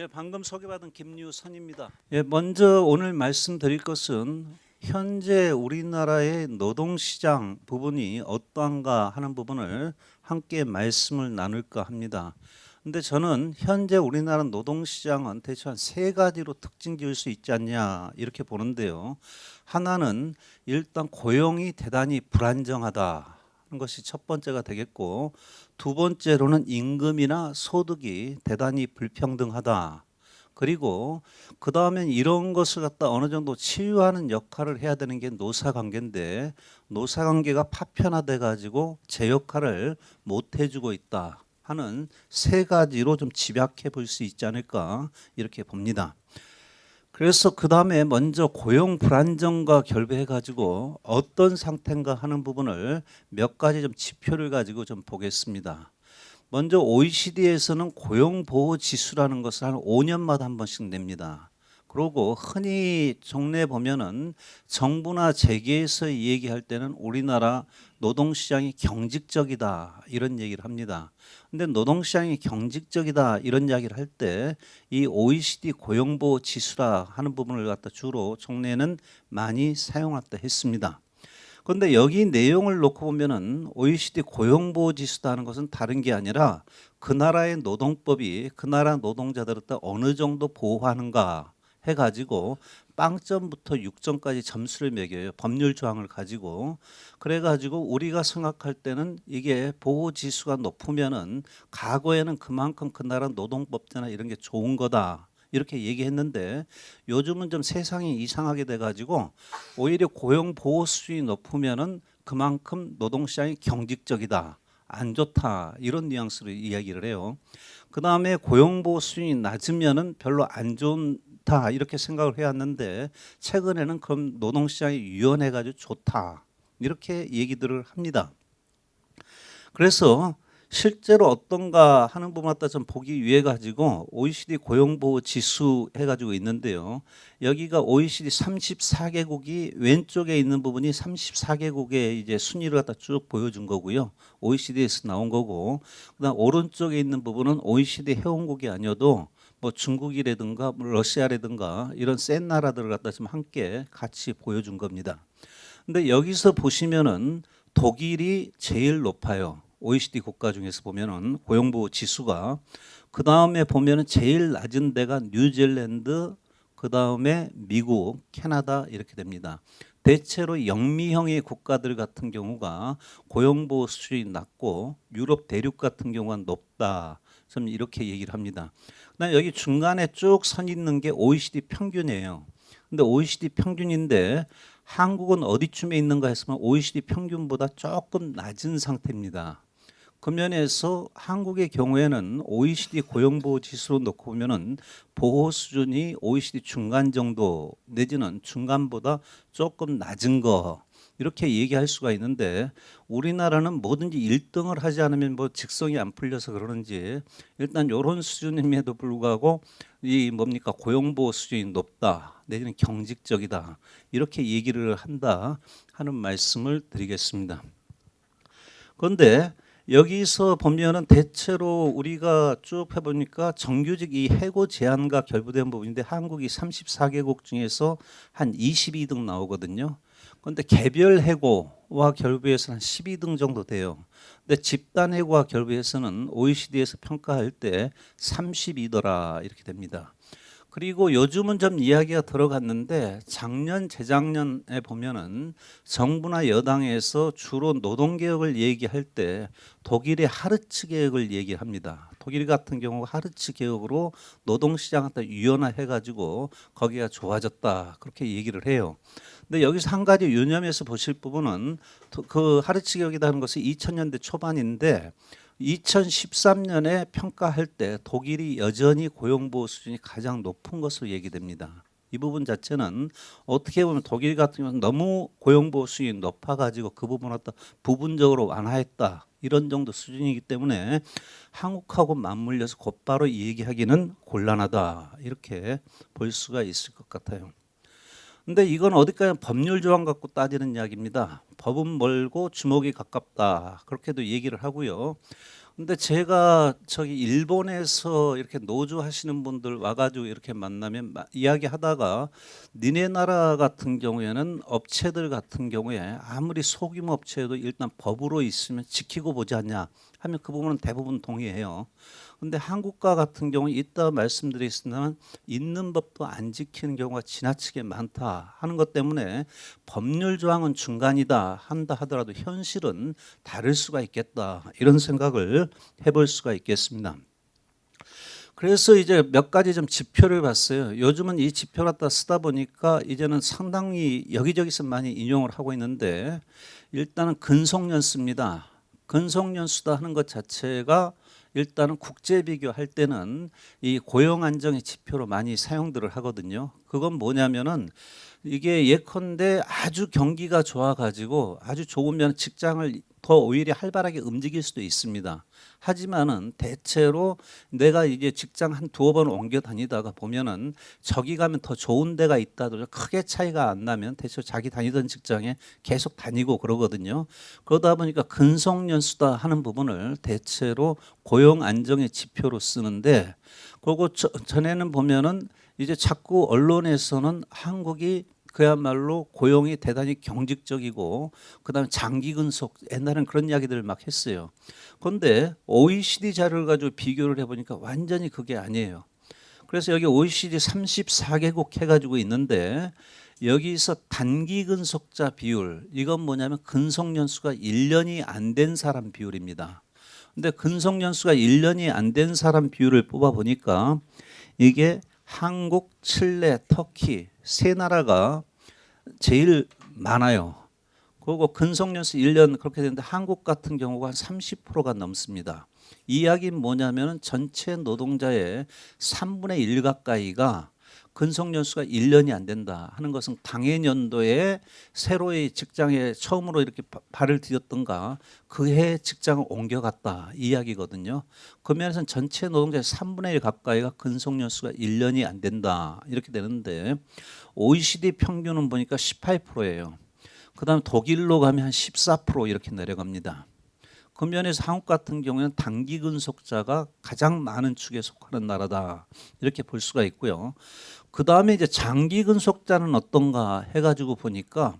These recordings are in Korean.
방금 소개받은 김유선입니다. 먼저 오늘 말씀드릴 것은 현재 우리나라의 노동시장 부분이 어떠한가 하는 부분을 함께 말씀을 나눌까 합니다. 근데 저는 현재 우리나라 노동시장은 대체 한 세 가지로 특징 지을 수 있지 않냐 이렇게 보는데요. 하나는 일단 고용이 대단히 불안정하다. 하는 것이 첫 번째가 되겠고, 두 번째로는 임금이나 소득이 대단히 불평등하다. 그리고 그 다음엔 이런 것을 갖다 어느 정도 치유하는 역할을 해야 되는 게 노사관계인데, 노사관계가 파편화돼 가지고 제 역할을 못 해주고 있다 하는 세 가지로 좀 집약해 볼 수 있지 않을까 이렇게 봅니다. 그래서 그 다음에 먼저 고용 불안정과 결부해 가지고 어떤 상태인가 하는 부분을 몇 가지 좀 지표를 가지고 좀 보겠습니다. 먼저 OECD에서는 고용보호지수라는 것을 한 5년마다 한 번씩 냅니다. 그리고 흔히 종래 보면은 정부나 재계에서 얘기할 때는 우리나라 노동시장이 경직적이다 이런 얘기를 합니다. 근데 노동시장이 경직적이다 이런 이야기를 할 때 이 OECD 고용보호지수라 하는 부분을 갖다 주로 종래는 많이 사용했다 했습니다. 그런데 여기 내용을 놓고 보면은 OECD 고용보호지수다 하는 것은 다른 게 아니라 그 나라의 노동법이 그 나라 노동자들을 어느 정도 보호하는가 해가지고 빵점부터 6점까지 점수를 매겨요. 법률 조항을 가지고. 그래가지고 우리가 생각할 때는 이게 보호지수가 높으면은 과거에는 그만큼 그 나라 노동법제나 이런 게 좋은 거다. 이렇게 얘기했는데 요즘은 좀 세상이 이상하게 돼가지고 오히려 고용 보호 수준이 높으면은 그만큼 노동시장이 경직적이다, 안 좋다 이런 뉘앙스로 이야기를 해요. 그 다음에 고용 보호 수준이 낮으면은 별로 안 좋다 이렇게 생각을 해왔는데 최근에는 그럼 노동시장이 유연해가지고 좋다 이렇게 얘기들을 합니다. 그래서 실제로 어떤가 하는 부분 갖다 좀 보기 위해 가지고 OECD 고용보호 지수 해가지고 있는데요. 여기가 OECD 34개국이 왼쪽에 있는 부분이 34개국의 이제 순위를 갖다 쭉 보여준 거고요. OECD에서 나온 거고, 그다음 오른쪽에 있는 부분은 OECD 회원국이 아니어도 뭐 중국이라든가 뭐 러시아라든가 이런 센 나라들을 갖다 좀 함께 같이 보여준 겁니다. 근데 여기서 보시면은 독일이 제일 높아요. OECD 국가 중에서 보면은 고용보호 지수가. 그 다음에 보면은 제일 낮은 데가 뉴질랜드, 그 다음에 미국, 캐나다 이렇게 됩니다. 대체로 영미형의 국가들 같은 경우가 고용보호 수준이 낮고 유럽 대륙 같은 경우가 높다. 좀 이렇게 얘기를 합니다. 그다음에 여기 중간에 쭉 선 있는 게 OECD 평균이에요. 근데 OECD 평균인데 한국은 어디쯤에 있는가 했으면 OECD 평균보다 조금 낮은 상태입니다. 그 면에서 한국의 경우에는 OECD 고용보호 지수로 놓고 보면은 보호 수준이 OECD 중간 정도 내지는 중간보다 조금 낮은 거 이렇게 얘기할 수가 있는데 우리나라는 뭐든지 1등을 하지 않으면 뭐 직성이 안 풀려서 그러는지 일단 이런 수준임에도 불구하고 이 뭡니까 고용보호 수준이 높다 내지는 경직적이다 이렇게 얘기를 한다 하는 말씀을 드리겠습니다. 그런데 여기서 보면은 대체로 우리가 쭉 해보니까 정규직 이 해고 제한과 결부된 부분인데 한국이 34개국 중에서 한 22등 나오거든요. 그런데 개별 해고와 결부해서 한 12등 정도 돼요. 근데 집단 해고와 결부해서는 OECD에서 평가할 때 32더라 이렇게 됩니다. 그리고 요즘은 좀 이야기가 들어갔는데 작년 재작년에 보면은 정부나 여당에서 주로 노동개혁을 얘기할 때 독일의 하르츠 개혁을 얘기합니다. 독일 같은 경우 하르츠 개혁으로 노동시장 갖다 유연화해 가지고 거기가 좋아졌다 그렇게 얘기를 해요. 근데 여기서 한 가지 유념해서 보실 부분은 그 하르츠 개혁이라는 것은 2000년대 초반인데 2013년에 평가할 때 독일이 여전히 고용보호 수준이 가장 높은 것으로 얘기됩니다. 이 부분 자체는 어떻게 보면 독일 같은 경우는 너무 고용보호 수준이 높아가지고 그 부분을 갖다 부분적으로 완화했다. 이런 정도 수준이기 때문에 한국하고 맞물려서 곧바로 얘기하기는 곤란하다. 이렇게 볼 수가 있을 것 같아요. 근데 이건 어디까지 법률 조항 갖고 따지는 이야기입니다. 법은 멀고 주먹이 가깝다. 그렇게도 얘기를 하고요. 근데 제가 저기 일본에서 이렇게 노조하시는 분들 와가지고 이렇게 만나면 이야기하다가 니네 나라 같은 경우에는 업체들 같은 경우에 아무리 소규모 업체도 일단 법으로 있으면 지키고 보지 않냐 하면 그 부분은 대부분 동의해요. 근데 한국과 같은 경우는 이따 말씀드리겠습니다만 있는 법도 안 지키는 경우가 지나치게 많다 하는 것 때문에 법률 조항은 중간이다 한다 하더라도 현실은 다를 수가 있겠다 이런 생각을 해볼 수가 있겠습니다. 그래서 이제 몇 가지 좀 지표를 봤어요. 요즘은 이 지표 갖다 쓰다 보니까 이제는 상당히 여기저기서 많이 인용을 하고 있는데 일단은 근속연수입니다. 근속연수다 하는 것 자체가 일단은 국제 비교할 때는 이 고용 안정의 지표로 많이 사용들을 하거든요. 그건 뭐냐면은 이게 예컨대 아주 경기가 좋아가지고 아주 좋으면 직장을 더 오히려 활발하게 움직일 수도 있습니다. 하지만은 대체로 내가 이제 직장 한 두어 번 옮겨 다니다가 보면은 저기 가면 더 좋은 데가 있다도 크게 차이가 안 나면 대체로 자기 다니던 직장에 계속 다니고 그러거든요. 그러다 보니까 근속연수다 하는 부분을 대체로 고용 안정의 지표로 쓰는데 그리고 전에는 보면은 이제 자꾸 언론에서는 한국이 그야말로 고용이 대단히 경직적이고 그다음에 장기 근속 옛날에는 그런 이야기들을 막 했어요. 그런데 OECD 자료를 가지고 비교를 해보니까 완전히 그게 아니에요. 그래서 여기 OECD 34개국 해가지고 있는데 여기서 단기 근속자 비율 이건 뭐냐면 근속연수가 1년이 안 된 사람 비율입니다. 근데 근속연수가 1년이 안 된 사람 비율을 뽑아 보니까 이게 한국, 칠레, 터키 세 나라가 제일 많아요. 그리고 근속연수 1년 그렇게 되는데 한국 같은 경우가 한 30%가 넘습니다. 이 이야기는 뭐냐면 전체 노동자의 3분의 1 가까이가 근속연수가 1년이 안 된다 하는 것은 당해년도에 새로의 직장에 처음으로 이렇게 발을 디뎠던가 그 해 직장을 옮겨갔다 이 이야기거든요. 그 면에서는 전체 노동자의 3분의 1 가까이가 근속연수가 1년이 안 된다 이렇게 되는데 OECD 평균은 보니까 18%예요. 그다음 독일로 가면 한 14% 이렇게 내려갑니다. 그 면에서 한국 같은 경우에는 단기 근속자가 가장 많은 축에 속하는 나라다 이렇게 볼 수가 있고요. 그 다음에 이제 장기 근속자는 어떤가 해가지고 보니까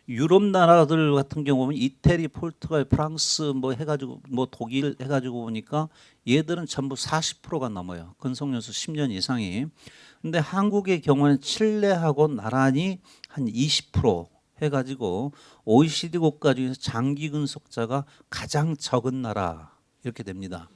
유럽 나라들 같은 경우 보면 이태리, 포르투갈, 프랑스 뭐 해가지고 뭐 독일 해가지고 보니까 얘들은 전부 40%가 넘어요. 근속연수 10년 이상이. 근데 한국의 경우는 칠레하고 나란히 한 20% 해가지고 OECD 국가 중에서 장기 근속자가 가장 적은 나라 이렇게 됩니다.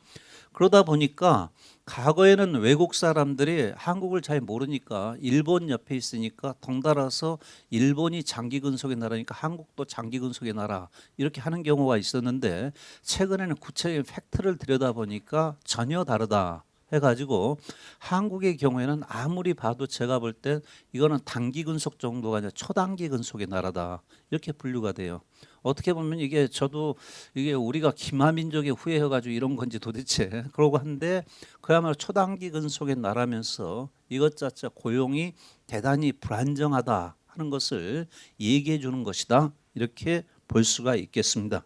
그러다 보니까 과거에는 외국 사람들이 한국을 잘 모르니까 일본 옆에 있으니까 덩달아서 일본이 장기 근속의 나라니까 한국도 장기 근속의 나라 이렇게 하는 경우가 있었는데 최근에는 구체적인 팩트를 들여다보니까 전혀 다르다 해가지고 한국의 경우에는 아무리 봐도 제가 볼 때 이거는 단기 근속 정도가 아니라 초단기 근속의 나라다 이렇게 분류가 돼요. 어떻게 보면 이게 저도 이게 우리가 기마민족의 후예여가지고 이런 건지 도대체 그러고 한데 그야말로 초단기 근속의 나라면서 이것 자체 고용이 대단히 불안정하다 하는 것을 얘기해 주는 것이다 이렇게 볼 수가 있겠습니다.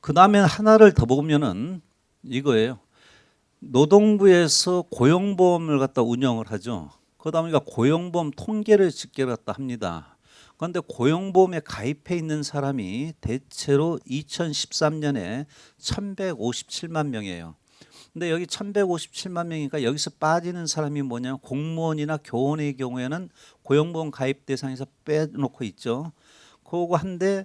그 다음에 하나를 더 보면은 이거예요. 노동부에서 고용보험을 갖다 운영을 하죠. 그러다 보니까 고용보험 통계를 집계를 갖다 합니다. 그런데 고용보험에 가입해 있는 사람이 대체로 2013년에 1157만 명이에요. 근데 여기 1157만 명이니까 여기서 빠지는 사람이 뭐냐면 공무원이나 교원의 경우에는 고용보험 가입 대상에서 빼놓고 있죠. 그거 한데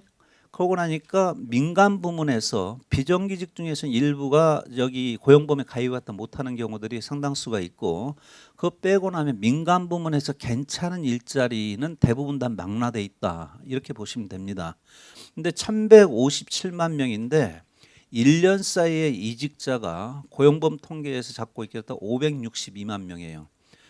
그러고 나니까 민간 부문에서 비정규직 중에서 일부가 여기 고용보험에 가입 갖다 못하는 경우들이 상당수가 있고 그거 빼고 나면 민간 부문에서 괜찮은 일자리는 대부분 다 망라돼 있다 이렇게 보시면 됩니다. 근데 1157만 명인데 1년 사이에 이직자가 고용보험 통계에서 잡고 있겠다 562만 명이에요.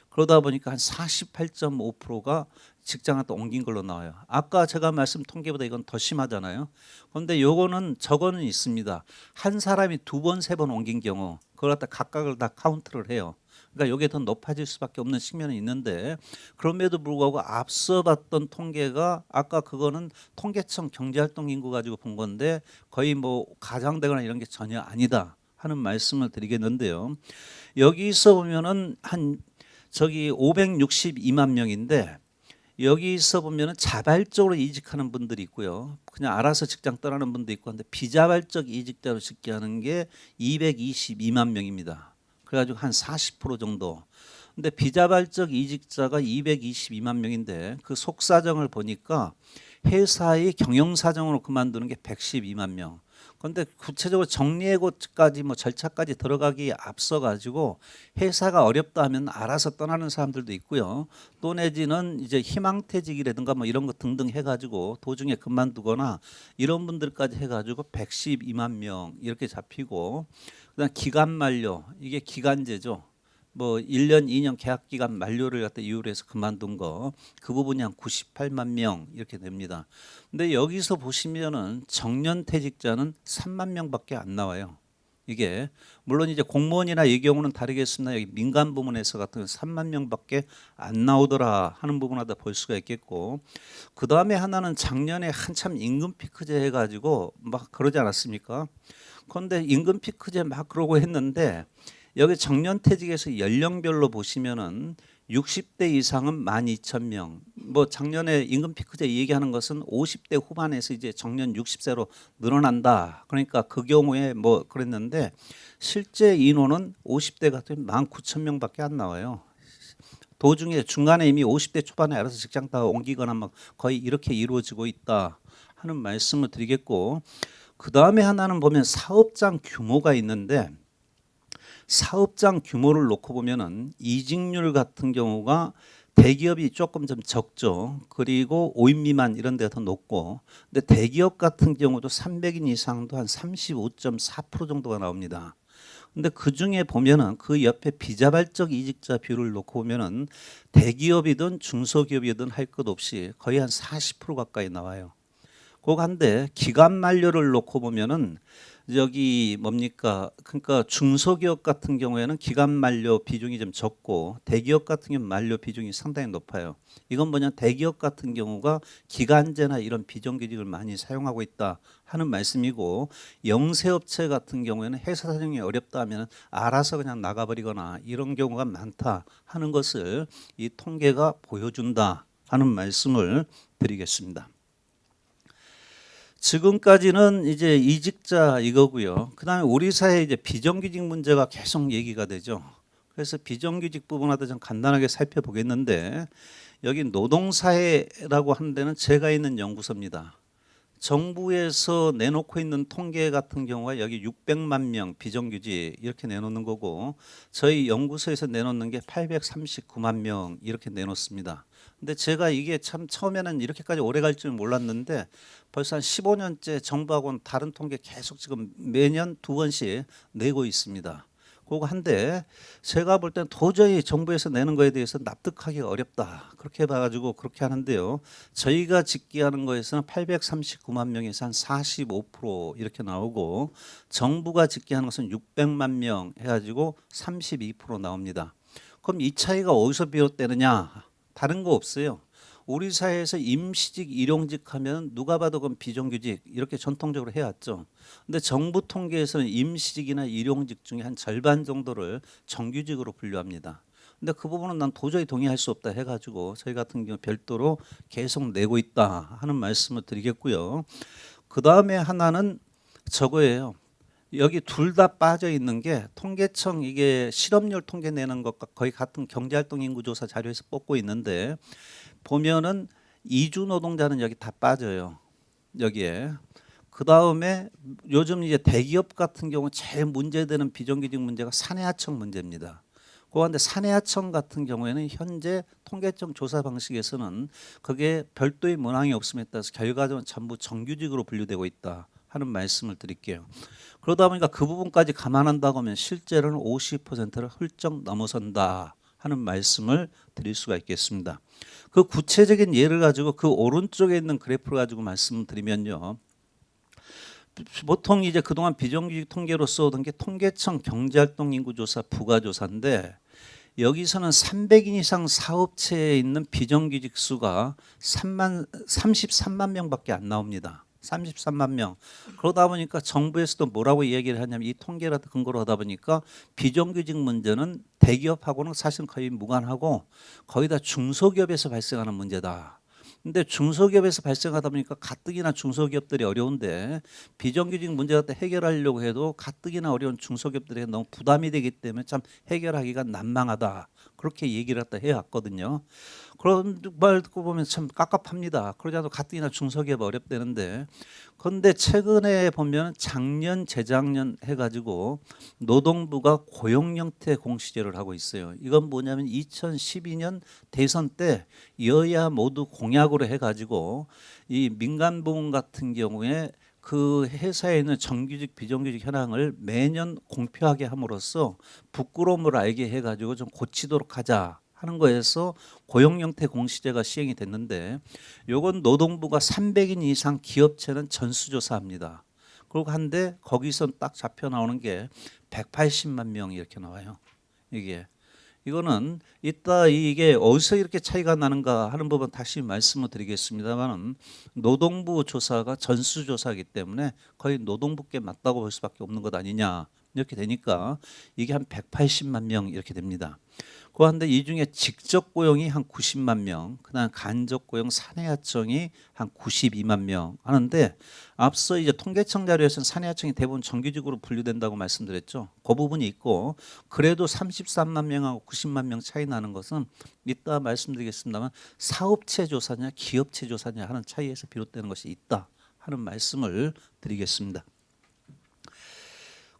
그러다 보니까 한 48.5%가 직장을 또 옮긴 걸로 나와요. 아까 제가 말씀 통계보다 이건 더 심하잖아요. 그런데 요거는 저거는 있습니다. 한 사람이 두 번, 세 번 옮긴 경우 그걸 갖다 각각을 다 카운트를 해요. 그러니까 이게 더 높아질 수밖에 없는 측면이 있는데 그럼에도 불구하고 앞서 봤던 통계가 아까 그거는 통계청 경제활동 인구 가지고 본 건데 거의 뭐 가장되거나 이런 게 전혀 아니다 하는 말씀을 드리겠는데요. 여기서 보면은 한 저기 562만 명인데 여기서 보면은 자발적으로 이직하는 분들이 있고요. 그냥 알아서 직장 떠나는 분도 있고 한데 비자발적 이직자로 집계하는 게 222만 명입니다. 그래가지고 한 40% 정도. 근데 비자발적 이직자가 222만 명인데 그 속사정을 보니까 회사의 경영사정으로 그만두는 게 112만 명. 그런데 구체적으로 정리해고까지 뭐 절차까지 들어가기 앞서 가지고 회사가 어렵다 하면 알아서 떠나는 사람들도 있고요. 또 내지는 이제 희망퇴직이라든가 뭐 이런 거 등등 해가지고 도중에 그만두거나 이런 분들까지 해가지고 112만 명 이렇게 잡히고 그다음 기간 만료 이게 기간제죠. 뭐 1년, 2년 계약 기간 만료를 갖다 이유로 해서 그만둔 거 그 부분이 한 98만 명 이렇게 됩니다. 근데 여기서 보시면은 정년 퇴직자는 3만 명밖에 안 나와요. 이게 물론 이제 공무원이나 이 경우는 다르겠으나 여기 민간 부문에서 같은 경우는 3만 명밖에 안 나오더라 하는 부분하다 볼 수가 있겠고 그 다음에 하나는 작년에 한참 임금 피크제 해가지고 막 그러지 않았습니까? 그런데 임금 피크제 막 그러고 했는데 여기 정년퇴직에서 연령별로 보시면은 60대 이상은 12,000명. 뭐 작년에 임금 피크제 얘기하는 것은 50대 후반에서 이제 정년 60세로 늘어난다. 그러니까 그 경우에 뭐 그랬는데 실제 인원은 50대 같은 19,000명밖에 안 나와요. 도중에 중간에 이미 50대 초반에 알아서 직장 다 옮기거나 막 거의 이렇게 이루어지고 있다 하는 말씀을 드리겠고 그 다음에 하나는 보면 사업장 규모가 있는데 사업장 규모를 놓고 보면은 이직률 같은 경우가 대기업이 조금 좀 적죠. 그리고 5인 미만 이런 데가 더 높고 근데 대기업 같은 경우도 300인 이상도 한 35.4% 정도가 나옵니다. 근데 그 중에 보면은 그 옆에 비자발적 이직자 비율을 놓고 보면은 대기업이든 중소기업이든 할 것 없이 거의 한 40% 가까이 나와요. 그거 한데 기간 만료를 놓고 보면은 여기 뭡니까? 그러니까 중소기업 같은 경우에는 기간 만료 비중이 좀 적고 대기업 같은 경우 만료 비중이 상당히 높아요. 이건 뭐냐? 대기업 같은 경우가 기간제나 이런 비정규직을 많이 사용하고 있다 하는 말씀이고 영세업체 같은 경우에는 회사 사정이 어렵다 하면 알아서 그냥 나가버리거나 이런 경우가 많다 하는 것을 이 통계가 보여준다 하는 말씀을 드리겠습니다. 지금까지는 이제 이직자 이거고요. 그다음에 우리 사회 이제 비정규직 문제가 계속 얘기가 되죠. 그래서 비정규직 부분하고 좀 간단하게 살펴보겠는데 여기 노동사회라고 하는 데는 제가 있는 연구소입니다. 정부에서 내놓고 있는 통계 같은 경우가 여기 600만 명 비정규직 이렇게 내놓는 거고 저희 연구소에서 내놓는 게 839만 명 이렇게 내놓습니다. 근데 제가 이게 참 처음에는 이렇게까지 오래 갈 줄 몰랐는데 벌써 한 15년째 정부하고는 다른 통계 계속 지금 매년 2번씩 내고 있습니다. 그거 한데 제가 볼 때는 도저히 정부에서 내는 거에 대해서 납득하기 어렵다. 그렇게 봐가지고 그렇게 하는데요. 저희가 집계하는 거에서는 839만 명에서 한 45% 이렇게 나오고 정부가 집계하는 것은 600만 명 해가지고 32% 나옵니다. 그럼 이 차이가 어디서 비롯되느냐? 다른 거 없어요. 우리 사회에서 임시직, 일용직 하면 누가 봐도 그건 비정규직 이렇게 전통적으로 해왔죠. 근데 정부 통계에서는 임시직이나 일용직 중에 한 절반 정도를 정규직으로 분류합니다. 근데 그 부분은 난 도저히 동의할 수 없다 해가지고 저희 같은 경우 별도로 계속 내고 있다 하는 말씀을 드리겠고요. 그 다음에 하나는 저거예요. 여기 둘 다 빠져 있는 게 통계청 이게 실업률 통계 내는 것과 거의 같은 경제활동 인구조사 자료에서 뽑고 있는데 보면은 이주 노동자는 여기 다 빠져요. 여기에. 그 다음에 요즘 이제 대기업 같은 경우 제일 문제되는 비정규직 문제가 사내하청 문제입니다. 그런데 사내하청 같은 경우에는 현재 통계청 조사 방식에서는 그게 별도의 문항이 없음에 따라서 결과적으로 전부 정규직으로 분류되고 있다 하는 말씀을 드릴게요. 그러다 보니까 그 부분까지 감안한다고 하면 실제로는 50%를 훌쩍 넘어선다 하는 말씀을 드릴 수가 있겠습니다. 그 구체적인 예를 가지고 그 오른쪽에 있는 그래프를 가지고 말씀드리면요. 보통 이제 그동안 비정규직 통계로 써오던 게 통계청 경제활동 인구조사 부가조사인데 여기서는 300인 이상 사업체에 있는 비정규직 수가 33만 명밖에 안 나옵니다. 33만 명. 그러다 보니까 정부에서도 뭐라고 얘기를 하냐면 이 통계를 근거로 하다 보니까 비정규직 문제는 대기업하고는 사실 거의 무관하고 거의 다 중소기업에서 발생하는 문제다. 근데 중소기업에서 발생하다 보니까 가뜩이나 중소기업들이 어려운데 비정규직 문제 갖다 해결하려고 해도 가뜩이나 어려운 중소기업들에게 너무 부담이 되기 때문에 참 해결하기가 난망하다. 그렇게 얘기를 갖다 해왔거든요. 그런 말 듣고 보면 참 깝깝합니다. 그러지 않아도 가뜩이나 중소기업 어렵다는데 그런데 최근에 보면 작년 재작년 해가지고 노동부가 고용형태 공시제를 하고 있어요. 이건 뭐냐면 2012년 대선 때 여야 모두 공약으로 해가지고 이 민간 부문 같은 경우에 그 회사에 있는 정규직 비정규직 현황을 매년 공표하게 함으로써 부끄러움을 알게 해가지고 좀 고치도록 하자 하는 거에서 고용형태 공시제가 시행이 됐는데 요건 노동부가 300인 이상 기업체는 전수조사합니다. 그리고 한데 거기서 딱 잡혀 나오는 게 180만 명이 이렇게 나와요. 이거는 이따 이게 어디서 이렇게 차이가 나는가 하는 부분 다시 말씀을 드리겠습니다만 노동부 조사가 전수조사이기 때문에 거의 노동부께 맞다고 볼 수밖에 없는 것 아니냐 이렇게 되니까 이게 한 180만 명 이렇게 됩니다. 그런데 이 중에 직접 고용이 한 90만 명, 그다음 간접 고용 사내하청이 한 92만 명 하는데 앞서 이제 통계청 자료에서는 사내하청이 대부분 정규직으로 분류된다고 말씀드렸죠. 그 부분이 있고 그래도 33만 명하고 90만 명 차이 나는 것은 이따 말씀드리겠습니다만 사업체 조사냐 기업체 조사냐 하는 차이에서 비롯되는 것이 있다 하는 말씀을 드리겠습니다.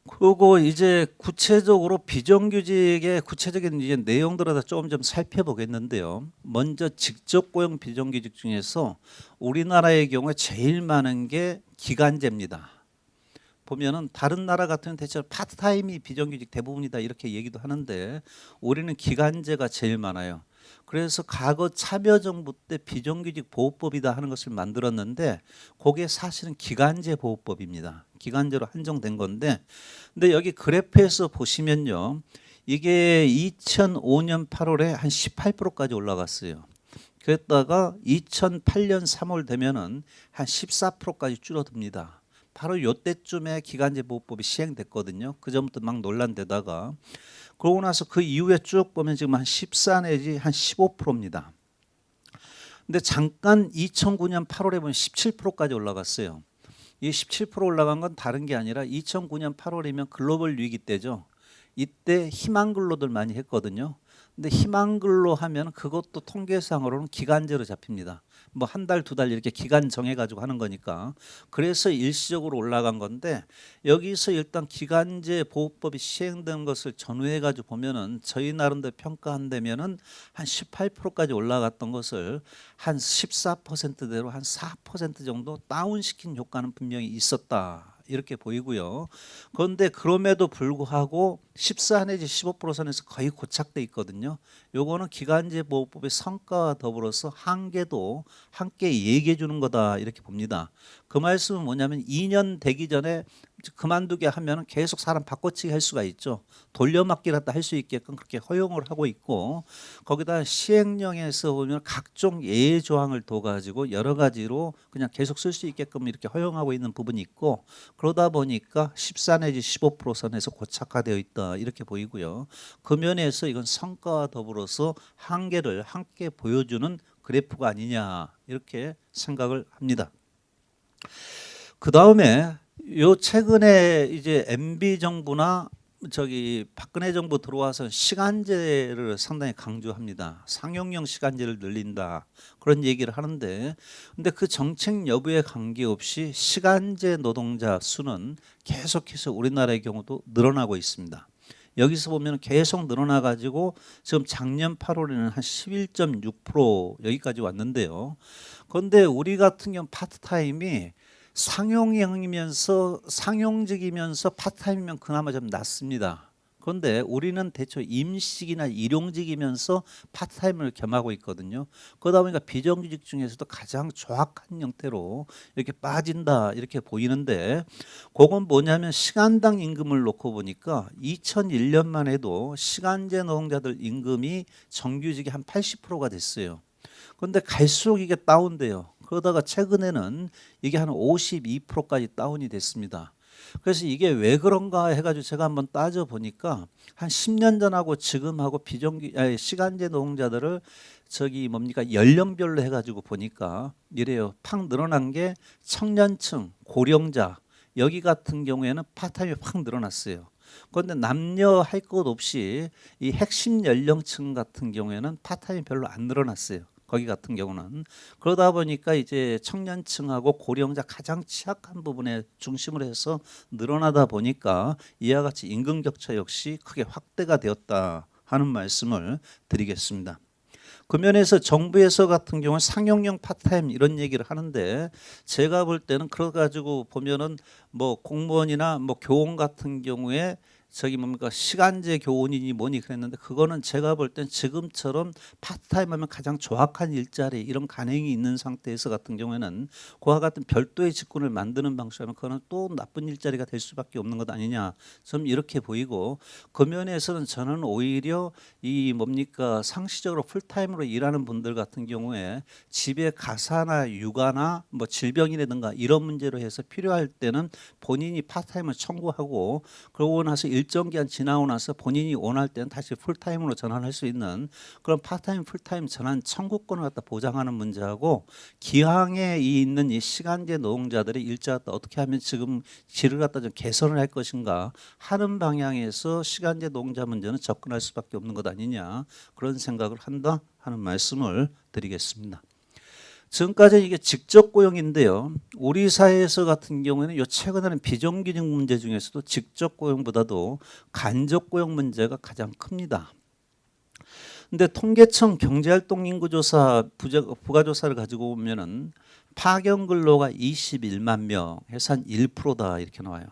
그리고 이제 구체적으로 비정규직의 구체적인 이제 내용들을 좀 살펴보겠는데요. 먼저 직접 고용 비정규직 중에서 우리나라의 경우에 제일 많은 게 기간제입니다. 보면은 다른 나라 같은 대체로 파트타임이 비정규직 대부분이다 이렇게 얘기도 하는데 우리는 기간제가 제일 많아요. 그래서 과거 참여정부 때 비정규직 보호법이다 하는 것을 만들었는데 그게 사실은 기간제 보호법입니다. 기간제로 한정된 건데 근데 여기 그래프에서 보시면요. 이게 2005년 8월에 한 18%까지 올라갔어요. 그랬다가 2008년 3월 되면은 한 14%까지 줄어듭니다. 바로 요때쯤에 기간제 보호법이 시행됐거든요. 그 전부터 막 논란되다가 그러고 나서 그 이후에 쭉 보면 지금 한 14 내지 한 15%입니다. 근데 잠깐 2009년 8월에 보면 17%까지 올라갔어요. 이 17% 올라간 건 다른 게 아니라 2009년 8월이면 글로벌 위기 때죠. 이때 희망 근로들 많이 했거든요. 근데 희망 근로 하면 그것도 통계상으로는 기간제로 잡힙니다. 뭐 한 달, 두 달 이렇게 기간 정해가지고 하는 거니까. 그래서 일시적으로 올라간 건데 여기서 일단 기간제 보호법이 시행된 것을 전후해가지고 보면은 저희 나름대로 평가한다면은 한 18%까지 올라갔던 것을 한 14%대로 한 4% 정도 다운시킨 효과는 분명히 있었다. 이렇게 보이고요. 그런데 그럼에도 불구하고 14 내지 15% 선에서 거의 고착돼 있거든요. 요거는 기간제 보호법의 성과와 더불어서 한계도 함께 얘기해 주는 거다 이렇게 봅니다. 그 말씀은 뭐냐면 2년 되기 전에 그만두게 하면 계속 사람 바꿔치기 할 수가 있죠. 돌려막기라도 할 수 있게끔 그렇게 허용을 하고 있고 거기다 시행령에서 보면 각종 예외 조항을 둬가지고 여러 가지로 그냥 계속 쓸 수 있게끔 이렇게 허용하고 있는 부분이 있고 그러다 보니까 14 내지 15% 선에서 고착화되어 있다 이렇게 보이고요. 그 면에서 이건 성과와 더불어서 한계를 함께 보여주는 그래프가 아니냐 이렇게 생각을 합니다. 그 다음에 요 최근에 이제 MB 정부나 저기 박근혜 정부 들어와서 시간제를 상당히 강조합니다. 상용형 시간제를 늘린다 그런 얘기를 하는데 근데 그 정책 여부에 관계없이 시간제 노동자 수는 계속해서 우리나라의 경우도 늘어나고 있습니다. 여기서 보면 계속 늘어나 가지고 지금 작년 8월에는 한 11.6% 여기까지 왔는데요. 그런데 우리 같은 경우 파트타임이 상용형이면서 상용직이면서 파트타임이면 그나마 좀 낫습니다. 그런데 우리는 대체 임식이나 일용직이면서 파트타임을 겸하고 있거든요. 그러다 보니까 비정규직 중에서도 가장 조악한 형태로 이렇게 빠진다 이렇게 보이는데, 그건 뭐냐면 시간당 임금을 놓고 보니까 2001년만 해도 시간제 노동자들 임금이 정규직이 한 80%가 됐어요. 그런데 갈수록 이게 다운돼요. 그러다가 최근에는 이게 한 52%까지 다운이 됐습니다. 그래서 이게 왜 그런가 해가지고 제가 한번 따져 보니까 한 10년 전하고 지금하고 시간제 노동자들을 저기 뭡니까 연령별로 해가지고 보니까 이래요. 팍 늘어난 게 청년층, 고령자 여기 같은 경우에는 파타임이 확 늘어났어요. 그런데 남녀 할 것 없이 이 핵심 연령층 같은 경우에는 파타임이 별로 안 늘어났어요. 거기 같은 경우는 그러다 보니까 이제 청년층하고 고령자 가장 취약한 부분에 중심을 해서 늘어나다 보니까 이와 같이 임금 격차 역시 크게 확대가 되었다 하는 말씀을 드리겠습니다. 그 면에서 정부에서 같은 경우는 상용형 파트타임 이런 얘기를 하는데, 제가 볼 때는 그래 가지고 보면은 뭐 공무원이나 뭐 교원 같은 경우에 저기 뭡니까 시간제 교원이니 뭐니 그랬는데, 그거는 제가 볼 땐 지금처럼 파트타임 하면 가장 조악한 일자리 이런 간행이 있는 상태에서 같은 경우에는 그와 같은 별도의 직군을 만드는 방식이면 그거는 또 나쁜 일자리가 될 수밖에 없는 것 아니냐 좀 이렇게 보이고, 그 면에서는 저는 오히려 이 뭡니까 상시적으로 풀타임으로 일하는 분들 같은 경우에 집에 가사나 육아나 뭐 질병이라든가 이런 문제로 해서 필요할 때는 본인이 파트타임을 청구하고, 그러고 나서 일정 기간 지나고 나서 본인이 원할 때는 다시 풀타임으로 전환할 수 있는 그런 파트타임 풀타임 전환 청구권을 갖다 보장하는 문제하고, 기항에 있는 이 시간제 노동자들의 일자 갖다 어떻게 하면 지금 질을 갖다 좀 개선을 할 것인가 하는 방향에서 시간제 노동자 문제는 접근할 수밖에 없는 것 아니냐 그런 생각을 한다 하는 말씀을 드리겠습니다. 지금까지 이게 직접 고용인데요. 우리 사회에서 같은 경우에는 요 최근에는 비정규직 문제 중에서도 직접 고용보다도 간접 고용 문제가 가장 큽니다. 근데 통계청 경제활동 인구조사 부가조사를 가지고 보면은 파견 근로가 21만 명 해서 한 1%다 이렇게 나와요.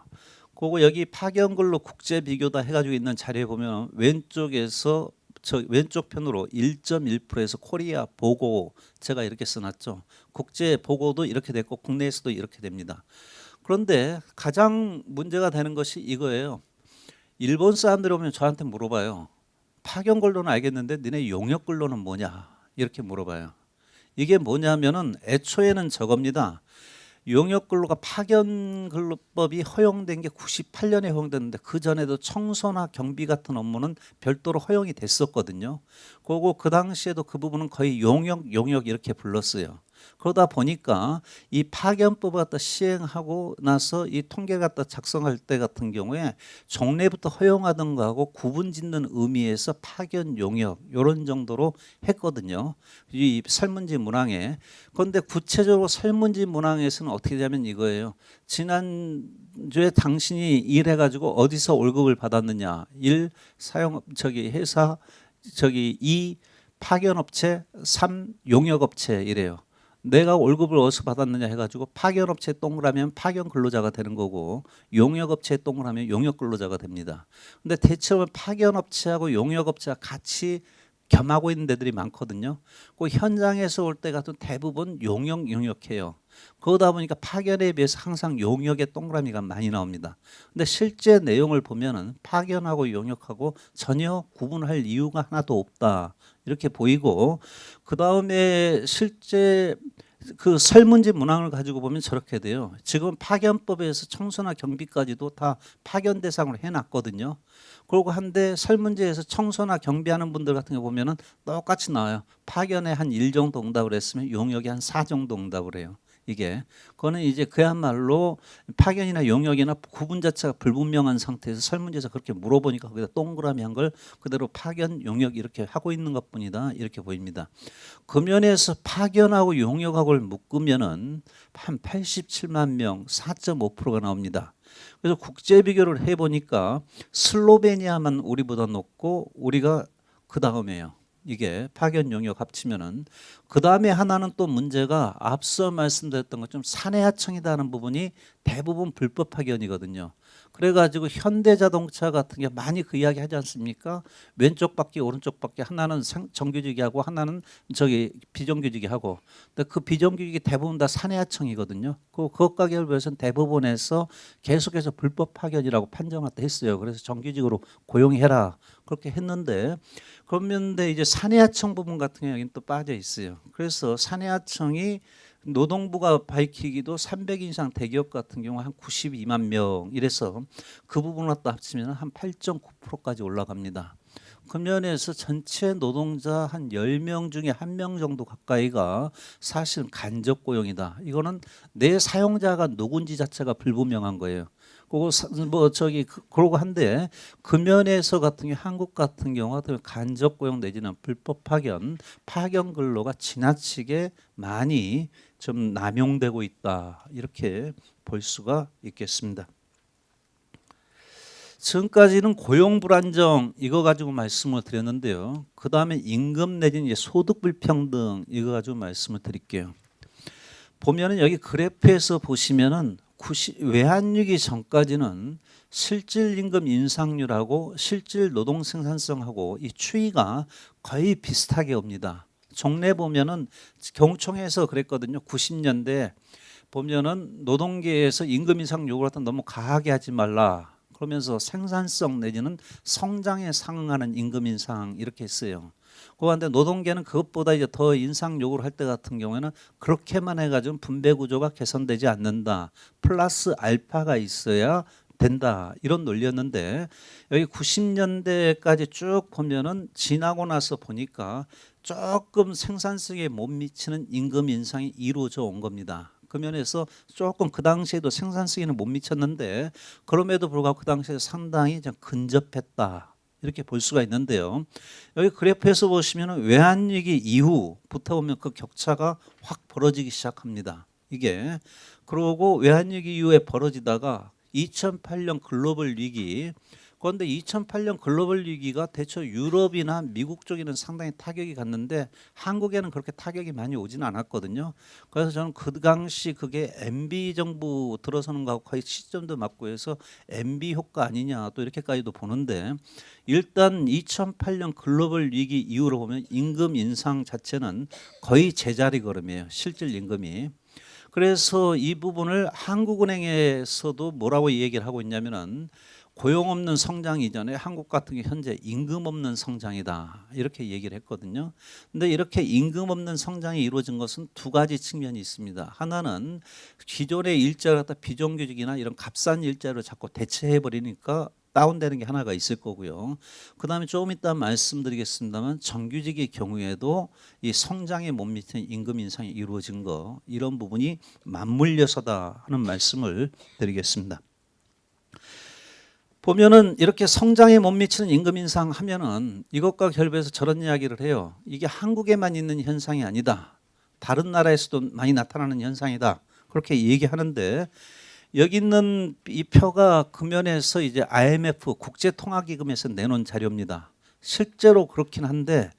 그리고 여기 파견 근로 국제 비교다 해가지고 있는 자료에 보면 왼쪽에서 저 왼쪽 편으로 1.1%에서 코리아 보고 제가 이렇게 써놨죠. 국제 보고도 이렇게 됐고 국내에서도 이렇게 됩니다. 그런데 가장 문제가 되는 것이 이거예요. 일본 사람들이 오면 저한테 물어봐요. 파견 근로는 알겠는데 너네 용역 근로는 뭐냐 이렇게 물어봐요. 이게 뭐냐면은 애초에는 저겁니다. 용역 근로가 파견 근로법이 허용된 게 98년에 허용됐는데 그 전에도 청소나 경비 같은 업무는 별도로 허용이 됐었거든요. 그리고 그 당시에도 그 부분은 거의 용역 이렇게 불렀어요. 그러다 보니까 이 파견법을 갖다 시행하고 나서 이 통계 갖다 작성할 때 같은 경우에 종래부터 허용하던 거하고 구분짓는 의미에서 파견 용역 이런 정도로 했거든요. 이 설문지 문항에. 그런데 구체적으로 설문지 문항에서는 어떻게 되냐면 이거예요. 지난주에 당신이 일해가지고 어디서 월급을 받았느냐. 1. 회사 2. 파견업체 3. 용역업체 이래요. 내가 월급을 어디서 받았느냐 해가지고 파견업체 동그라면 파견 근로자가 되는 거고, 용역업체 동그라면 용역 근로자가 됩니다. 근데 대체로 파견업체하고 용역업체가 같이 겸하고 있는 데들이 많거든요. 그 현장에서 올 때 같은 대부분 용역해요. 그러다 보니까 파견에 비해서 항상 용역의 동그라미가 많이 나옵니다. 근데 실제 내용을 보면은 파견하고 용역하고 전혀 구분할 이유가 하나도 없다 이렇게 보이고, 그 다음에 실제 그 설문지 문항을 가지고 보면 저렇게 돼요. 지금 파견법에서 청소나 경비까지도 다 파견 대상으로 해놨거든요. 그리고 한데 설문지에서 청소나 경비하는 분들 같은 거 보면은 똑같이 나와요. 파견에 한 1 정도 응답을 했으면 용역에 한 4 정도 응답을 해요. 이게 그거는 이제 그야말로 파견이나 용역이나 구분 자체가 불분명한 상태에서 설문지에서 그렇게 물어보니까 거기다 동그라미 한 걸 그대로 파견 용역 이렇게 하고 있는 것뿐이다 이렇게 보입니다. 그 면에서 파견하고 용역하고를 묶으면은 한 87만 명 4.5%가 나옵니다. 그래서 국제 비교를 해보니까 슬로베니아만 우리보다 높고 우리가 그 다음에요. 이게 파견 용역 합치면은. 그 다음에 하나는 또 문제가 앞서 말씀드렸던 것처럼 사내하청이라는 부분이 대부분 불법 파견이거든요. 그래가지고 현대자동차 같은 게 많이 그 이야기 하지 않습니까? 왼쪽 바퀴 오른쪽 바퀴 하나는 정규직이 하고 하나는 저기 비정규직이 하고. 근데 그 비정규직이 대부분 다 산해하청이거든요. 그것과 결부해서는 대법원에서 계속해서 불법 파견이라고 판정했다 했어요. 그래서 정규직으로 고용해라 그렇게 했는데, 그런데 이제 산해하청 부분 같은 경우는 또 빠져 있어요. 그래서 산해하청이 노동부가 밝히기도 300 이상 대기업 같은 경우 한 92만 명 이래서 그 부분을 또 합치면 한 8.9%까지 올라갑니다. 그 면에서 전체 노동자 한 10명 중에 1명 정도 가까이가 사실은 간접 고용이다. 이거는 내 사용자가 누군지 자체가 불분명한 거예요. 그거 그러고 한데 그 면에서 같은 경우 한국 같은 경우가 간접 고용 내지는 불법 파견 근로가 지나치게 많이 좀 남용되고 있다. 이렇게 볼 수가 있겠습니다. 지금까지는 고용 불안정 이거 가지고 말씀을 드렸는데요. 그 다음에 임금 내지는 이제 소득 불평등 이거 가지고 말씀을 드릴게요. 보면은 여기 그래프에서 보시면은 외환위기 전까지는 실질 임금 인상률하고 실질 노동 생산성하고 이 추이가 거의 비슷하게 옵니다. 종래 보면은 경총에서 그랬거든요. 90년대 보면은 노동계에서 임금 인상 요구를 너무 과하게 하지 말라. 그러면서 생산성 내지는 성장에 상응하는 임금 인상 이렇게 했어요. 그런데 노동계는 그것보다 이제 더 인상 요구를 할 때 같은 경우에는 그렇게만 해가지고 분배 구조가 개선되지 않는다. 플러스 알파가 있어야 된다. 이런 논리였는데 여기 90년대까지 쭉 보면은 지나고 나서 보니까 조금 생산성에 못 미치는 임금 인상이 이루어져 온 겁니다. 그 면에서 조금 그 당시에도 생산성에는 못 미쳤는데 그럼에도 불구하고 그 당시에 상당히 좀 근접했다. 이렇게 볼 수가 있는데요. 여기 그래프에서 보시면 외환위기 이후부터 보면 그 격차가 확 벌어지기 시작합니다. 이게 그러고 외환위기 이후에 벌어지다가 2008년 글로벌 위기, 그런데 2008년 글로벌 위기가 대체 유럽이나 미국 쪽에는 상당히 타격이 갔는데 한국에는 그렇게 타격이 많이 오지는 않았거든요. 그래서 저는 그 당시 그게 MB 정부 들어서는 거하고 거의 시점도 맞고 해서 MB 효과 아니냐 또 이렇게까지도 보는데, 일단 2008년 글로벌 위기 이후로 보면 임금 인상 자체는 거의 제자리 걸음이에요. 실질 임금이. 그래서 이 부분을 한국은행에서도 뭐라고 얘기를 하고 있냐면은 고용 없는 성장 이전에 한국 같은 게 현재 임금 없는 성장이다. 이렇게 얘기를 했거든요. 근데 이렇게 임금 없는 성장이 이루어진 것은 두 가지 측면이 있습니다. 하나는 기존의 일자를 갖다 비정규직이나 이런 값싼 일자로 자꾸 대체해 버리니까 다운되는 게 하나가 있을 거고요. 그 다음에 조금 이따 말씀드리겠습니다만 정규직의 경우에도 이 성장에 못 미치는 임금 인상이 이루어진 거, 이런 부분이 맞물려서다 하는 말씀을 드리겠습니다. 보면은 이렇게 성장에 못 미치는 임금 인상 하면은 이것과 결부해서 저런 이야기를 해요. 이게 한국에만 있는 현상이 아니다. 다른 나라에서도 많이 나타나는 현상이다. 그렇게 얘기하는데 여기 있는 이 표가 금연에서 이제 IMF 국제통화기금에서 내놓은 자료입니다. 실제로 그렇긴 한데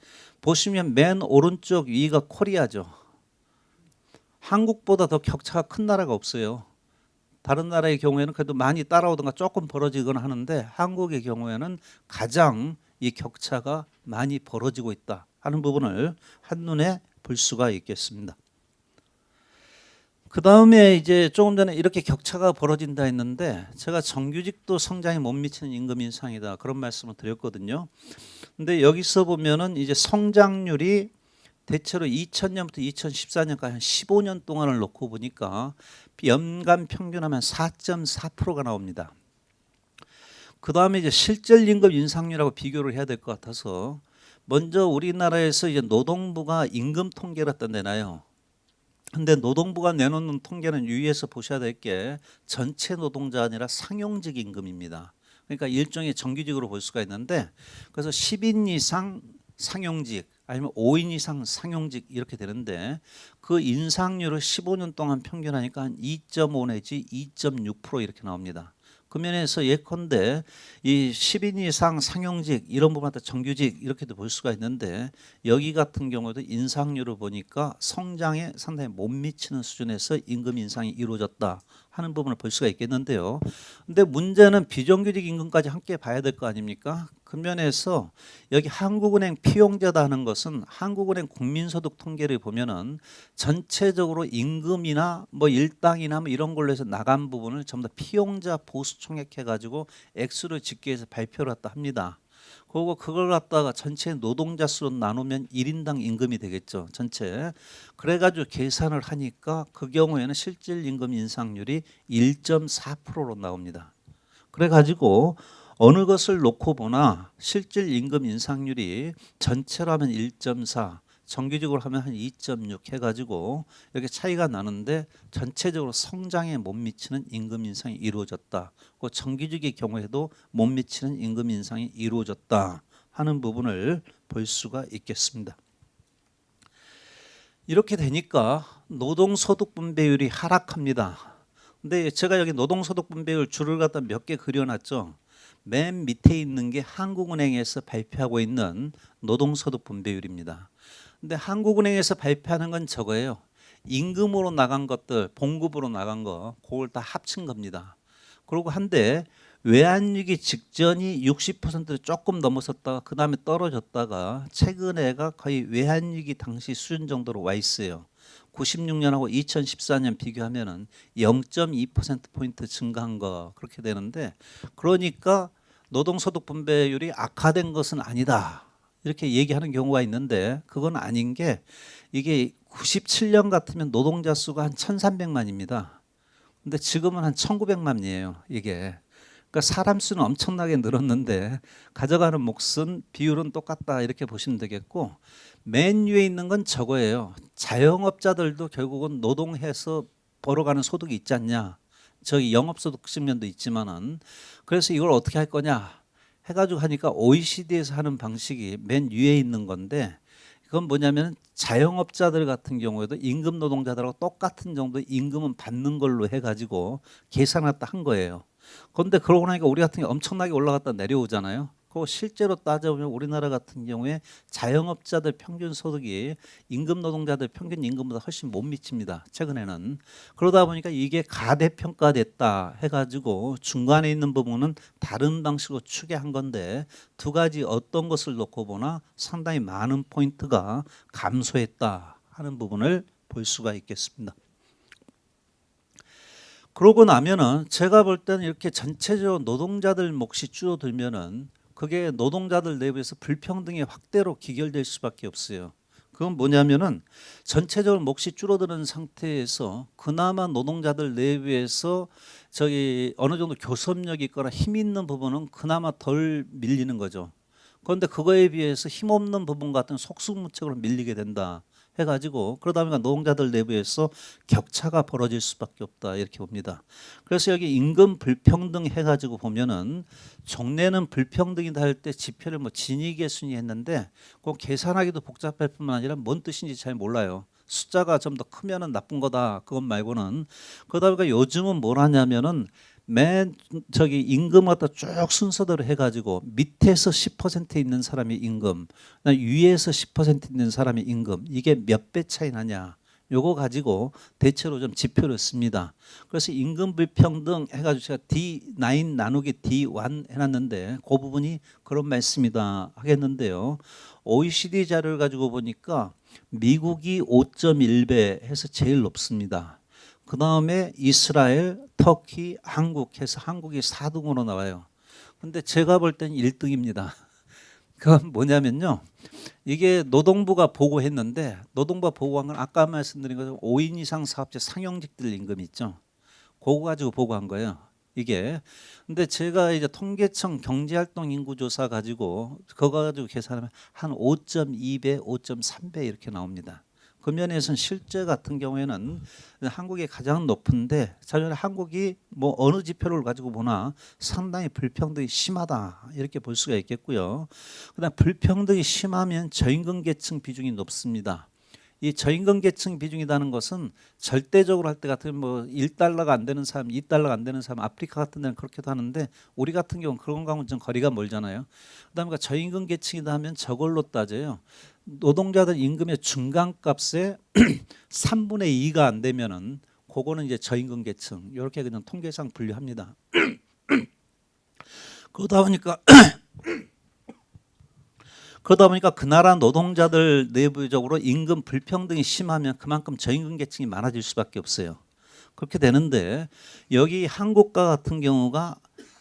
보시면 맨 오른쪽 위가 코리아죠. 한국보다 더 격차가 큰 나라가 없어요. 다른 나라의 경우에는 그래도 많이 따라오든가 조금 벌어지거나 하는데 한국의 경우에는 가장 이 격차가 많이 벌어지고 있다 하는 부분을 한눈에 볼 수가 있겠습니다. 그 다음에 이제 조금 전에 이렇게 격차가 벌어진다 했는데 제가 정규직도 성장에 못 미치는 임금 인상이다 그런 말씀을 드렸거든요. 근데 여기서 보면은 이제 성장률이 대체로 2000년부터 2014년까지 한 15년 동안을 놓고 보니까 연간 평균하면 4.4%가 나옵니다. 그 다음에 이제 실질 임금 인상률하고 비교를 해야 될 것 같아서 먼저 우리나라에서 이제 노동부가 임금 통계를 갖다 내놔요. 근데 노동부가 내놓는 통계는 유의해서 보셔야 될 게 전체 노동자 아니라 상용직 임금입니다. 그러니까 일종의 정규직으로 볼 수가 있는데 그래서 10인 이상 상용직 아니면 5인 이상 상용직 이렇게 되는데 그 인상률을 15년 동안 평균하니까 한 2.5 내지 2.6% 이렇게 나옵니다. 그 면에서 예컨대 이 10인 이상 상용직 이런 부분한테 정규직 이렇게도 볼 수가 있는데 여기 같은 경우도 인상률을 보니까 성장에 상당히 못 미치는 수준에서 임금 인상이 이루어졌다 하는 부분을 볼 수가 있겠는데요. 근데 문제는 비정규직 임금까지 함께 봐야 될 거 아닙니까? 그 면에서 여기 한국은행 피용자다 하는 것은 한국은행 국민소득 통계를 보면은 전체적으로 임금이나 뭐 일당이나 뭐 이런 걸로 해서 나간 부분을 전부 다 피용자 보수 총액 해가지고 액수를 집계해서 발표를 했다 합니다. 그리고 그걸 갖다가 전체 노동자 수로 나누면 1인당 임금이 되겠죠. 전체. 그래가지고 계산을 하니까 그 경우에는 실질 임금 인상률이 1.4%로 나옵니다. 그래가지고 어느 것을 놓고 보나 실질 임금 인상률이 전체로 하면 1.4, 정규직으로 하면 한 2.6 해가지고 이렇게 차이가 나는데 전체적으로 성장에 못 미치는 임금 인상이 이루어졌다. 그 정규직의 경우에도 못 미치는 임금 인상이 이루어졌다 하는 부분을 볼 수가 있겠습니다. 이렇게 되니까 노동소득 분배율이 하락합니다. 근데 제가 여기 노동소득 분배율 줄을 갖다 몇 개 그려놨죠. 맨 밑에 있는 게 한국은행에서 발표하고 있는 노동소득 분배율입니다. 근데 한국은행에서 발표하는 건 저거예요. 임금으로 나간 것들, 봉급으로 나간 거, 그걸 다 합친 겁니다. 그리고 한데 외환위기 직전이 60%를 조금 넘어섰다가 그 다음에 떨어졌다가 최근에가 거의 외환위기 당시 수준 정도로 와 있어요. 96년하고 2014년 비교하면은 0.2%포인트 증가한 거 그렇게 되는데 그러니까 노동소득 분배율이 악화된 것은 아니다. 이렇게 얘기하는 경우가 있는데 그건 아닌 게 이게 97년 같으면 노동자 수가 한 1,300만입니다. 근데 지금은 한 1,900만이에요. 이게. 그러니까 사람 수는 엄청나게 늘었는데 가져가는 몫은 비율은 똑같다 이렇게 보시면 되겠고 맨 위에 있는 건 저거예요. 자영업자들도 결국은 노동해서 벌어가는 소득이 있지 않냐. 저기 영업소득 측면도 있지만은 그래서 이걸 어떻게 할 거냐 해가지고 하니까 OECD에서 하는 방식이 맨 위에 있는 건데 그건 뭐냐면 자영업자들 같은 경우에도 임금 노동자들하고 똑같은 정도의 임금은 받는 걸로 해가지고 계산했다 한 거예요. 그런데 그러고 나니까 우리 같은 경우 엄청나게 올라갔다 내려오잖아요. 그리고 실제로 따져보면 우리나라 같은 경우에 자영업자들 평균 소득이 임금 노동자들 평균 임금보다 훨씬 못 미칩니다. 최근에는. 그러다 보니까 이게 가대평가됐다 해가지고 중간에 있는 부분은 다른 방식으로 추계한 건데 두 가지 어떤 것을 놓고 보나 상당히 많은 포인트가 감소했다 하는 부분을 볼 수가 있겠습니다. 그러고 나면은 제가 볼 때는 이렇게 전체적으로 노동자들 몫이 줄어들면은 그게 노동자들 내부에서 불평등의 확대로 기결될 수밖에 없어요. 그건 뭐냐면은 전체적으로 몫이 줄어드는 상태에서 그나마 노동자들 내부에서 저기 어느 정도 교섭력이 있거나 힘 있는 부분은 그나마 덜 밀리는 거죠. 그런데 그거에 비해서 힘없는 부분 같은 속수무책으로 밀리게 된다. 해가지고 그러다 보니까 노동자들 내부에서 격차가 벌어질 수밖에 없다 이렇게 봅니다. 그래서 여기 임금 불평등 해가지고 보면은 종래는 불평등이다 할 때 지표를 뭐 진위계 순위 했는데 꼭 계산하기도 복잡할 뿐만 아니라 뭔 뜻인지 잘 몰라요. 숫자가 좀 더 크면은 나쁜 거다 그것 말고는. 그러다 보니까 요즘은 뭘 하냐면은 맨 저기 임금 갖다 쭉 순서대로 해가지고 밑에서 10% 있는 사람이 임금, 위에서 10% 있는 사람이 임금 이게 몇 배 차이 나냐 요거 가지고 대체로 좀 지표를 씁니다. 그래서 임금 불평등 해가지고 제가 D9 나누기 D1 해놨는데 그 부분이 그런 말씀이다 하겠는데요. OECD 자료를 가지고 보니까 미국이 5.1배 해서 제일 높습니다. 그 다음에 이스라엘, 터키, 한국 해서 한국이 4등으로 나와요. 근데 제가 볼 때는 1등입니다. 그건 뭐냐면요. 이게 노동부가 보고했는데 노동부가 보고한 건 아까 말씀드린 것처럼 5인 이상 사업자 상용직들 임금 있죠. 그거 가지고 보고한 거예요. 이게. 근데 제가 이제 통계청 경제활동 인구조사 가지고 그거 가지고 계산하면 한 5.2배, 5.3배 이렇게 나옵니다. 그 면에서는 실제 같은 경우에는 한국이 가장 높은데 자연 한국이 뭐 어느 지표를 가지고 보나 상당히 불평등이 심하다 이렇게 볼 수가 있겠고요. 그다음 불평등이 심하면 저임금 계층 비중이 높습니다. 이 저임금 계층 비중이라는 것은 절대적으로 할 때 같으면 뭐 1달러가 안 되는 사람, 2달러가 안 되는 사람, 아프리카 같은 데는 그렇게도 하는데 우리 같은 경우는 그런 거하고는 좀 거리가 멀잖아요. 그다음에 저임금 계층이다 하면 저걸로 따져요. 노동자들 임금의 중간값의 3분의 2가 안 되면은 그거는 이제 저임금 계층 이렇게 그냥 통계상 분류합니다. 그러다 보니까 그 나라 노동자들 내부적으로 임금 불평등이 심하면 그만큼 저임금 계층이 많아질 수밖에 없어요. 그렇게 되는데 여기 한국과 같은 경우가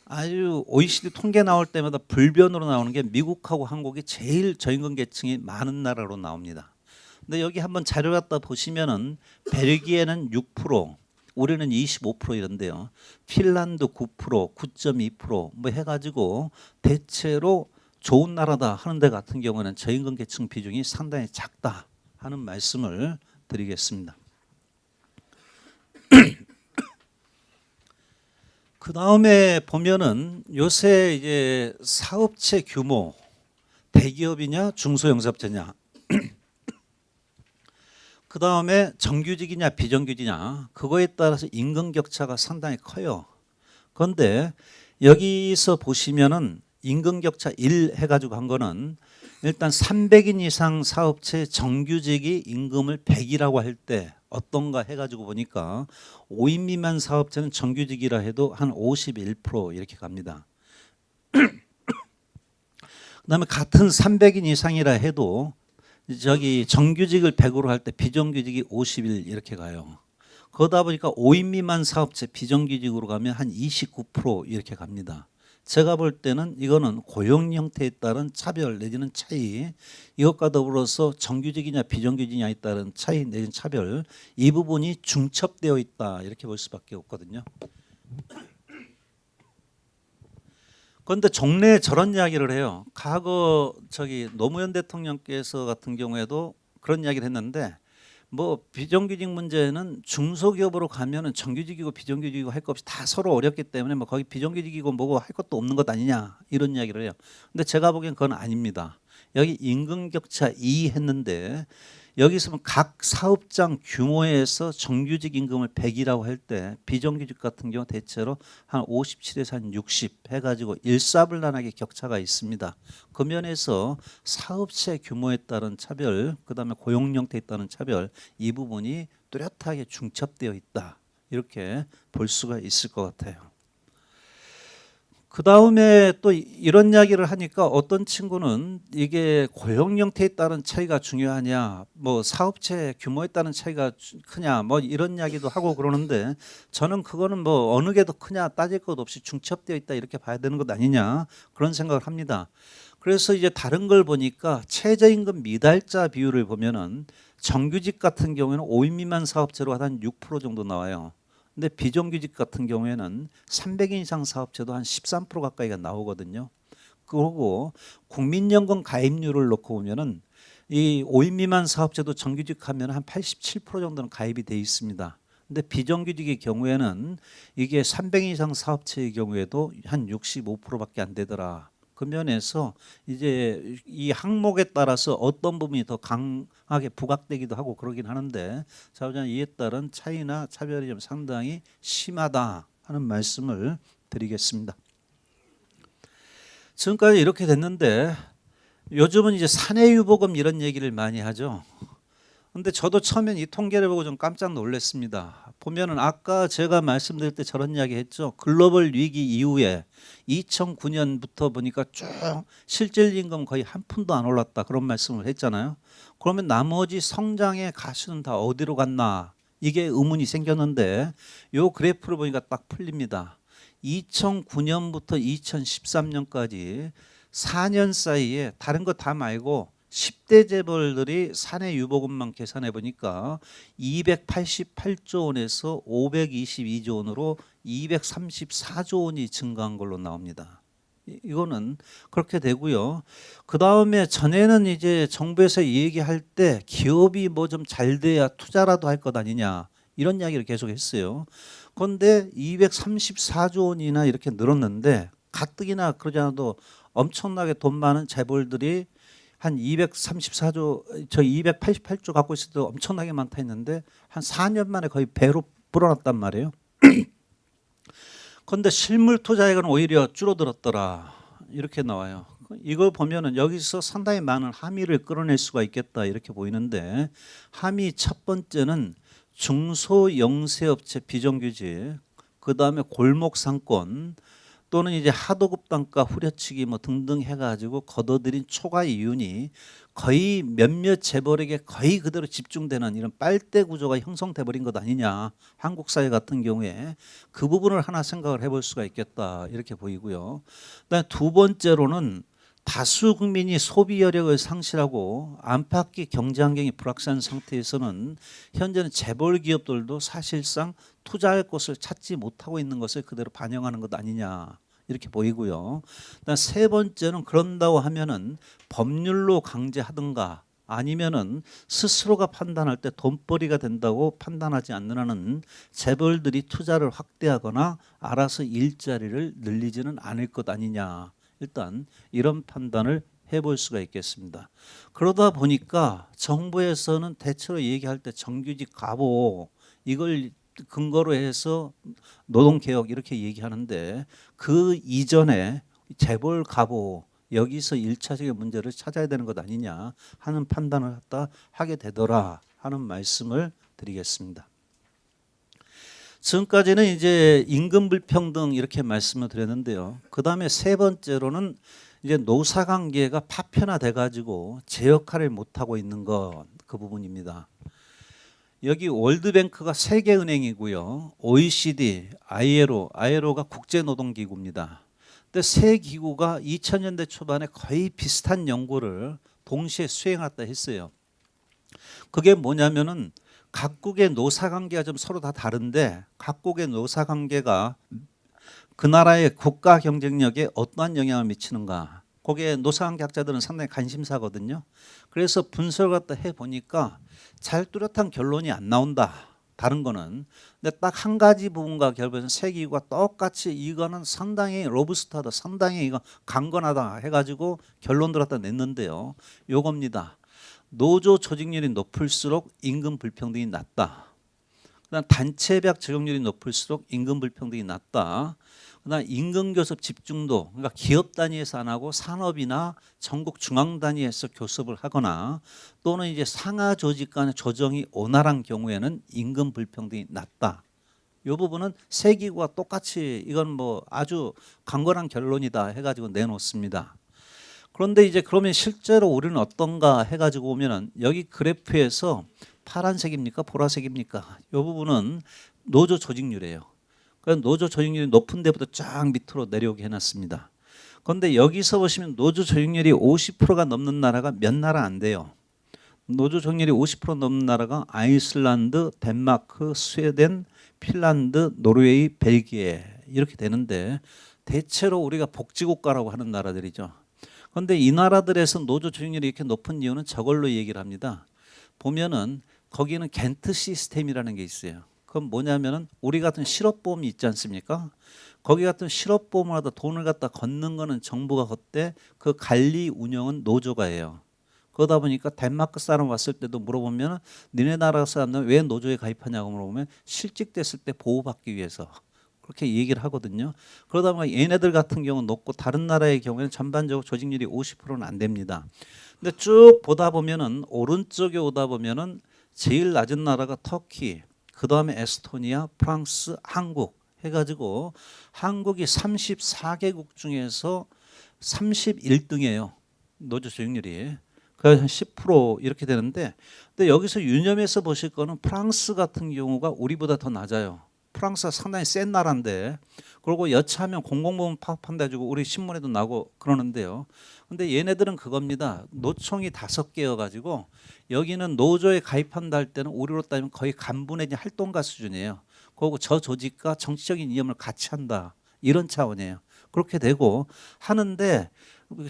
아주 OECD 통계 나올 때마다 불변으로 나오는 게 미국하고 한국이 제일 저임금 계층이 많은 나라로 나옵니다. 근데 여기 한번 자료 갖다 보시면은 벨기에는 6%, 우리는 25% 이런데요. 핀란드 9%, 9.2% 뭐 해가지고 대체로 좋은 나라다 하는 데 같은 경우는 저임금 계층 비중이 상당히 작다 하는 말씀을 드리겠습니다. 그 다음에 보면은 요새 이제 사업체 규모 대기업이냐 중소형사업체냐 그 다음에 정규직이냐 비정규직이냐 그거에 따라서 임금 격차가 상당히 커요. 그런데 여기서 보시면은 임금 격차 1 해가지고 한 거는 일단 300인 이상 사업체 정규직이 임금을 100이라고 할 때 어떤가 해가지고 보니까 5인 미만 사업체는 정규직이라 해도 한 51% 이렇게 갑니다. 그다음에 같은 300인 이상이라 해도 저기 정규직을 100으로 할 때 비정규직이 51 이렇게 가요. 그러다 보니까 5인 미만 사업체 비정규직으로 가면 한 29% 이렇게 갑니다. 제가 볼 때는 이거는 고용 형태에 따른 차별 내지는 차이, 이것과 더불어서 정규직이냐 비정규직이냐에 따른 차이 내지는 차별, 이 부분이 중첩되어 있다 이렇게 볼 수밖에 없거든요. 그런데 종래에 저런 이야기를 해요. 과거 저기 노무현 대통령께서 같은 경우에도 그런 이야기를 했는데 뭐 비정규직 문제는 중소기업으로 가면은 정규직이고 비정규직이고 할 것 없이 다 서로 어렵기 때문에 뭐 거기 비정규직이고 뭐고 할 것도 없는 것 아니냐 이런 이야기를 해요. 근데 제가 보기엔 그건 아닙니다. 여기 임금 격차 2 했는데 여기서 각 사업장 규모에서 정규직 임금을 100이라고 할 때 비정규직 같은 경우 대체로 한 57에서 한 60 해가지고 일사불란하게 격차가 있습니다. 그 면에서 사업체 규모에 따른 차별, 그다음에 고용 형태에 따른 차별, 이 부분이 뚜렷하게 중첩되어 있다 이렇게 볼 수가 있을 것 같아요. 그 다음에 또 이런 이야기를 하니까 어떤 친구는 이게 고용 형태에 따른 차이가 중요하냐, 뭐 사업체 규모에 따른 차이가 크냐, 뭐 이런 이야기도 하고 그러는데 저는 그거는 뭐 어느 게 더 크냐 따질 것 없이 중첩되어 있다 이렇게 봐야 되는 것 아니냐 그런 생각을 합니다. 그래서 이제 다른 걸 보니까 최저임금 미달자 비율을 보면은 정규직 같은 경우에는 5인 미만 사업체로 한 6% 정도 나와요. 근데 비정규직 같은 경우에는 300인 이상 사업체도 한 13% 가까이가 나오거든요. 그리고 국민연금 가입률을 놓고 보면은 이 5인 미만 사업체도 정규직 하면 한 87% 정도는 가입이 돼 있습니다. 근데 비정규직의 경우에는 이게 300인 이상 사업체의 경우에도 한 65%밖에 안 되더라. 그 면에서 이제 이 항목에 따라서 어떤 부분이 더 강하게 부각되기도 하고 그러긴 하는데 자우장 이에 따른 차이나 차별이 좀 상당히 심하다 하는 말씀을 드리겠습니다. 지금까지 이렇게 됐는데 요즘은 이제 사내유보금 이런 얘기를 많이 하죠. 근데 저도 처음엔 이 통계를 보고 좀 깜짝 놀랐습니다. 보면은 아까 제가 말씀드릴 때 저런 이야기 했죠. 글로벌 위기 이후에 2009년부터 보니까 쭉 실질 임금 거의 한 푼도 안 올랐다 그런 말씀을 했잖아요. 그러면 나머지 성장의 가시는 다 어디로 갔나 이게 의문이 생겼는데 요 그래프를 보니까 딱 풀립니다. 2009년부터 2013년까지 4년 사이에 다른 거 다 말고 10대 재벌들이 사내 유보금만 계산해 보니까 288조 원에서 522조 원으로 234조 원이 증가한 걸로 나옵니다. 이거는 그렇게 되고요. 그 다음에 전에는 이제 정부에서 얘기할 때 기업이 뭐 좀 잘 돼야 투자라도 할 것 아니냐 이런 이야기를 계속 했어요. 그런데 234조 원이나 이렇게 늘었는데 가뜩이나 그러지 않아도 엄청나게 돈 많은 재벌들이 한 234조, 저 288조 갖고 있을 때 엄청나게 많다 했는데 한 4년 만에 거의 배로 불어났단 말이에요. 그런데 실물 투자액은 오히려 줄어들었더라 이렇게 나와요. 이걸 보면은 여기서 상당히 많은 함의를 끌어낼 수가 있겠다 이렇게 보이는데, 함의 첫 번째는 중소영세업체 비정규직, 그 다음에 골목 상권, 또는 이제 하도급 단가 후려치기 뭐 등등 해가지고 걷어들인 초과 이윤이 거의 몇몇 재벌에게 거의 그대로 집중되는 이런 빨대 구조가 형성돼 버린 것 아니냐, 한국 사회 같은 경우에 그 부분을 하나 생각을 해볼 수가 있겠다 이렇게 보이고요. 그다음에 두 번째로는 다수 국민이 소비 여력을 상실하고 안팎의 경제 환경이 불확실한 상태에서는 현재는 재벌 기업들도 사실상 투자할 곳을 찾지 못하고 있는 것을 그대로 반영하는 것 아니냐 이렇게 보이고요. 그다음 세 번째는 그런다고 하면은 법률로 강제하든가 아니면은 스스로가 판단할 때 돈벌이가 된다고 판단하지 않는 한은 재벌들이 투자를 확대하거나 알아서 일자리를 늘리지는 않을 것 아니냐. 일단 이런 판단을 해볼 수가 있겠습니다. 그러다 보니까 정부에서는 대체로 얘기할 때 정규직 가보 이걸 근거로 해서 노동개혁 이렇게 얘기하는데, 그 이전에 재벌 가보 여기서 1차적인 문제를 찾아야 되는 것 아니냐 하는 판단을 하게 되더라 하는 말씀을 드리겠습니다. 지금까지는 이제 임금 불평등 이렇게 말씀을 드렸는데요. 그 다음에 세 번째로는 이제 노사관계가 파편화돼 가지고 제 역할을 못 하고 있는 것, 그 부분입니다. 여기 월드뱅크가 세계은행이고요. OECD, ILO가 국제노동기구입니다. 근데 세 기구가 2000년대 초반에 거의 비슷한 연구를 동시에 수행했다 했어요. 그게 뭐냐면은 각국의 노사관계가 좀 서로 다 다른데 각국의 노사관계가 그 나라의 국가 경쟁력에 어떠한 영향을 미치는가, 거기에 노사관계학자들은 상당히 관심사거든요. 그래서 분석을 갖다 해보니까 잘 뚜렷한 결론이 안 나온다. 다른 거는. 근데 딱 한 가지 부분과 결부해서 세 기구가 똑같이 이거는 상당히 로부스트하다, 상당히 이거 강건하다 해가지고 결론들 갖다 냈는데요. 요겁니다. 노조 조직률이 높을수록 임금 불평등이 낮다. 그다음 단체별 적용률이 높을수록 임금 불평등이 낮다. 그다음 임금 교섭 집중도, 그러니까 기업 단위에서 안 하고 산업이나 전국 중앙 단위에서 교섭을 하거나 또는 이제 상하 조직 간의 조정이 원활한 경우에는 임금 불평등이 낮다. 이 부분은 세 기구가 똑같이 이건 뭐 아주 강건한 결론이다 해가지고 내놓습니다. 그런데 이제 그러면 실제로 우리는 어떤가 해가지고 보면은 여기 그래프에서 파란색입니까 보라색입니까? 이 부분은 노조 조직률이에요. 그러니까 노조 조직률이 높은 데부터 쫙 밑으로 내려오게 해놨습니다. 그런데 여기서 보시면 노조 조직률이 50%가 넘는 나라가 몇 나라 안 돼요. 노조 조직률이 50% 넘는 나라가 아이슬란드, 덴마크, 스웨덴, 핀란드, 노르웨이, 벨기에 이렇게 되는데 대체로 우리가 복지국가라고 하는 나라들이죠. 그런데 이 나라들에서 노조 조직률이 이렇게 높은 이유는 저걸로 얘기를 합니다. 보면은 거기는 겐트 시스템이라는 게 있어요. 그건 뭐냐면은 우리 같은 실업보험이 있지 않습니까? 거기 같은 실업보험을 하다 돈을 갖다 걷는 거는 정부가 걷되 그 관리 운영은 노조가 해요. 그러다 보니까 덴마크 사람 왔을 때도 물어보면 니네 나라 사람들은 왜 노조에 가입하냐고 물어보면 실직됐을 때 보호받기 위해서 그렇게 얘기를 하거든요. 그러다 보니까 얘네들 같은 경우는 높고 다른 나라의 경우에는 전반적으로 조직률이 50%는 안 됩니다. 근데 쭉 보다 보면은 오른쪽에 오다 보면은 제일 낮은 나라가 터키, 그 다음에 에스토니아, 프랑스, 한국 해가지고 한국이 34개국 중에서 31등이에요. 노조 조직률이. 그래서 10% 이렇게 되는데, 근데 여기서 유념해서 보실 거는 프랑스 같은 경우가 우리보다 더 낮아요. 프랑스가 상당히 센 나라인데, 그리고 여차하면 공공부문 파업한다 해가지고 우리 신문에도 나고 그러는데요. 근데 얘네들은 그겁니다. 노총이 5개여가지고 여기는 노조에 가입한다 할 때는 우리로 따지면 거의 간부 내지 활동가 수준이에요. 그리고 저 조직과 정치적인 이념을 같이 한다. 이런 차원이에요. 그렇게 되고 하는데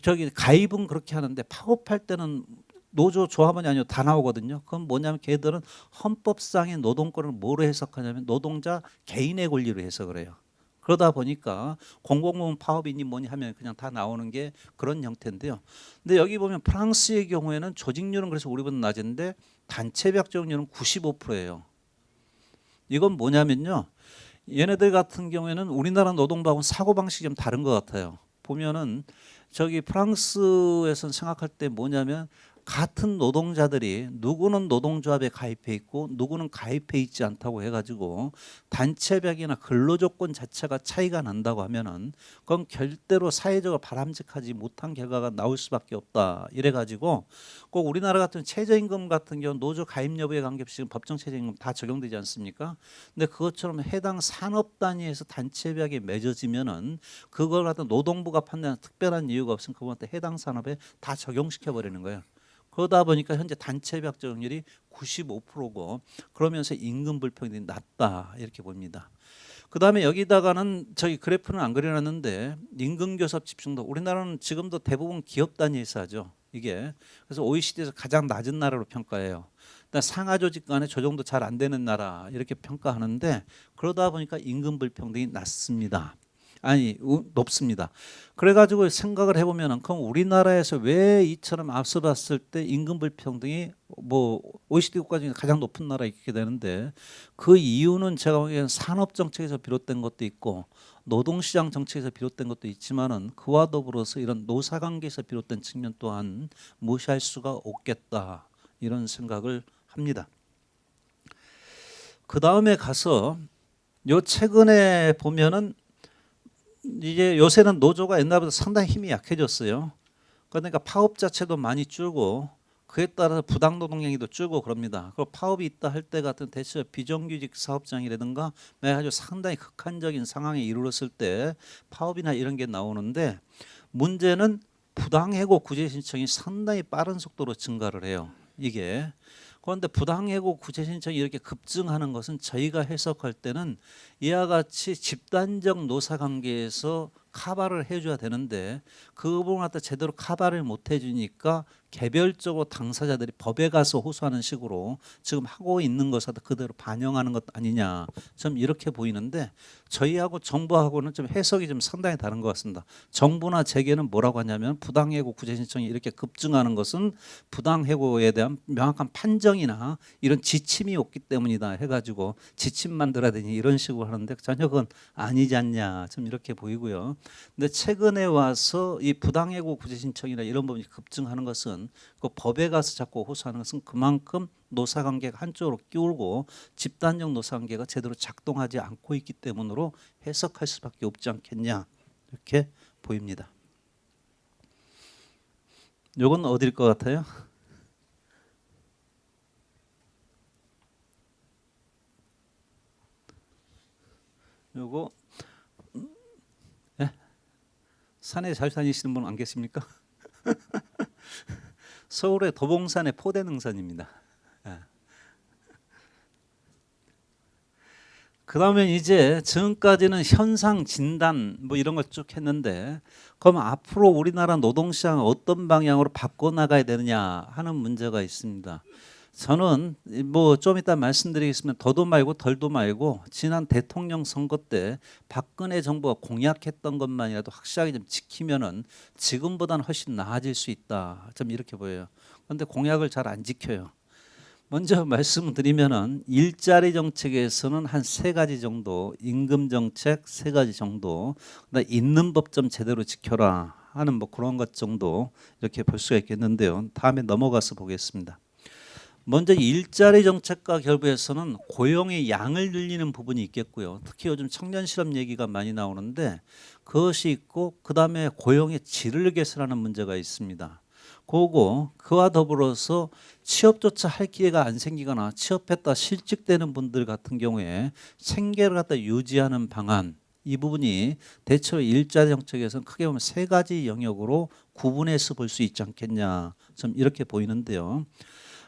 저기 가입은 그렇게 하는데 파업할 때는 노조 조합원이 아니고 다 나오거든요. 그건 뭐냐면 걔들은 헌법상의 노동권을 뭐로 해석하냐면 노동자 개인의 권리로 해석을 해요. 그러다 보니까 공공부문 파업이니 뭐니 하면 그냥 다 나오는 게 그런 형태인데요. 근데 여기 보면 프랑스의 경우에는 조직률은 그래서 우리보다 낮은데 단체 배악적률은 95%예요. 이건 뭐냐면요. 얘네들 같은 경우에는 우리나라 노동부하고는 사고방식이 좀 다른 것 같아요. 보면은 저기 프랑스에서는 생각할 때 뭐냐면 같은 노동자들이 누구는 노동조합에 가입해 있고 누구는 가입해 있지 않다고 해가지고 단체벽이나 근로조건 자체가 차이가 난다고 하면은 그건 절대로 사회적으로 바람직하지 못한 결과가 나올 수밖에 없다. 이래가지고 꼭 우리나라 같은 최저임금 같은 경우 노조 가입 여부에 관계없이 지금 법정 최저임금 다 적용되지 않습니까? 근데 그것처럼 해당 산업 단위에서 단체벽이 맺어지면은 그걸 갖다 노동부가 판단하는 특별한 이유가 없으면 그분한테 해당 산업에 다 적용시켜 버리는 거예요. 그러다 보니까 현재 단체 배악 적용률이 95%고 그러면서 임금 불평등이 낮다 이렇게 봅니다. 그다음에 여기다가는 저희 그래프는 안 그려놨는데 임금 교섭 집중도 우리나라는 지금도 대부분 기업 단위에서 하죠. 이게 그래서 OECD에서 가장 낮은 나라로 평가해요. 상하 조직 간에 조정도 잘 안 되는 나라 이렇게 평가하는데 그러다 보니까 임금 불평등이 낮습니다. 아니 높습니다. 그래가지고 생각을 해보면은 그럼 우리나라에서 왜 이처럼 앞서 봤을 때 임금 불평등이 뭐 OECD 국가 중에 가장 높은 나라 있게 되는데 그 이유는 제가 보기에는 산업 정책에서 비롯된 것도 있고 노동시장 정책에서 비롯된 것도 있지만은 그와 더불어서 이런 노사관계에서 비롯된 측면 또한 무시할 수가 없겠다 이런 생각을 합니다. 그 다음에 가서 요 최근에 보면은 이제 요새는 노조가 옛날보다 상당히 힘이 약해졌어요. 그러니까 파업 자체도 많이 줄고 그에 따라서 부당 노동량도 줄고 그럽니다. 그리고 파업이 있다 할 때 같은 대체 비정규직 사업장이라든가 아주 상당히 극한적인 상황에 이르렀을 때 파업이나 이런 게 나오는데 문제는 부당해고 구제 신청이 상당히 빠른 속도로 증가를 해요. 이게 그런데 부당해고 구제 신청이 이렇게 급증하는 것은 저희가 해석할 때는 이와 같이 집단적 노사관계에서 커버를 해줘야 되는데 그 부분을 갖다 제대로 커버를 못 해주니까 개별적으로 당사자들이 법에 가서 호소하는 식으로 지금 하고 있는 것을 그대로 반영하는 것 아니냐 좀 이렇게 보이는데 저희하고 정부하고는 좀 해석이 좀 상당히 다른 것 같습니다. 정부나 재계는 뭐라고 하냐면 부당해고 구제 신청이 이렇게 급증하는 것은 부당해고에 대한 명확한 판정이나 이런 지침이 없기 때문이다 해가지고 지침 만들어야 되니 이런 식으로 하는데 전혀 그건 아니지 않냐 좀 이렇게 보이고요. 근데 최근에 와서 이 부당해고 구제 신청이나 이런 부분이 급증하는 것은 그 법에 가서 자꾸 호소하는 것은 그만큼 노사관계가 한쪽으로 끼울고 집단적 노사관계가 제대로 작동하지 않고 있기 때문으로 해석할 수밖에 없지 않겠냐 이렇게 보입니다. 요건 어딜 것 같아요? 요거 네? 산에 잘 다니시는 분 안 계십니까? 서울의 도봉산의 포대능선입니다. 예. 그 다음에 이제 지금까지는 현상 진단 뭐 이런 걸 쭉 했는데 그럼 앞으로 우리나라 노동시장을 어떤 방향으로 바꿔나가야 되느냐 하는 문제가 있습니다. 저는 뭐 좀 이따 말씀드리겠지만 더도 말고 덜도 말고 지난 대통령 선거 때 박근혜 정부가 공약했던 것만이라도 확실하게 좀 지키면은 지금보다는 훨씬 나아질 수 있다. 좀 이렇게 보여요. 그런데 공약을 잘 안 지켜요. 먼저 말씀드리면은 일자리 정책에서는 한 3가지 정도, 임금 정책 3가지 정도, 그다음 있는 법 좀 제대로 지켜라 하는 뭐 그런 것 정도 이렇게 볼 수가 있겠는데요. 다음에 넘어가서 보겠습니다. 먼저 일자리 정책과 결부해서는 고용의 양을 늘리는 부분이 있겠고요. 특히 요즘 청년 실업 얘기가 많이 나오는데 그것이 있고 그다음에 고용의 질을 개선하는 문제가 있습니다. 그와 더불어서 취업조차 할 기회가 안 생기거나 취업했다 실직되는 분들 같은 경우에 생계를 갖다 유지하는 방안 이 부분이 대체로 일자리 정책에서는 크게 보면 3가지 영역으로 구분해서 볼 수 있지 않겠냐 좀 이렇게 보이는데요.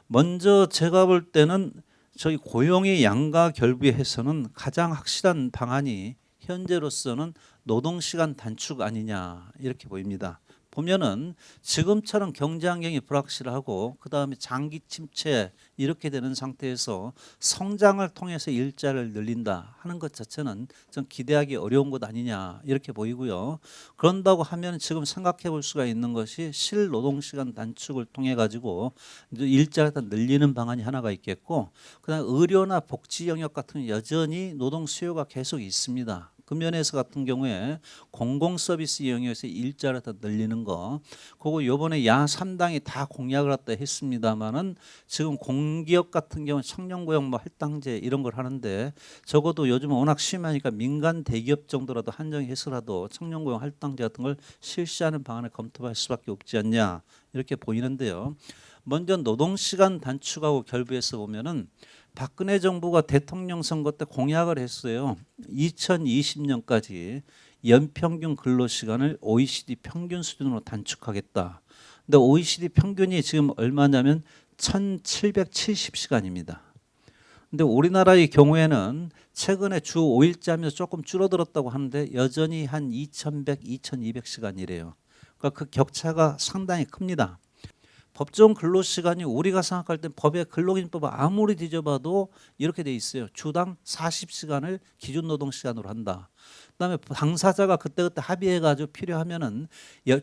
먼저 제가 볼 때는 저희 고용의 양과 결부해서는 가장 확실한 방안이 현재로서는 노동시간 단축 아니냐 이렇게 보입니다. 보면은 지금처럼 경제 환경이 불확실하고 그다음에 장기 침체 이렇게 되는 상태에서 성장을 통해서 일자를 늘린다 하는 것 자체는 좀 기대하기 어려운 것 아니냐 이렇게 보이고요. 그런다고 하면 지금 생각해 볼 수가 있는 것이 실노동시간 단축을 통해 가지고 일자를 다 늘리는 방안이 하나가 있겠고, 그다음 의료나 복지 영역 같은 경우 여전히 노동 수요가 계속 있습니다. 그 면에서 같은 경우에 공공 서비스 영역에서 일자를 더 늘리는 거, 그거 요번에 야 3당이 다 공약을 갖다 했습니다만은 지금 공기업 같은 경우는 청년 고용 뭐 할당제 이런 걸 하는데 적어도 요즘은 워낙 심하니까 민간 대기업 정도라도 한정해서라도 청년 고용 할당제 같은 걸 실시하는 방안을 검토할 수밖에 없지 않냐 이렇게 보이는데요. 먼저 노동시간 단축하고 결부해서 보면은 박근혜 정부가 대통령 선거 때 공약을 했어요. 2020년까지 연평균 근로시간을 OECD 평균 수준으로 단축하겠다. 근데 OECD 평균이 지금 얼마냐면 1770시간입니다. 근데 우리나라의 경우에는 최근에 주 5일제하면서 조금 줄어들었다고 하는데 여전히 한 2100, 2200시간이래요. 그러니까 그 격차가 상당히 큽니다. 법정 근로시간이 우리가 생각할 때 법의 근로기준법을 아무리 뒤져봐도 이렇게 돼 있어요. 주당 40시간을 기준 노동시간으로 한다. 그다음에 당사자가 그때그때 합의해가지고 필요하면은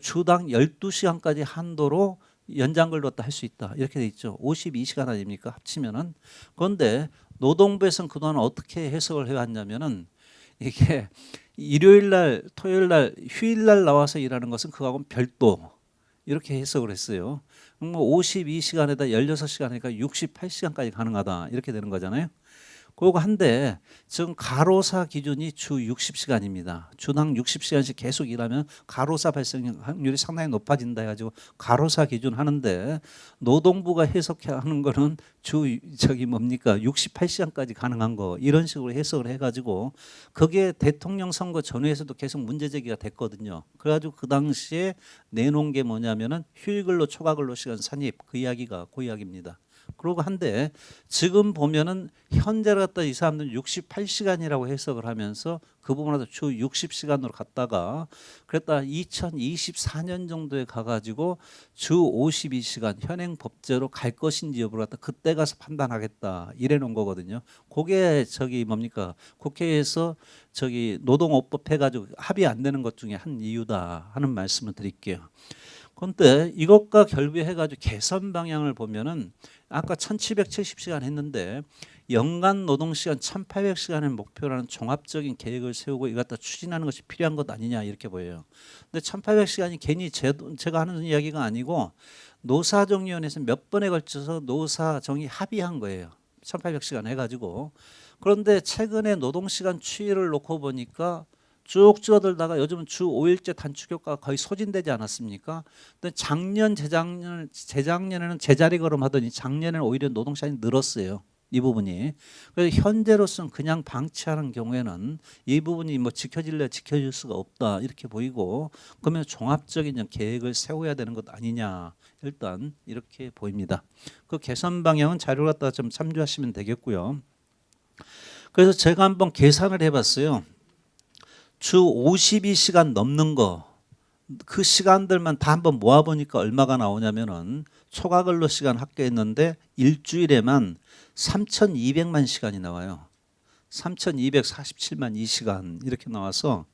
주당 12시간까지 한도로 연장 근로도 할 수 있다. 이렇게 돼 있죠. 52시간 아닙니까? 합치면은. 그런데 노동부에서는 그동안 어떻게 해석을 해왔냐면은 이게 일요일 날, 토요일 날, 휴일 날 나와서 일하는 것은 그거하고는 별도 이렇게 해석을 했어요. 뭐 52시간에다 16시간이니까 68시간까지 가능하다 이렇게 되는 거잖아요. 그거 한데 지금 가로사 기준이 주 60시간입니다. 주당 60시간씩 계속 일하면 가로사 발생 확률이 상당히 높아진다 해가지고 가로사 기준 하는데, 노동부가 해석하는 거는 뭡니까 68시간까지 가능한 거 이런 식으로 해석을 해가지고 그게 대통령 선거 전후에서도 계속 문제 제기가 됐거든요. 그래가지고 그 당시에 내놓은 게 뭐냐면은 휴일근로 초과근로 시간 산입, 그 이야기가 그 이야기입니다. 그러고 한데 지금 보면은 현재를 갖다 이 사람들은 68시간이라고 해석을 하면서 그 부분에서 주 60시간으로 갔다가 그랬다 2024년 정도에 가가지고 주 52시간 현행 법제로 갈 것인지 여부를 갖다 그때 가서 판단하겠다 이래 놓은 거거든요. 그게 뭡니까 국회에서 노동업법 해가지고 합의 안 되는 것 중에 한 이유다 하는 말씀을 드릴게요. 그런데 이것과 결부해가지고 개선 방향을 보면은 아까 1770시간 했는데 연간 노동시간 1800시간을 목표로 하는 종합적인 계획을 세우고 이걸 갖다 추진하는 것이 필요한 것 아니냐 이렇게 보여요. 근데 1800시간이 괜히 제가 하는 이야기가 아니고 노사정위원회에서 몇 번에 걸쳐서 노사정이 합의한 거예요. 1800시간 해가지고. 그런데 최근에 노동시간 추이를 놓고 보니까 쭉 줄어들다가 요즘은 주 5일제 단축 효과가 거의 소진되지 않았습니까? 근데 재작년에는 제자리 걸음하더니 작년에는 오히려 노동시간이 늘었어요. 이 부분이. 그래서 현재로서는 그냥 방치하는 경우에는 이 부분이 뭐 지켜질래 지켜질 수가 없다 이렇게 보이고, 그러면 종합적인 계획을 세워야 되는 것 아니냐 일단 이렇게 보입니다. 그 개선 방향은 자료 갖다가 좀 참조하시면 되겠고요. 그래서 제가 한번 계산을 해봤어요. 주 52시간 넘는 거, 그 시간들만 다 한번 모아보니까 얼마가 나오냐면은 초과근로 시간 합계했는데 일주일에만 3,200만 시간이 나와요. 3,247만 2시간 이렇게 나와서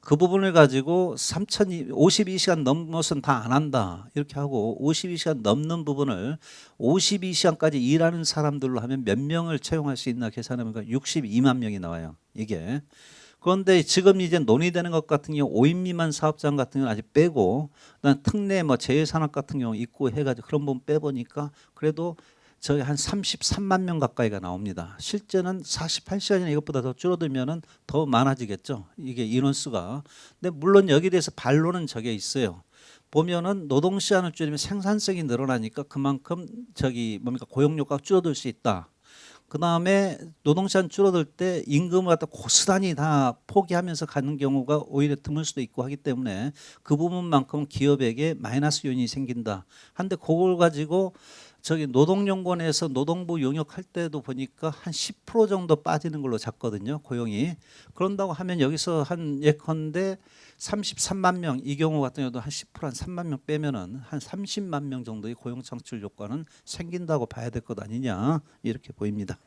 그 부분을 가지고 52시간 넘어서는 다 안 한다 이렇게 하고 52시간 넘는 부분을 52시간까지 일하는 사람들로 하면 몇 명을 채용할 수 있나 계산해보니까 62만 명이 나와요. 이게. 그런데 지금 이제 논의되는 것 같은 경우 5인 미만 사업장 같은 경우는 아직 빼고, 그다음 특례 뭐 재해산업 같은 경우 있고 해가지고 그런 부분 빼보니까 그래도 저희 한 33만 명 가까이가 나옵니다. 실제는 48시간이나 이것보다 더 줄어들면은 더 많아지겠죠. 이게 인원수가. 근데 물론 여기에 대해서 반론은 적혀 있어요. 보면은 노동 시간을 줄이면 생산성이 늘어나니까 그만큼 고용료가 줄어들 수 있다. 그 다음에 노동시간 줄어들 때 임금을 갖다 고스란히 다 포기하면서 가는 경우가 오히려 드물 수도 있고 하기 때문에 그 부분만큼 기업에게 마이너스 요인이 생긴다. 한데 그걸 가지고 저기 노동연구원에서 노동부 용역할 때도 보니까 한 10% 정도 빠지는 걸로 잡거든요, 고용이. 그런다고 하면 여기서 한 예컨대 33만 명, 이 경우 같은 경우도 한 10%, 한 3만 명 빼면은 한 30만 명 정도의 고용 창출 효과는 생긴다고 봐야 될 것 아니냐, 이렇게 보입니다.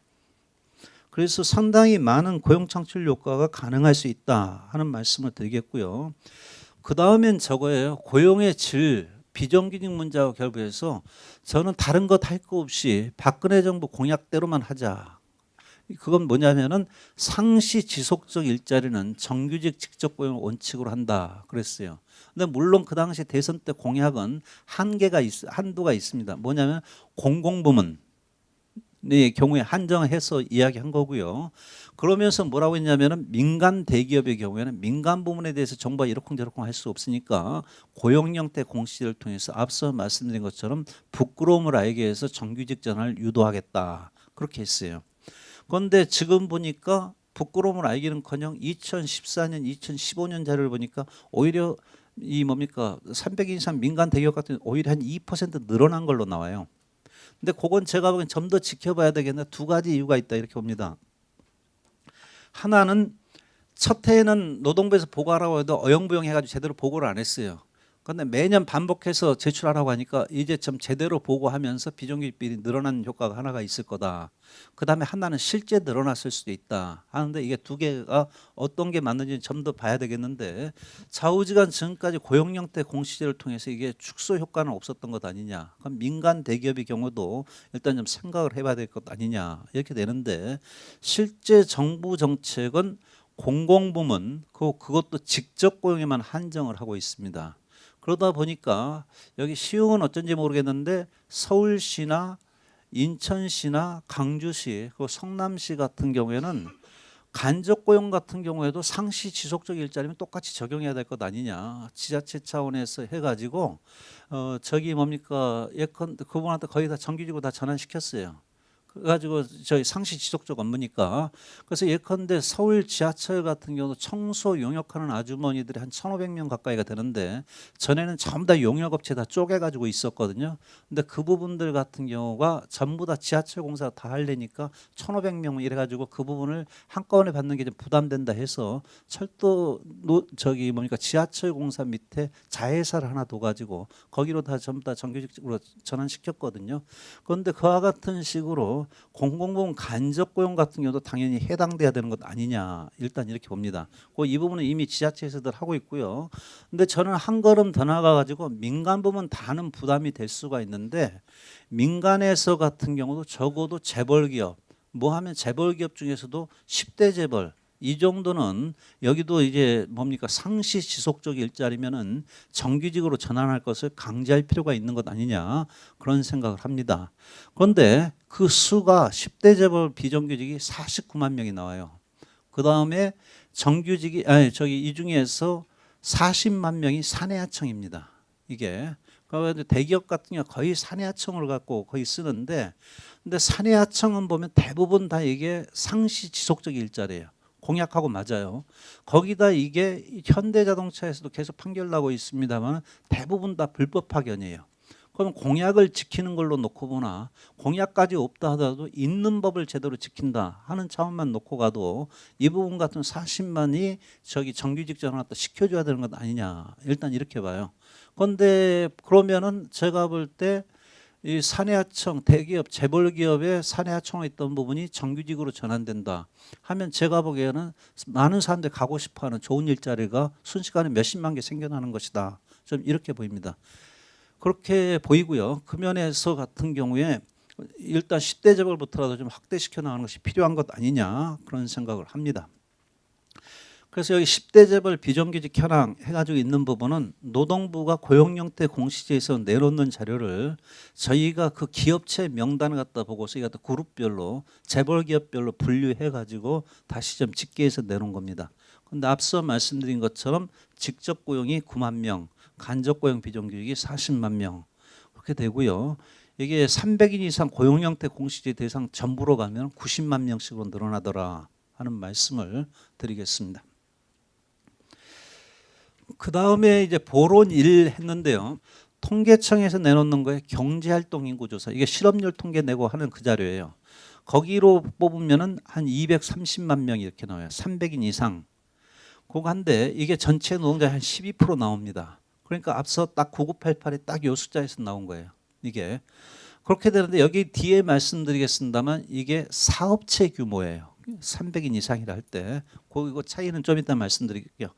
그래서 상당히 많은 고용 창출 효과가 가능할 수 있다 하는 말씀을 드리겠고요. 그 다음엔 저거예요. 고용의 질, 비정규직 문제와 결부해서 저는 다른 것 할 거 없이 박근혜 정부 공약대로만 하자. 그건 뭐냐면은 상시 지속적 일자리는 정규직 직접 고용을 원칙으로 한다 그랬어요. 근데 물론 그 당시 대선 때 공약은 한도가 있습니다. 뭐냐면 공공부문 의 경우에 한정해서 이야기한 거고요. 그러면서 뭐라고 했냐면은 민간 대기업의 경우에는 민간 부문에 대해서 정부가 이러쿵저러쿵 할 수 없으니까 고용 형태 공시를 통해서 앞서 말씀드린 것처럼 부끄러움을 알게 해서 정규직 전환을 유도하겠다. 그렇게 했어요. 그런데 지금 보니까 부끄러움을 알기는커녕 2014년, 2015년 자료를 보니까 오히려 이 뭡니까 300인 이상 민간 대기업 같은 오히려 한 2% 늘어난 걸로 나와요. 근데 그건 제가 보기엔 좀 더 지켜봐야 되겠네. 두 가지 이유가 있다 이렇게 봅니다. 하나는 첫 해에는 노동부에서 보고하라고 해도 어영부영 해가지고 제대로 보고를 안 했어요. 그런데 매년 반복해서 제출하라고 하니까 이제 좀 제대로 보고하면서 비정규직 비율이 늘어나는 효과가 하나가 있을 거다. 그다음에 하나는 실제 늘어났을 수도 있다 하는데 이게 두 개가 어떤 게 맞는지 좀 더 봐야 되겠는데 좌우지간 지금까지 고용 형태 공시제를 통해서 이게 축소 효과는 없었던 것 아니냐. 그럼 민간 대기업의 경우도 일단 좀 생각을 해봐야 될 것 아니냐 이렇게 되는데 실제 정부 정책은 공공부문 그것도 직접 고용에만 한정을 하고 있습니다. 그러다 보니까 여기 시흥은 어쩐지 모르겠는데 서울시나 인천시나 강주시 그리고 성남시 같은 경우에는 간접 고용 같은 경우에도 상시 지속적 일자리면 똑같이 적용해야 될 것 아니냐. 지자체 차원에서 해가지고 저기 뭡니까 예컨 그분한테 거의 다 정규직으로 다 전환시켰어요. 그래가지고 저희 상시 지속적 업무니까 그래서 예컨대 서울 지하철 같은 경우도 청소 용역하는 아주머니들이 한 1,500명 가까이가 되는데 전에는 전부 다 용역업체 다 쪼개가지고 있었거든요. 근데 그 부분들 같은 경우가 전부 다 지하철 공사 다 하려니까 1,500명 이래가지고 그 부분을 한꺼번에 받는 게 좀 부담된다 해서 저기 뭡니까 지하철 공사 밑에 자회사를 하나 둬가지고 거기로 다 전부 다 정규직으로 전환시켰거든요. 그런데 그와 같은 식으로 공공부문 간접 고용 같은 경우도 당연히 해당돼야 되는 것 아니냐 일단 이렇게 봅니다. 이 부분은 이미 지자체에서들 하고 있고요. 근데 저는 한 걸음 더 나가가지고 민간 부문 다는 부담이 될 수가 있는데 민간에서 같은 경우도 적어도 재벌기업 뭐 하면 재벌기업 중에서도 10대 재벌 이 정도는 여기도 이제 뭡니까 상시 지속적 일자리면은 정규직으로 전환할 것을 강제할 필요가 있는 것 아니냐 그런 생각을 합니다. 그런데 그 수가 10대 재벌 비정규직이 49만 명이 나와요. 그 다음에 정규직이 이 중에서 40만 명이 사내하청입니다. 이게 그런데 대기업 같은 경우 거의 사내하청을 갖고 거의 쓰는데 근데 사내하청은 보면 대부분 다 이게 상시 지속적 일자리예요. 공약하고 맞아요. 거기다 이게 현대자동차에서도 계속 판결 나고 있습니다만 대부분 다 불법 파견이에요. 그럼 공약을 지키는 걸로 놓고 보나 공약까지 없다 하더라도 있는 법을 제대로 지킨다 하는 차원만 놓고 가도 이 부분 같은 40만이 저기 정규직 전환을 또 시켜줘야 되는 것 아니냐 일단 이렇게 봐요. 그런데 그러면은 제가 볼 때 이 사내하청 대기업 재벌기업의 사내하청에 있던 부분이 정규직으로 전환된다 하면 제가 보기에는 많은 사람들이 가고 싶어하는 좋은 일자리가 순식간에 몇십만 개 생겨나는 것이다 좀 이렇게 보입니다. 그렇게 보이고요. 그 면에서 같은 경우에 일단 10대 재벌부터라도 좀 확대시켜 나가는 것이 필요한 것 아니냐 그런 생각을 합니다. 그래서 여기 10대 재벌 비정규직 현황 해가지고 있는 부분은 노동부가 고용형태 공시제에서 내놓는 자료를 저희가 그 기업체 명단을 갖다 보고서 이것도 그룹별로 재벌 기업별로 분류해가지고 다시 좀 집계해서 내놓은 겁니다. 그런데 앞서 말씀드린 것처럼 직접 고용이 9만 명, 간접 고용 비정규직이 40만 명 그렇게 되고요. 이게 300인 이상 고용형태 공시제 대상 전부로 가면 90만 명씩으로 늘어나더라 하는 말씀을 드리겠습니다. 그 다음에 이제 보론 1 했는데요. 통계청에서 내놓는 거에 경제활동 인구조사, 이게 실업률 통계 내고 하는 그 자료예요. 거기로 뽑으면은 한 230만 명이 이렇게 나와요. 300인 이상. 그거 한데 이게 전체 노동자의 한 12% 나옵니다. 그러니까 앞서 딱 9988에 딱 요 숫자에서 나온 거예요. 이게 그렇게 되는데 여기 뒤에 말씀드리겠습니다만 이게 사업체 규모예요. 300인 이상이라 할 때 그거 차이는 좀 이따 말씀드릴게요.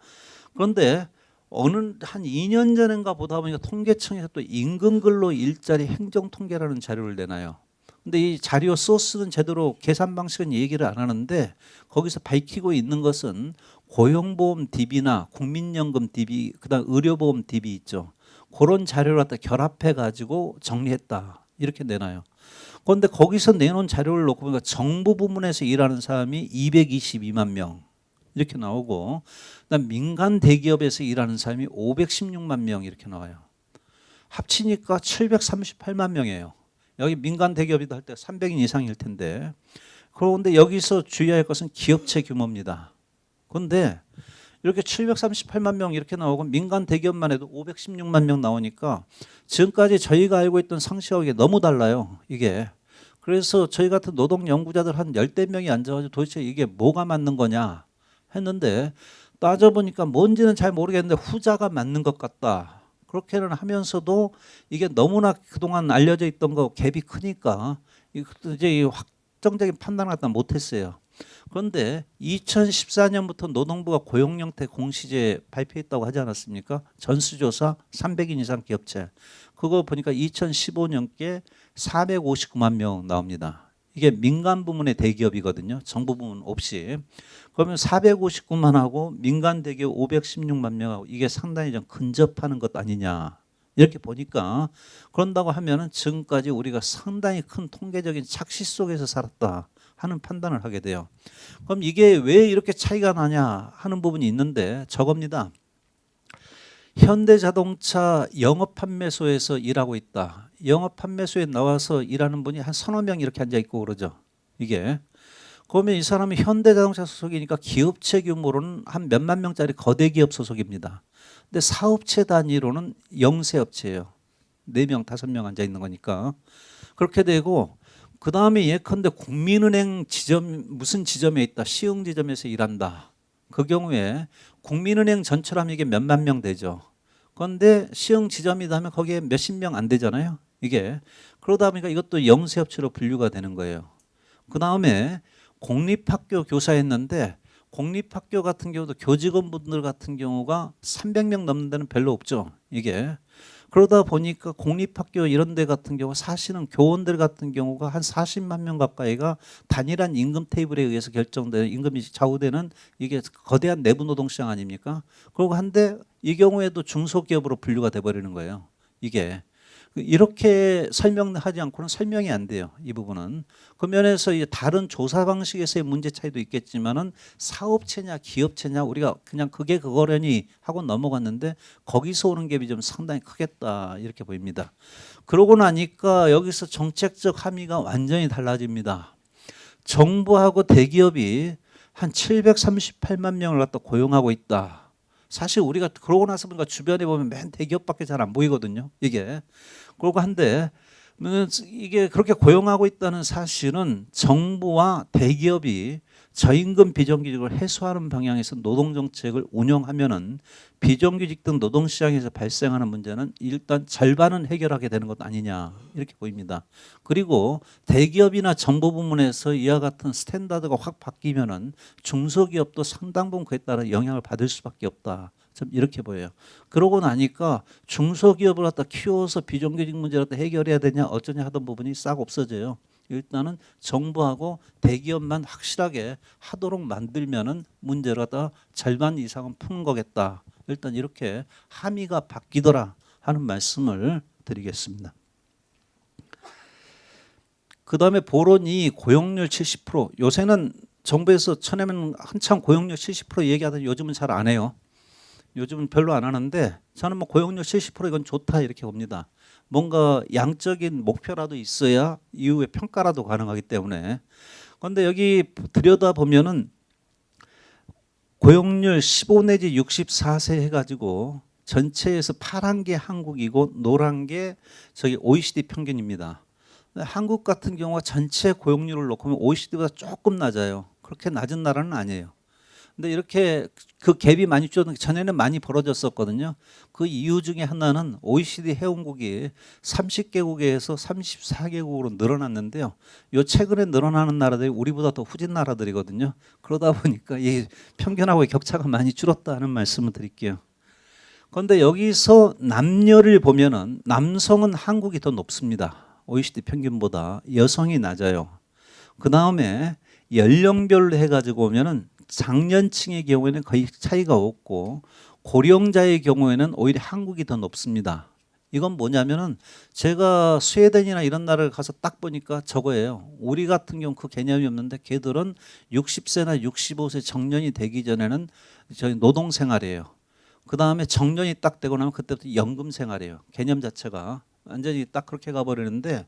그런데 어느 한 2년 전인가 보다 보니까 통계청에서 또 임금근로 일자리 행정 통계라는 자료를 내놔요. 근데 이 자료 소스는 제대로 계산 방식은 얘기를 안 하는데 거기서 밝히고 있는 것은 고용보험 DB나 국민연금 DB, 그다음 의료보험 DB 있죠. 그런 자료를 갖다 결합해 가지고 정리했다 이렇게 내놔요. 그런데 거기서 내놓은 자료를 놓고 보니까 정부 부문에서 일하는 사람이 222만 명 이렇게 나오고, 그다음 민간 대기업에서 일하는 사람이 516만 명 이렇게 나와요. 합치니까 738만 명이에요. 여기 민간 대기업이다 할 때 300인 이상일 텐데, 그런데 여기서 주의할 것은 기업체 규모입니다. 그런데 이렇게 738만 명 이렇게 나오고 민간 대기업만 해도 516만 명 나오니까 지금까지 저희가 알고 있던 상식하고 이게 너무 달라요. 이게. 그래서 저희 같은 노동 연구자들 한 10대 명이 앉아가지고 도대체 이게 뭐가 맞는 거냐 했는데 따져보니까 뭔지는 잘 모르겠는데 후자가 맞는 것 같다. 그렇게는 하면서도 이게 너무나 그동안 알려져 있던 거 갭이 크니까 이제 확정적인 판단을 갖다 못했어요. 그런데 2014년부터 노동부가 고용영태 공시제 발표했다고 하지 않았습니까? 전수조사 300인 이상 기업체. 그거 보니까 2015년께 459만 명 나옵니다. 이게 민간 부문의 대기업이거든요. 정부 부문 없이. 그러면 459만하고 민간 대기업 516만 명하고 이게 상당히 좀 근접하는 것 아니냐. 이렇게 보니까 그런다고 하면은 지금까지 우리가 상당히 큰 통계적인 착시 속에서 살았다 하는 판단을 하게 돼요. 그럼 이게 왜 이렇게 차이가 나냐 하는 부분이 있는데 저겁니다. 현대자동차 영업판매소에서 일하고 있다. 영업판매소에 나와서 일하는 분이 한 서너 명 이렇게 앉아 있고 그러죠. 이게. 그러면 이 사람은 현대자동차 소속이니까 기업체 규모로는 한 몇만 명짜리 거대 기업 소속입니다. 근데 사업체 단위로는 영세업체예요. 4명, 5명 앉아 있는 거니까. 그렇게 되고 그 다음에 예컨대 국민은행 지점 무슨 지점에 있다. 시흥 지점에서 일한다. 그 경우에 국민은행 전체라면 이게 몇만 명 되죠. 그런데 시흥 지점이다 하면 거기에 몇십 명 안 되잖아요. 이게. 그러다 보니까 이것도 영세업체로 분류가 되는 거예요. 그 다음에 공립학교 교사했는데 공립학교 같은 경우도 교직원분들 같은 경우가 300명 넘는 데는 별로 없죠. 이게. 그러다 보니까 공립학교 이런 데 같은 경우 사실은 교원들 같은 경우가 한 40만 명 가까이가 단일한 임금 테이블에 의해서 결정되는 임금이 좌우되는 이게 거대한 내부 노동시장 아닙니까? 그리고 한데 이 경우에도 중소기업으로 분류가 돼버리는 거예요. 이게. 이렇게 설명하지 않고는 설명이 안 돼요. 이 부분은. 그 면에서 이제 다른 조사 방식에서의 문제 차이도 있겠지만은 사업체냐 기업체냐 우리가 그냥 그게 그거려니 하고 넘어갔는데 거기서 오는 갭이 좀 상당히 크겠다 이렇게 보입니다. 그러고 나니까 여기서 정책적 함의가 완전히 달라집니다. 정부하고 대기업이 한 738만 명을 갖다 고용하고 있다. 사실 우리가 그러고 나서 보니까 주변에 보면 맨 대기업밖에 잘 안 보이거든요. 이게. 그러고 한데 이게 그렇게 고용하고 있다는 사실은 정부와 대기업이 저임금 비정규직을 해소하는 방향에서 노동정책을 운영하면은 비정규직 등 노동시장에서 발생하는 문제는 일단 절반은 해결하게 되는 것 아니냐 이렇게 보입니다. 그리고 대기업이나 정부 부문에서 이와 같은 스탠다드가 확 바뀌면은 중소기업도 상당 부분 그에 따라 영향을 받을 수밖에 없다. 좀 이렇게 보여요. 그러고 나니까 중소기업을 갖다 키워서 비정규직 문제를 갖다 해결해야 되냐 어쩌냐 하던 부분이 싹 없어져요. 일단은 정부하고 대기업만 확실하게 하도록 만들면은 문제를 갖다 절반 이상은 푸는 거겠다. 일단 이렇게 함의가 바뀌더라 하는 말씀을 드리겠습니다. 그 다음에 보론이 고용률 70%. 요새는 정부에서 쳐내면 한참 고용률 70% 얘기하더니 요즘은 잘 안 해요. 요즘은 별로 안 하는데 저는 뭐 고용률 70% 이건 좋다 이렇게 봅니다. 뭔가 양적인 목표라도 있어야 이후에 평가라도 가능하기 때문에. 그런데 여기 들여다보면은 고용률 15 내지 64세 해가지고 전체에서 파란 게 한국이고 노란 게 저기 OECD 평균입니다. 한국 같은 경우가 전체 고용률을 놓고 보면 OECD보다 조금 낮아요. 그렇게 낮은 나라는 아니에요. 근데 이렇게 그 갭이 많이 줄어든 게 전에는 많이 벌어졌었거든요. 그 이유 중에 하나는 OECD 회원국이 30개국에서 34개국으로 늘어났는데요. 요 최근에 늘어나는 나라들이 우리보다 더 후진 나라들이거든요. 그러다 보니까 이 평균하고의 격차가 많이 줄었다는 말씀을 드릴게요. 그런데 여기서 남녀를 보면은 남성은 한국이 더 높습니다. OECD 평균보다. 여성이 낮아요. 그 다음에 연령별로 해가지고 보면은 장년층의 경우에는 거의 차이가 없고 고령자의 경우에는 오히려 한국이 더 높습니다. 이건 뭐냐면은 제가 스웨덴이나 이런 나라를 가서 딱 보니까 저거예요. 우리 같은 경우 그 개념이 없는데 걔들은 60세나 65세 정년이 되기 전에는 저희 노동 생활이에요. 그 다음에 정년이 딱 되고 나면 그때부터 연금 생활이에요. 개념 자체가 완전히 딱 그렇게 가버리는데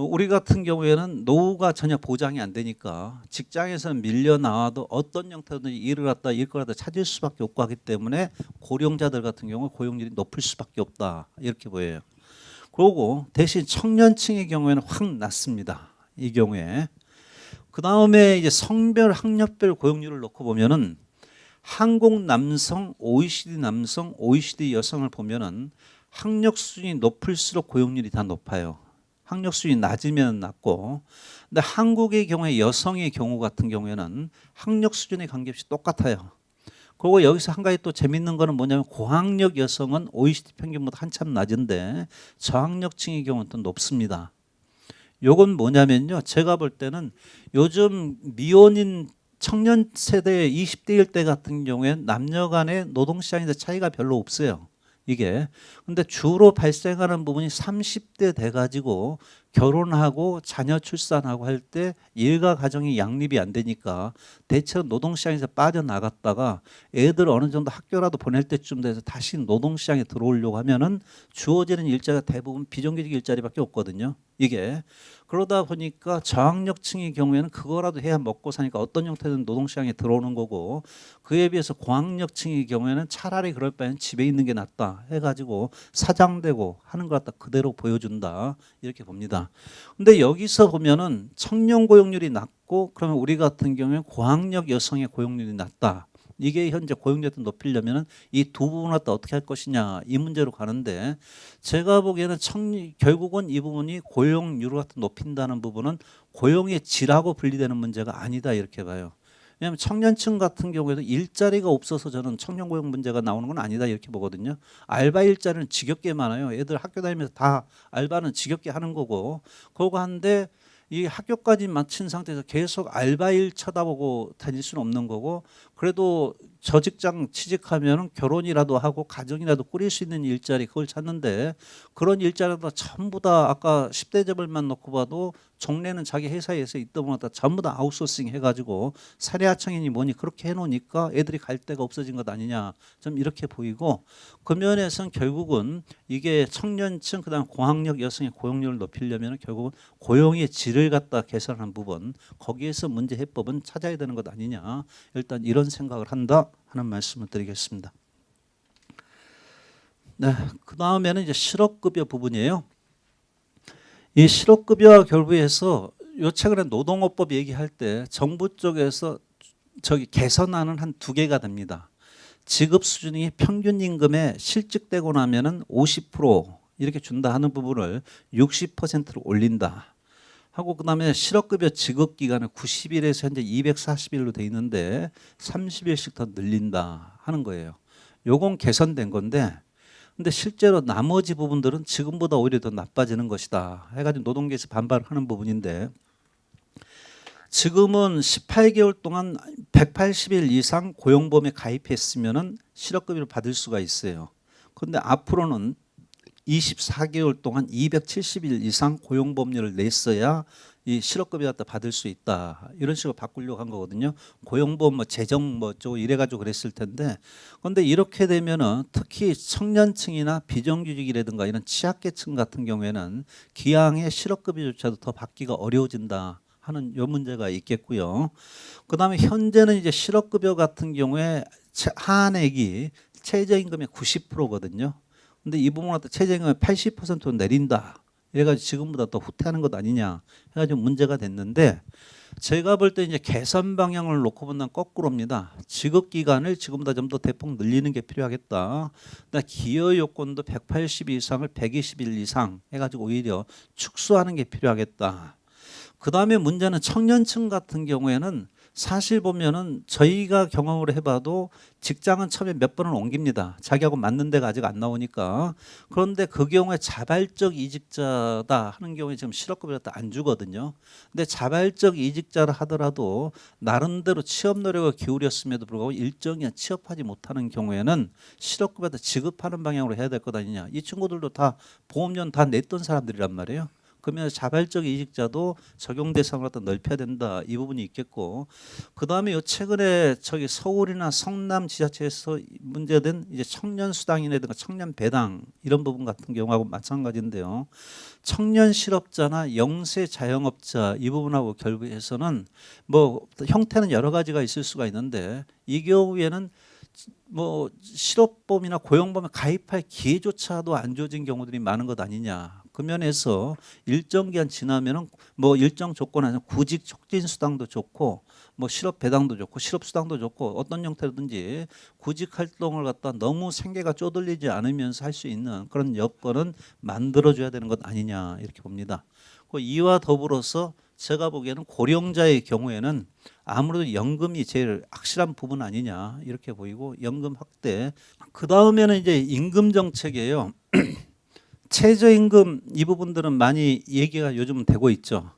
우리 같은 경우에는 노후가 전혀 보장이 안 되니까 직장에서는 밀려 나와도 어떤 형태든지 일을 갖다 일거를 갖다 찾을 수밖에 없고 하기 때문에 고령자들 같은 경우 고용률이 높을 수밖에 없다 이렇게 보여요. 그리고 대신 청년층의 경우에는 확 낮습니다. 이 경우에 그 다음에 이제 성별 학력별 고용률을 놓고 보면은 한국 남성, OECD 남성, OECD 여성을 보면은 학력 수준이 높을수록 고용률이 다 높아요. 학력 수준이 낮으면 낮고, 근데 한국의 경우에 여성의 경우 같은 경우에는 학력 수준에 관계없이 똑같아요. 그리고 여기서 한 가지 또 재밌는 거는 뭐냐면 고학력 여성은 OECD 평균보다 한참 낮은데 저학력층의 경우는 또 높습니다. 요건 뭐냐면요, 제가 볼 때는 요즘 미혼인 청년 세대 20대일 때 같은 경우에 남녀 간의 노동시장에서 차이가 별로 없어요. 이게 근데 주로 발생하는 부분이 30대 돼 가지고 결혼하고 자녀 출산하고 할 때 일과 가정이 양립이 안 되니까 대체로 노동시장에서 빠져나갔다가 애들 어느 정도 학교라도 보낼 때쯤 돼서 다시 노동시장에 들어오려고 하면은 주어지는 일자리가 대부분 비정규직 일자리밖에 없거든요. 이게 그러다 보니까 저학력층의 경우에는 그거라도 해야 먹고 사니까 어떤 형태든 노동시장에 들어오는 거고, 그에 비해서 고학력층의 경우에는 차라리 그럴 바에는 집에 있는 게 낫다 해가지고 사장되고 하는 것 갖다 그대로 보여준다 이렇게 봅니다. 근데 여기서 보면은 청년 고용률이 낮고 그러면 우리 같은 경우에 고학력 여성의 고용률이 낮다. 이게 현재 고용률을 높이려면 이 두 부분을 갖다 어떻게 할 것이냐 이 문제로 가는데, 제가 보기에는 결국은 이 부분이 고용률을 갖다 높인다는 부분은 고용의 질하고 분리되는 문제가 아니다 이렇게 봐요. 왜냐하면 청년층 같은 경우에도 일자리가 없어서 저는 청년 고용 문제가 나오는 건 아니다 이렇게 보거든요. 알바 일자리는 지겹게 많아요. 애들 학교 다니면서 다 알바는 지겹게 하는 거고, 그거 한데 이 학교까지 마친 상태에서 계속 알바일 쳐다보고 다닐 수는 없는 거고, 그래도 저 직장 취직하면 결혼이라도 하고 가정이라도 꾸릴 수 있는 일자리 그걸 찾는데, 그런 일자리도 전부 다 아까 10대 재벌만 놓고 봐도 종래는 자기 회사에서 있던 거다 전부 다 아웃소싱 해가지고 사내하청이니 뭐니 그렇게 해놓으니까 애들이 갈 데가 없어진 것 아니냐 좀 이렇게 보이고, 그 면에서는 결국은 이게 청년층 그다음 고학력 여성의 고용률을 높이려면 결국은 고용의 질을 갖다 개선하는 부분, 거기에서 문제 해법은 찾아야 되는 것 아니냐 일단 이런 생각을 한다 하는 말씀을 드리겠습니다. 네, 그 다음에는 이제 실업급여 부분이에요. 이 실업급여와 결부해서 요 최근에 노동업법 얘기할 때 정부 쪽에서 저기 개선안은 한 두 개가 됩니다. 지급 수준이 평균 임금에 실직되고 나면은 50% 이렇게 준다 하는 부분을 60%로 올린다 하고, 그다음에 실업급여 지급 기간을 90일에서 현재 240일로 돼 있는데 30일씩 더 늘린다 하는 거예요. 요건 개선된 건데, 근데 실제로 나머지 부분들은 지금보다 오히려 더 나빠지는 것이다 해가지고 노동계에서 반발하는 부분인데, 지금은 18개월 동안 180일 이상 고용보험에 가입했으면은 실업급여를 받을 수가 있어요. 그런데 앞으로는 24개월 동안 270일 이상 고용보험료를 냈어야 이 실업급여 갖다 받을 수 있다 이런 식으로 바꾸려고 한 거거든요. 고용보험 뭐 재정 뭐저 이래가지고 그랬을 텐데, 그런데 이렇게 되면은 특히 청년층이나 비정규직이라든가 이런 취약계층 같은 경우에는 기왕의 실업급여조차도 더 받기가 어려워진다 하는 요 문제가 있겠고요. 그다음에 현재는 이제 실업급여 같은 경우에 한액이 최저임금의 90%거든요. 근데 이 부분을 갖다 최저임금의 80% 내린다. 이래가지고 지금보다 더 후퇴하는 것 아니냐 해가지고 문제가 됐는데, 제가 볼 때 이제 개선 방향을 놓고 본다면 거꾸로입니다. 지급 기간을 지금보다 좀 더 대폭 늘리는 게 필요하겠다. 기여 요건도 180일 이상을 120일 이상 해가지고 오히려 축소하는 게 필요하겠다. 그 다음에 문제는 청년층 같은 경우에는 사실 보면은 저희가 경험을 해봐도 직장은 처음에 몇 번은 옮깁니다. 자기하고 맞는 데가 아직 안 나오니까. 그런데 그 경우에 자발적 이직자다 하는 경우에 지금 실업급여를 안 주거든요. 근데 자발적 이직자를 하더라도 나름대로 취업 노력을 기울였음에도 불구하고 일정이 취업하지 못하는 경우에는 실업급여를 지급하는 방향으로 해야 될 것 아니냐. 이 친구들도 다 보험료 다 냈던 사람들이란 말이에요. 그러면 자발적 이직자도 적용 대상을 갖다 넓혀야 된다. 이 부분이 있겠고, 그 다음에 요 최근에 저기 서울이나 성남 지자체에서 문제된 이제 청년 수당이라든가 청년 배당 이런 부분 같은 경우하고 마찬가지인데요. 청년 실업자나 영세 자영업자 이 부분하고 결부해서는 뭐 형태는 여러 가지가 있을 수가 있는데, 이 경우에는 뭐 실업보험이나 고용보험에 가입할 기회조차도 안 주어진 경우들이 많은 것 아니냐. 그 면에서 일정 기간 지나면은 뭐 일정 조건 안에서 구직 촉진 수당도 좋고 뭐 실업 배당도 좋고 실업 수당도 좋고 어떤 형태로든지 구직 활동을 갖다 너무 생계가 쪼들리지 않으면서 할 수 있는 그런 여건은 만들어줘야 되는 것 아니냐 이렇게 봅니다. 이와 더불어서 제가 보기에는 고령자의 경우에는 아무래도 연금이 제일 확실한 부분 아니냐 이렇게 보이고, 연금 확대. 그 다음에는 이제 임금 정책이에요. 최저임금 이 부분들은 많이 얘기가 요즘 되고 있죠.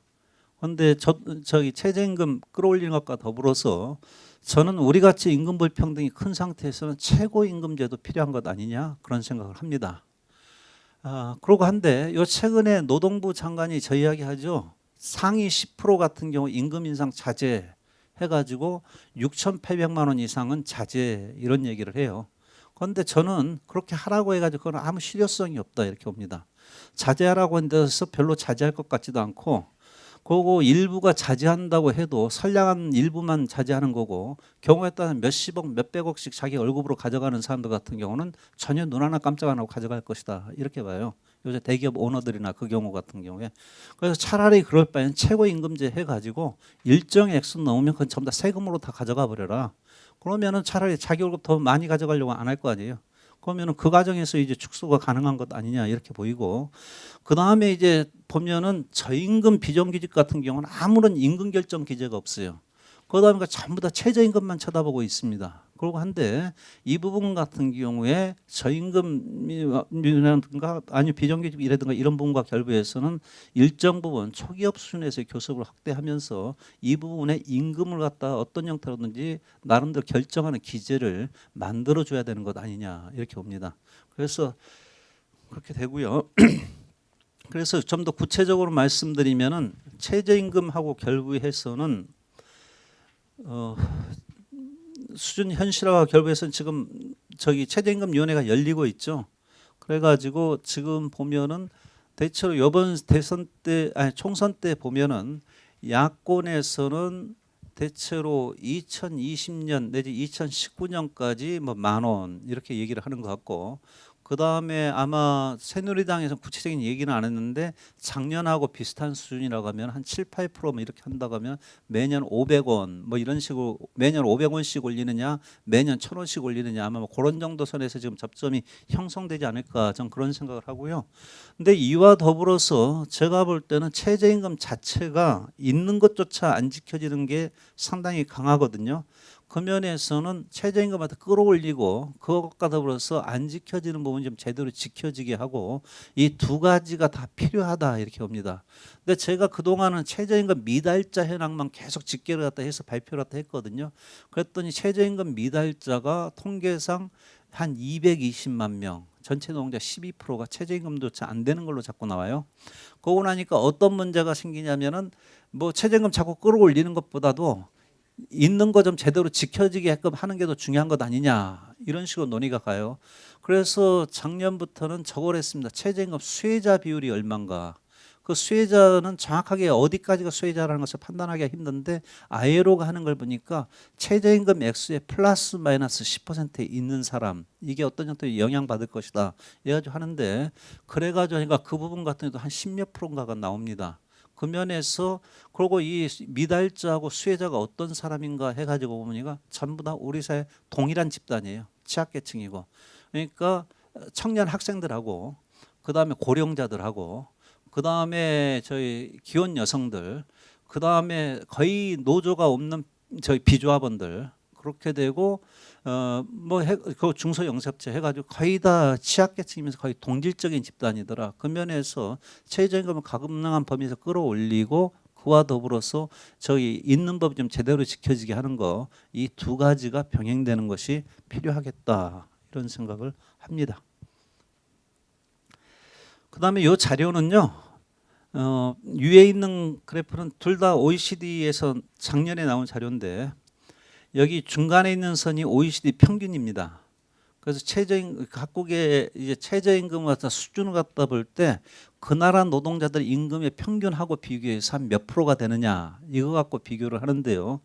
그런데 저기 최저임금 끌어올리는 것과 더불어서 저는 우리 같이 임금 불평등이 큰 상태에서는 최고임금제도 필요한 것 아니냐 그런 생각을 합니다. 그러고 한데 요 최근에 노동부 장관이 저 이야기하죠. 상위 10% 같은 경우 임금 인상 자제 해가지고 6,800만 원 이상은 자제 이런 얘기를 해요. 그런데 저는 그렇게 하라고 해가지고 그건 아무 실효성이 없다 이렇게 봅니다. 자제하라고 한 데서 별로 자제할 것 같지도 않고, 그리고 일부가 자제한다고 해도 선량한 일부만 자제하는 거고, 경우에 따라서 몇십억 몇백억씩 자기 월급으로 가져가는 사람들 같은 경우는 전혀 눈 하나 깜짝 안 하고 가져갈 것이다 이렇게 봐요. 요새 대기업 오너들이나 그 경우 같은 경우에. 그래서 차라리 그럴 바에는 최고임금제 해가지고 일정의 액수 넘으면 그건 전부 다 세금으로 다 가져가 버려라. 그러면은 차라리 자기 월급 더 많이 가져가려고 안 할 거 아니에요. 그러면은 그 과정에서 이제 축소가 가능한 것 아니냐 이렇게 보이고, 그 다음에 이제 보면은 저임금 비정규직 같은 경우는 아무런 임금 결정 기제가 없어요. 그러다 보니까 전부 다 최저임금만 쳐다보고 있습니다. 그러고 한데 이 부분 같은 경우에 저임금이라든가 아니 비정규직이라든가 이런 부분과 결부해서는 일정 부분 초기업 수준에서의 교섭을 확대하면서 이 부분에 임금을 갖다 어떤 형태로든지 나름대로 결정하는 기제를 만들어줘야 되는 것 아니냐 이렇게 봅니다. 그래서 그렇게 되고요. 그래서 좀 더 구체적으로 말씀드리면은 최저임금하고 결부해서는 수준 현실화와 결부해서는 지금 저기 최저임금위원회가 열리고 있죠. 그래가지고 지금 보면은 대체로 이번 대선 때 아니 총선 때 보면은 야권에서는 대체로 2020년 내지 2019년까지 뭐 10,000원 이렇게 얘기를 하는 것 같고, 그 다음에 아마 새누리당에서 구체적인 얘기는 안 했는데 작년하고 비슷한 수준이라고 하면 한 7, 8% 뭐 이렇게 한다고 하면 매년 500원 뭐 이런 식으로 매년 500원씩 올리느냐 매년 1,000원씩 올리느냐 아마 뭐 그런 정도 선에서 지금 접점이 형성되지 않을까 전 그런 생각을 하고요. 근데 이와 더불어서 제가 볼 때는 최저임금 자체가 있는 것조차 안 지켜지는 게 상당히 강하거든요. 그 면에서는 최저임금을 끌어올리고 그것과 더불어서 안 지켜지는 부분 좀 제대로 지켜지게 하고 이 두 가지가 다 필요하다 이렇게 봅니다. 근데 제가 그동안은 최저임금 미달자 현황만 계속 집계를 갖다 해서 발표를 갖다 했거든요. 그랬더니 최저임금 미달자가 통계상 한 220만 명, 전체 노동자 12%가 최저임금조차 안 되는 걸로 자꾸 나와요. 그러고 나니까 어떤 문제가 생기냐면은 뭐 최저임금 자꾸 끌어올리는 것보다도 있는 거 좀 제대로 지켜지게끔 하는 게 더 중요한 것 아니냐 이런 식으로 논의가 가요. 그래서 작년부터는 저걸 했습니다. 최저임금 수혜자 비율이 얼마인가. 그 수혜자는 정확하게 어디까지가 수혜자라는 것을 판단하기가 힘든데 아예로가 하는 걸 보니까 최저임금 액수의 플러스 마이너스 10%에 있는 사람 이게 어떤 정도 영향받을 것이다 이래가지고 하는데 그래가지고 그러니까 그 부분 같은 경우도 한 10몇 프로인가가 나옵니다. 그 면에서 그리고 이 미달자하고 수혜자가 어떤 사람인가 해가지고 보니까 전부 다 우리 사회 동일한 집단이에요. 취약계층이고 그러니까 청년 학생들하고 그 다음에 고령자들하고 그 다음에 저희 기혼 여성들 그 다음에 거의 노조가 없는 저희 비조합원들 그렇게 되고 그 중소영세업체 해가지고 거의 다 취약계층이면서 거의 동질적인 집단이더라. 그 면에서 최저임금을 가능한 범위에서 끌어올리고 그와 더불어서 저희 있는 법이 좀 제대로 지켜지게 하는 거 이 두 가지가 병행되는 것이 필요하겠다 이런 생각을 합니다. 그다음에 이 자료는요. 위에 있는 그래프는 둘 다 OECD에서 작년에 나온 자료인데 여기 중간에 있는 선이 OECD 평균입니다. 그래서 각국의 이제 최저임금 갖다 수준을 갖다 볼 때 그 나라 노동자들 임금의 평균하고 비교해서 한 몇 프로가 되느냐 이거 갖고 비교를 하는데요.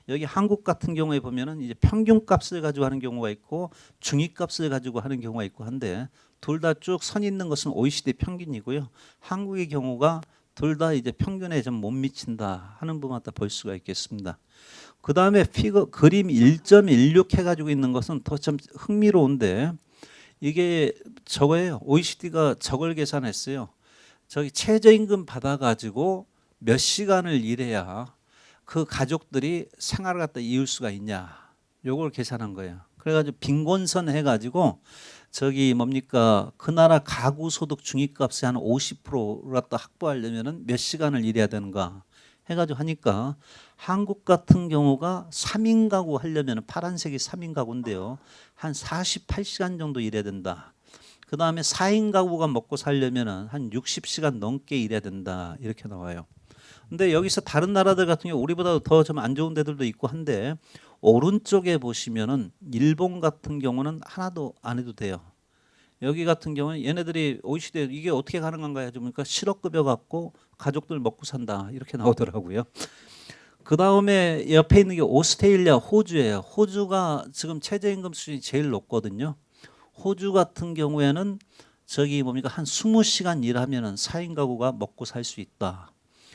여기 한국 같은 경우에 보면은 이제 평균값을 가지고 하는 경우가 있고 중위값을 가지고 하는 경우가 있고 한데 둘 다 쭉 선 있는 것은 OECD 평균이고요. 한국의 경우가 둘 다 이제 평균에 좀 못 미친다 하는 부분 갖다 볼 수가 있겠습니다. 그 다음에 그림 1.16 해가지고 있는 것은 더 좀 흥미로운데 이게 저거예요. OECD가 저걸 계산했어요. 저기 최저임금 받아가지고 몇 시간을 일해야 그 가족들이 생활을 갖다 이을 수가 있냐. 요걸 계산한 거예요. 그래가지고 빈곤선 해가지고 저기 뭡니까 그 나라 가구 소득 중위값의 한 50%를 갖다 확보하려면은 몇 시간을 일해야 되는가 해가지고 하니까 한국 같은 경우가 3인 가구 하려면 파란색이 3인 가구인데요. 한 48시간 정도 일해야 된다. 그 다음에 4인 가구가 먹고 살려면 한 60시간 넘게 일해야 된다. 이렇게 나와요. 근데 여기서 다른 나라들 같은 경우 우리보다 더 좀 안 좋은 데들도 있고 한데 오른쪽에 보시면은 일본 같은 경우는 하나도 안 해도 돼요. 여기 같은 경우는 얘네들이 OECD 이게 어떻게 가능한가 해서 보니까 실업급여 갖고 가족들 먹고 산다 이렇게 나오더라고요. 그 다음에 옆에 있는 게 오스트레일리아, 호주예요. 호주가 지금 최저임금 수준이 제일 높거든요. 호주 같은 경우에는 저기 뭡니까 한 20시간 일하면은 4인 가구가 먹고 살 수 있다.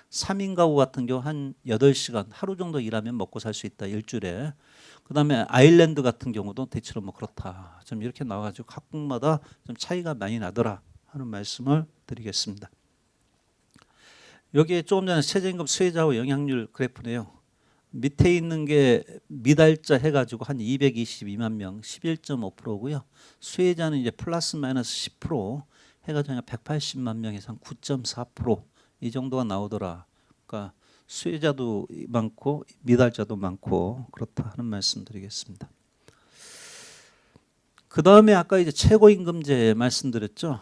3인 가구 같은 경우 한 8시간 하루 정도 일하면 먹고 살 수 있다. 일주일에. 그다음에 아일랜드 같은 경우도 대체로 뭐 그렇다. 좀 이렇게 나와가지고 각국마다 좀 차이가 많이 나더라 하는 말씀을 드리겠습니다. 여기에 조금 전에 최저임금 수혜자와 영향률 그래프네요. 밑에 있는 게 미달자 해가지고 한 222만 명, 11.5%고요. 수혜자는 이제 플러스 마이너스 10% 해가지고 180만 명에서 한 9.4%이 정도가 나오더라. 그러니까 수혜자도 많고 미달자도 많고 그렇다 하는 말씀드리겠습니다. 그 다음에 아까 이제 최고임금제 말씀드렸죠.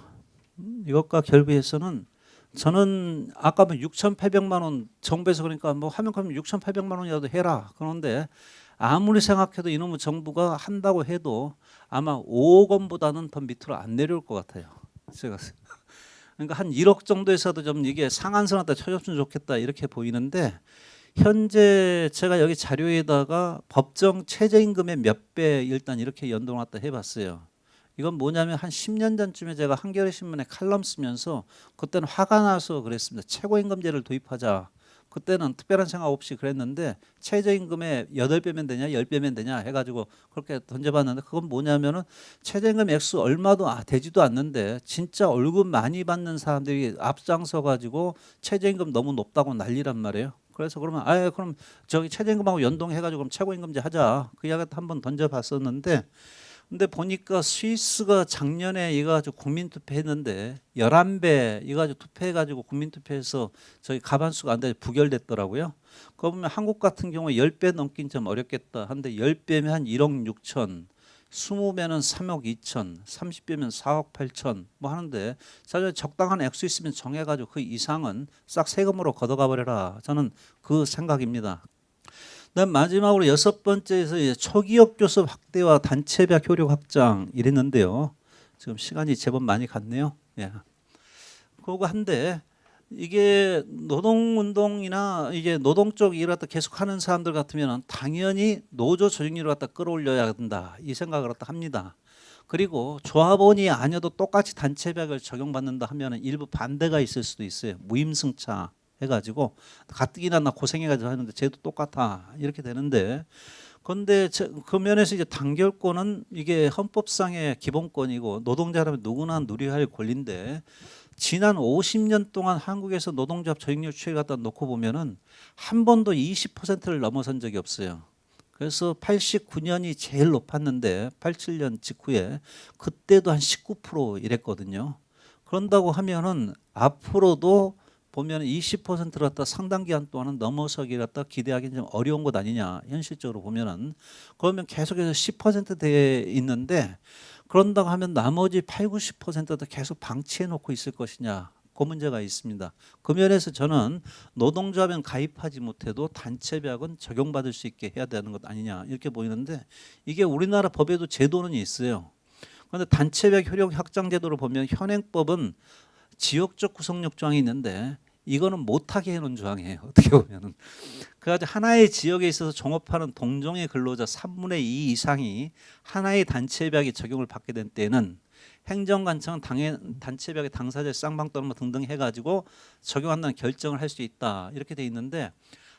이것과 결부해서는 저는 아까 뭐 6,800만 원 정부에서 그러니까 뭐 하면 그러면 6,800만 원이라도 해라. 그런데 아무리 생각해도 이놈의 정부가 한다고 해도 아마 5억 원보다는 더 밑으로 안 내려올 것 같아요. 제가 그러니까 한 1억 정도에서도 좀 이게 상한선한테 쳐줬으면 좋겠다 이렇게 보이는데 현재 제가 여기 자료에다가 법정 최저임금의 몇 배 일단 이렇게 연동했다 해봤어요. 이건 뭐냐면 한 10년 전쯤에 제가 한겨레 신문에 칼럼 쓰면서 그때는 화가 나서 그랬습니다. 최고임금제를 도입하자. 그때는 특별한 생각 없이 그랬는데 최저임금의 8배면 되냐 10배면 되냐 해가지고 그렇게 던져봤는데 그건 뭐냐면은 최저임금 액수 얼마도 되지도 않는데 진짜 월급 많이 받는 사람들이 앞장서 가지고 최저임금 너무 높다고 난리란 말이에요. 그래서 그러면 그럼 저기 최저임금하고 연동해가지고 그럼 최고임금제 하자. 그 이야기 한번 던져봤었는데 근데 보니까 스위스가 작년에 이거 가지고 국민투표했는데 11배 이거 가지고 투표해가지고 국민투표해서 저희 가반수가 안 돼 부결됐더라고요. 그거 보면 한국 같은 경우에 10배 넘긴 좀 어렵겠다. 한데 10배면 한 1억 6천, 20배면 3억 2천, 30배면 4억 8천 뭐 하는데 사실 적당한 액수 있으면 정해가지고 그 이상은 싹 세금으로 걷어가 버려라. 저는 그 생각입니다. 그다음 마지막으로 6번째에서 초기업 교섭 확대와 단체별 효력 확장 이랬는데요. 지금 시간이 제법 많이 갔네요. 예. 그거 한데 이게 노동운동이나 이제 노동 쪽 일을 갖다 계속하는 사람들 같으면 당연히 노조 조직률을 갖다 끌어올려야 된다 이 생각을 갖다 합니다. 그리고 조합원이 아니어도 똑같이 단체벽을 적용받는다 하면 일부 반대가 있을 수도 있어요. 무임승차 해가지고 가뜩이나 나 고생해가지고 하는데 쟤도 똑같아 이렇게 되는데, 그런데 그 면에서 이제 단결권은 이게 헌법상의 기본권이고 노동자라면 누구나 누려야 할 권리인데, 지난 50년 동안 한국에서 노동조합 조직률 추이 갖다 놓고 보면은 한 번도 20%를 넘어선 적이 없어요. 그래서 89년이 제일 높았는데 87년 직후에 그때도 한 19% 이랬거든요. 그런다고 하면은 앞으로도 보면 20%를 갖다 상당 기간 동안은 넘어서기 갖다 기대하기는 좀 어려운 것 아니냐 현실적으로 보면은. 그러면 계속해서 10%대에 있는데, 그런다고 하면 나머지 8, 90%도 계속 방치해 놓고 있을 것이냐, 그 문제가 있습니다. 그 면에서 저는 노동조합엔 가입하지 못해도 단체벽은 적용받을 수 있게 해야 되는 것 아니냐 이렇게 보이는데, 이게 우리나라 법에도 제도는 있어요. 그런데 단체벽 효력 확장 제도를 보면 현행법은 지역적 구속력 조항이 있는데 이거는 못하게 해놓은 조항이에요. 어떻게 보면은. 그래가지고 하나의 지역에 있어서 종업하는 동종의 근로자 3분의 2 이상이 하나의 단체벽이 적용을 받게 된 때는 행정관청은 단체벽의 당사자의 쌍방 또는 뭐 등등 해가지고 적용한다는 결정을 할 수 있다 이렇게 돼 있는데,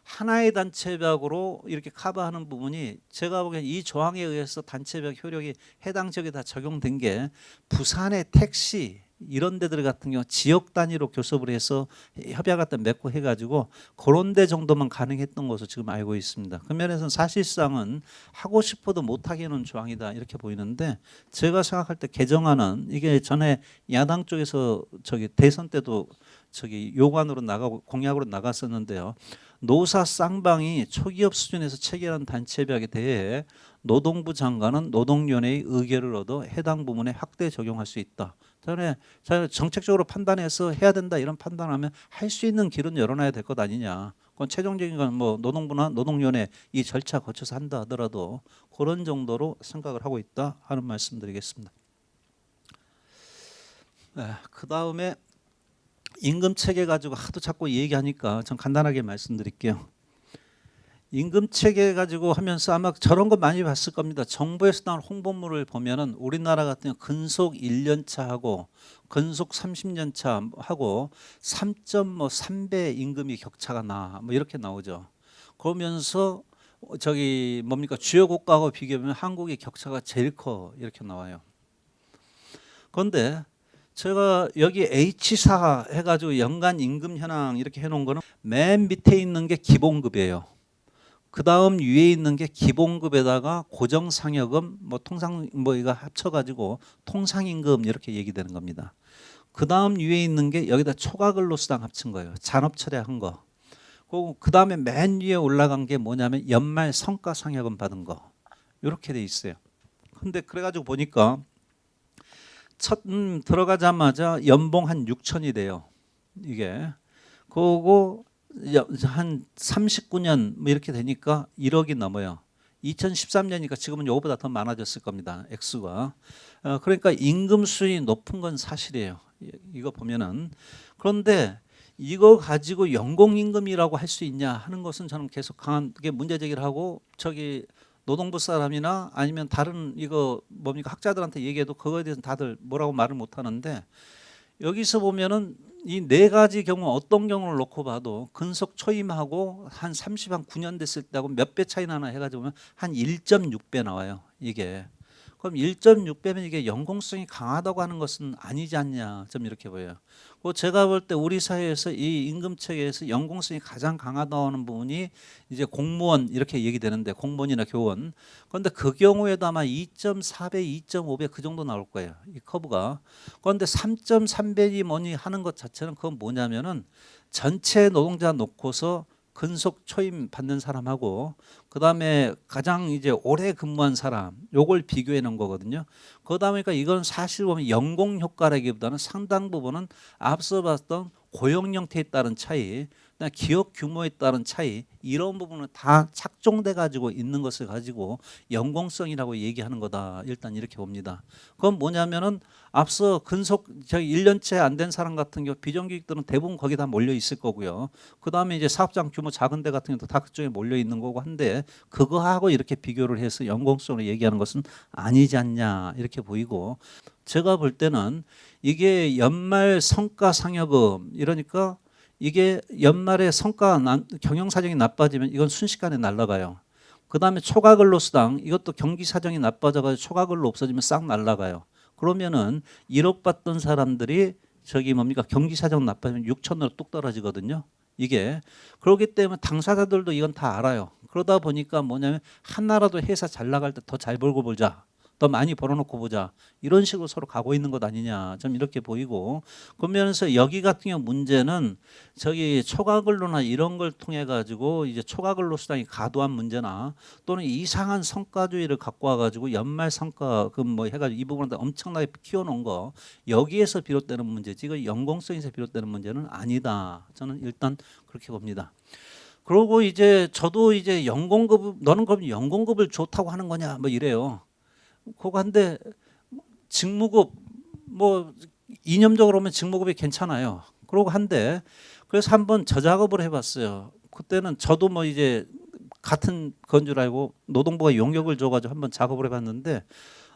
하나의 단체벽으로 이렇게 커버하는 부분이 제가 보기엔 이 조항에 의해서 단체벽 효력이 해당 지역에 다 적용된 게 부산의 택시 이런 데들 같은 경우 지역 단위로 교섭을 해서 협약 갖다 맺고 해가지고 그런 데 정도만 가능했던 것으로 지금 알고 있습니다. 그 면에서는 사실상은 하고 싶어도 못하게 해놓은 조항이다 이렇게 보이는데, 제가 생각할 때 개정안은 이게 전에 야당 쪽에서 저기 대선 때도 저기 요구안으로 나가고 공약으로 나갔었는데요. 노사 쌍방이 초기업 수준에서 체결한 단체벽에 대해 노동부 장관은 노동위원회의 의결을 얻어 해당 부분에 확대 적용할 수 있다. 저는 정책적으로 판단해서 해야 된다 이런 판단하면 할 수 있는 길은 열어놔야 될 것 아니냐. 그건 최종적인 건 뭐 노동부나 노동위원회 이 절차 거쳐서 한다 하더라도 그런 정도로 생각을 하고 있다 하는 말씀드리겠습니다. 그 다음에 임금 체계 가지고 하도 자꾸 얘기하니까 좀 간단하게 말씀드릴게요. 임금 체계 가지고 하면서 아마 저런 거 많이 봤을 겁니다. 정부에서 나온 홍보물을 보면은 우리나라 같은 경우 근속 1년 차하고 근속 30년 차하고 3.3배 임금이 격차가 나, 뭐 이렇게 나오죠. 그러면서 저기 뭡니까 주요 국가하고 비교하면 한국의 격차가 제일 커 이렇게 나와요. 그런데 제가 여기 H4 해가지고 연간 임금 현황 이렇게 해놓은 거는 맨 밑에 있는 게 기본급이에요. 그 다음 위에 있는 게 기본급에다가 고정상여금 뭐 통상 뭐 이거 합쳐가지고 통상임금 이렇게 얘기되는 겁니다. 그 다음 위에 있는 게 여기다 초과근로수당 합친 거예요. 잔업철회한 거. 그 다음에 맨 위에 올라간 게 뭐냐면 연말 성과상여금 받은 거 이렇게 돼 있어요. 근데 그래가지고 보니까 첫 들어가자마자 연봉 한 6천이 돼요. 이게 그거고 한 39년 뭐 이렇게 되니까 1억이 넘어요. 2013년이니까 지금은 이거보다 더 많아졌을 겁니다. 액수가. 그러니까 임금 수준이 높은 건 사실이에요. 이거 보면은. 그런데 이거 가지고 연공임금이라고 할 수 있냐 하는 것은 저는 계속 강하게 문제 제기를 하고, 저기 노동부 사람이나 아니면 다른 이거 뭡니까 학자들한테 얘기해도 그거에 대해서 다들 뭐라고 말을 못 하는데, 여기서 보면은 이 네 가지 경우 어떤 경우를 놓고 봐도 근속 초임하고 한 39년 됐을 때하고 몇 배 차이 나나 해가지고 보면 한 1.6배 나와요. 이게 그럼 1.6배면 이게 연공성이 강하다고 하는 것은 아니지 않냐, 좀 이렇게 보여요. 제가 볼 때 우리 사회에서 이 임금 체계에서 연공성이 가장 강하다고 하는 부분이 이제 공무원 이렇게 얘기되는데, 공무원이나 교원. 그런데 그 경우에도 아마 2.4배, 2.5배 그 정도 나올 거예요, 이 커브가. 그런데 3.3배이 뭐니 하는 것 자체는 그건 뭐냐면은 전체 노동자 놓고서 근속 초임 받는 사람하고 그다음에 가장 이제 오래 근무한 사람 요걸 비교해 놓은 거거든요. 그러다 보니까 이건 사실 보면 연공 효과라기보다는 상당 부분은 앞서 봤던 고용 형태에 따른 차이. 기업 규모에 따른 차이 이런 부분은 다 착종돼 가지고 있는 것을 가지고 연공성이라고 얘기하는 거다. 일단 이렇게 봅니다. 그건 뭐냐면은 앞서 근속 저희 1년째 안 된 사람 같은 경우 비정규직들은 대부분 거기 다 몰려 있을 거고요. 그다음에 이제 사업장 규모 작은 데 같은 경우도 다 그쪽에 몰려 있는 거고 한데 그거하고 이렇게 비교를 해서 연공성으로 얘기하는 것은 아니지 않냐 이렇게 보이고 제가 볼 때는 이게 연말 성과 상여금 이러니까 이게 연말에 경영 사정이 나빠지면 이건 순식간에 날아가요. 그다음에 초과 근로수당 이것도 경기 사정이 나빠져가지고 초과 근로 없어지면 싹 날아가요. 그러면은 1억 받던 사람들이 저기 뭡니까 경기 사정 나빠지면 6천으로 뚝 떨어지거든요. 이게 그렇기 때문에 당사자들도 이건 다 알아요. 그러다 보니까 뭐냐면 하나라도 회사 잘 나갈 때 더 잘 벌고 보자. 더 많이 벌어놓고 보자. 이런 식으로 서로 가고 있는 것 아니냐. 좀 이렇게 보이고 그러면서 여기 같은 경우 문제는 저기 초과근로나 이런 걸 통해 가지고 이제 초과근로 수당이 과도한 문제나 또는 이상한 성과주의를 갖고 와가지고 연말 성과금 뭐 해가지고 이 부분을 엄청나게 키워놓은 거 여기에서 비롯되는 문제지 이거 연공성에서 비롯되는 문제는 아니다. 저는 일단 그렇게 봅니다. 그러고 이제 저도 이제 연공급 너는 그럼 연공급을 좋다고 하는 거냐 뭐 이래요. 그거 한데 직무급 뭐 이념적으로 보면 직무급이 괜찮아요. 그러고 한데 그래서 한번 저작업을 해봤어요. 그때는 저도 뭐 이제 같은 건 줄 알고 노동부가 용역을 줘가지고 한번 작업을 해봤는데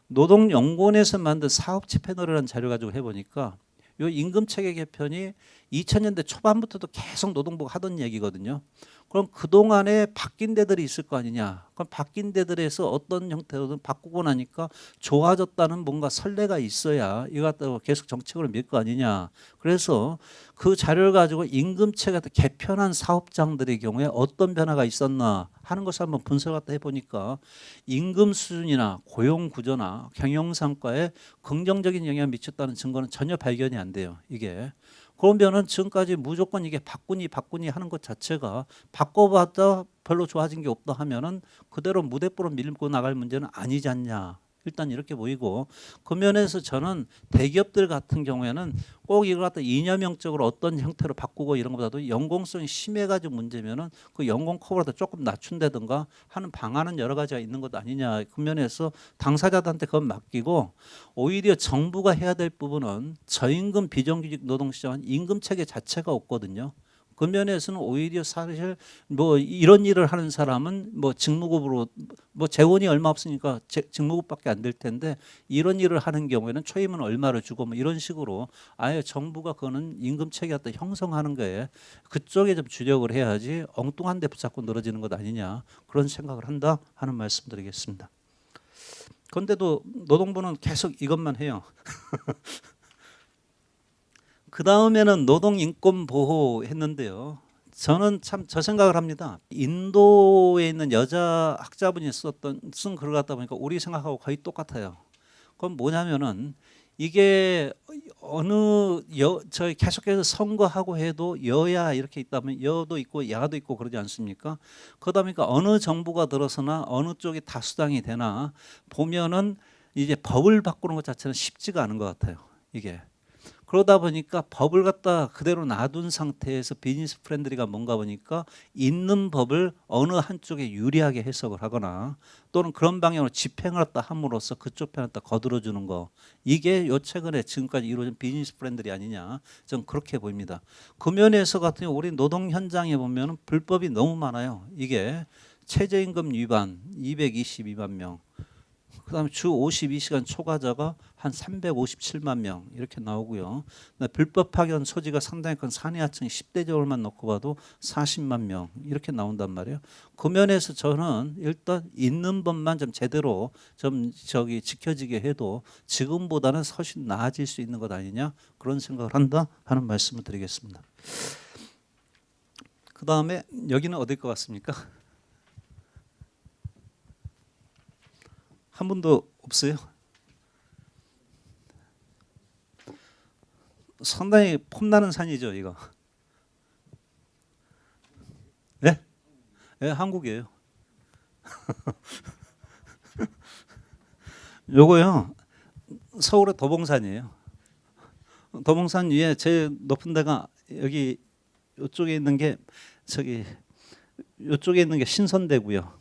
노동연구원에서 만든 사업체 패널이라는 자료 가지고 해보니까 요 임금체계 개편이 2000년대 초반부터도 계속 노동부가 하던 얘기거든요. 그럼 그동안에 바뀐 데들이 있을 거 아니냐. 그럼 바뀐 데들에서 어떤 형태로든 바꾸고 나니까 좋아졌다는 뭔가 선례가 있어야 이거 갖다가 계속 정책으로 밀 거 아니냐. 그래서 그 자료를 가지고 임금체가 개편한 사업장들의 경우에 어떤 변화가 있었나 하는 것을 한번 분석을 해보니까 임금 수준이나 고용 구조나 경영 성과에 긍정적인 영향을 미쳤다는 증거는 전혀 발견이 안 돼요. 이게. 그러면은 지금까지 무조건 이게 바꾸니 하는 것 자체가 바꿔봤다 별로 좋아진 게 없다 하면은 그대로 무대뽀로 밀고 나갈 문제는 아니지 않냐. 일단 이렇게 보이고 그 면에서 저는 대기업들 같은 경우에는 꼭 이걸 갖다 이념형적으로 어떤 형태로 바꾸고 이런 것보다도 연공성이 심해가지고 문제면은 그 연공 커버라도 조금 낮춘다든가 하는 방안은 여러 가지가 있는 것 아니냐. 그 면에서 당사자들한테 그건 맡기고 오히려 정부가 해야 될 부분은 저임금 비정규직 노동시장은 임금 체계 자체가 없거든요. 그 면에서는 오히려 사실 뭐 이런 일을 하는 사람은 뭐 직무급으로 뭐 재원이 얼마 없으니까 직무급밖에 안 될 텐데 이런 일을 하는 경우에는 초임은 얼마를 주고 뭐 이런 식으로 아예 정부가 그거는 임금 체계 갖다 형성하는 거에 그쪽에 좀 주력을 해야지 엉뚱한 데 붙잡고 늘어지는 것 아니냐 그런 생각을 한다 하는 말씀드리겠습니다. 그런데도 노동부는 계속 이것만 해요. 그 다음에는 노동인권보호 했는데요. 저는 참 저 생각을 합니다. 인도에 있는 여자 학자분이 쓴 글을 갖다 보니까 우리 생각하고 거의 똑같아요. 그건 뭐냐면은 이게 저희 계속해서 선거하고 해도 여야 이렇게 있다 보면 여도 있고 야도 있고 그러지 않습니까? 그러다 보니까 어느 정부가 들어서나 어느 쪽이 다수당이 되나 보면은 이제 법을 바꾸는 것 자체는 쉽지가 않은 것 같아요. 이게. 그러다 보니까 법을 갖다 그대로 놔둔 상태에서 비즈니스 프렌들리가 뭔가 보니까 있는 법을 어느 한쪽에 유리하게 해석을 하거나 또는 그런 방향으로 집행을 갖다 함으로써 그쪽 편을 갖다 거들어주는 거 이게 요 최근에 지금까지 이루어진 비즈니스 프렌들리 아니냐 저는 그렇게 보입니다. 그 면에서 같은 경우 우리 노동 현장에 보면 불법이 너무 많아요. 이게 최저임금 위반 222만 명 그다음에 주 52시간 초과자가 한 357만 명 이렇게 나오고요. 불법 파견 소지가 상당히 큰 산하층 10대 저울만 놓고 봐도 40만 명 이렇게 나온단 말이에요. 그 면에서 저는 일단 있는 법만 좀 제대로 좀 저기 지켜지게 해도 지금보다는 훨씬 나아질 수 있는 것 아니냐 그런 생각을 한다 하는 말씀을 드리겠습니다. 그 다음에 여기는 어딜 것 같습니까? 한 분도 없어요? 상당히 폼나는 산이죠, 이거. 네? 네, 한국이에요. 요거요. 서울의 도봉산이에요. 도봉산 위에 제일 높은 데가 여기 이쪽에 있는 게 저기 이쪽에 있는 게 신선대고요.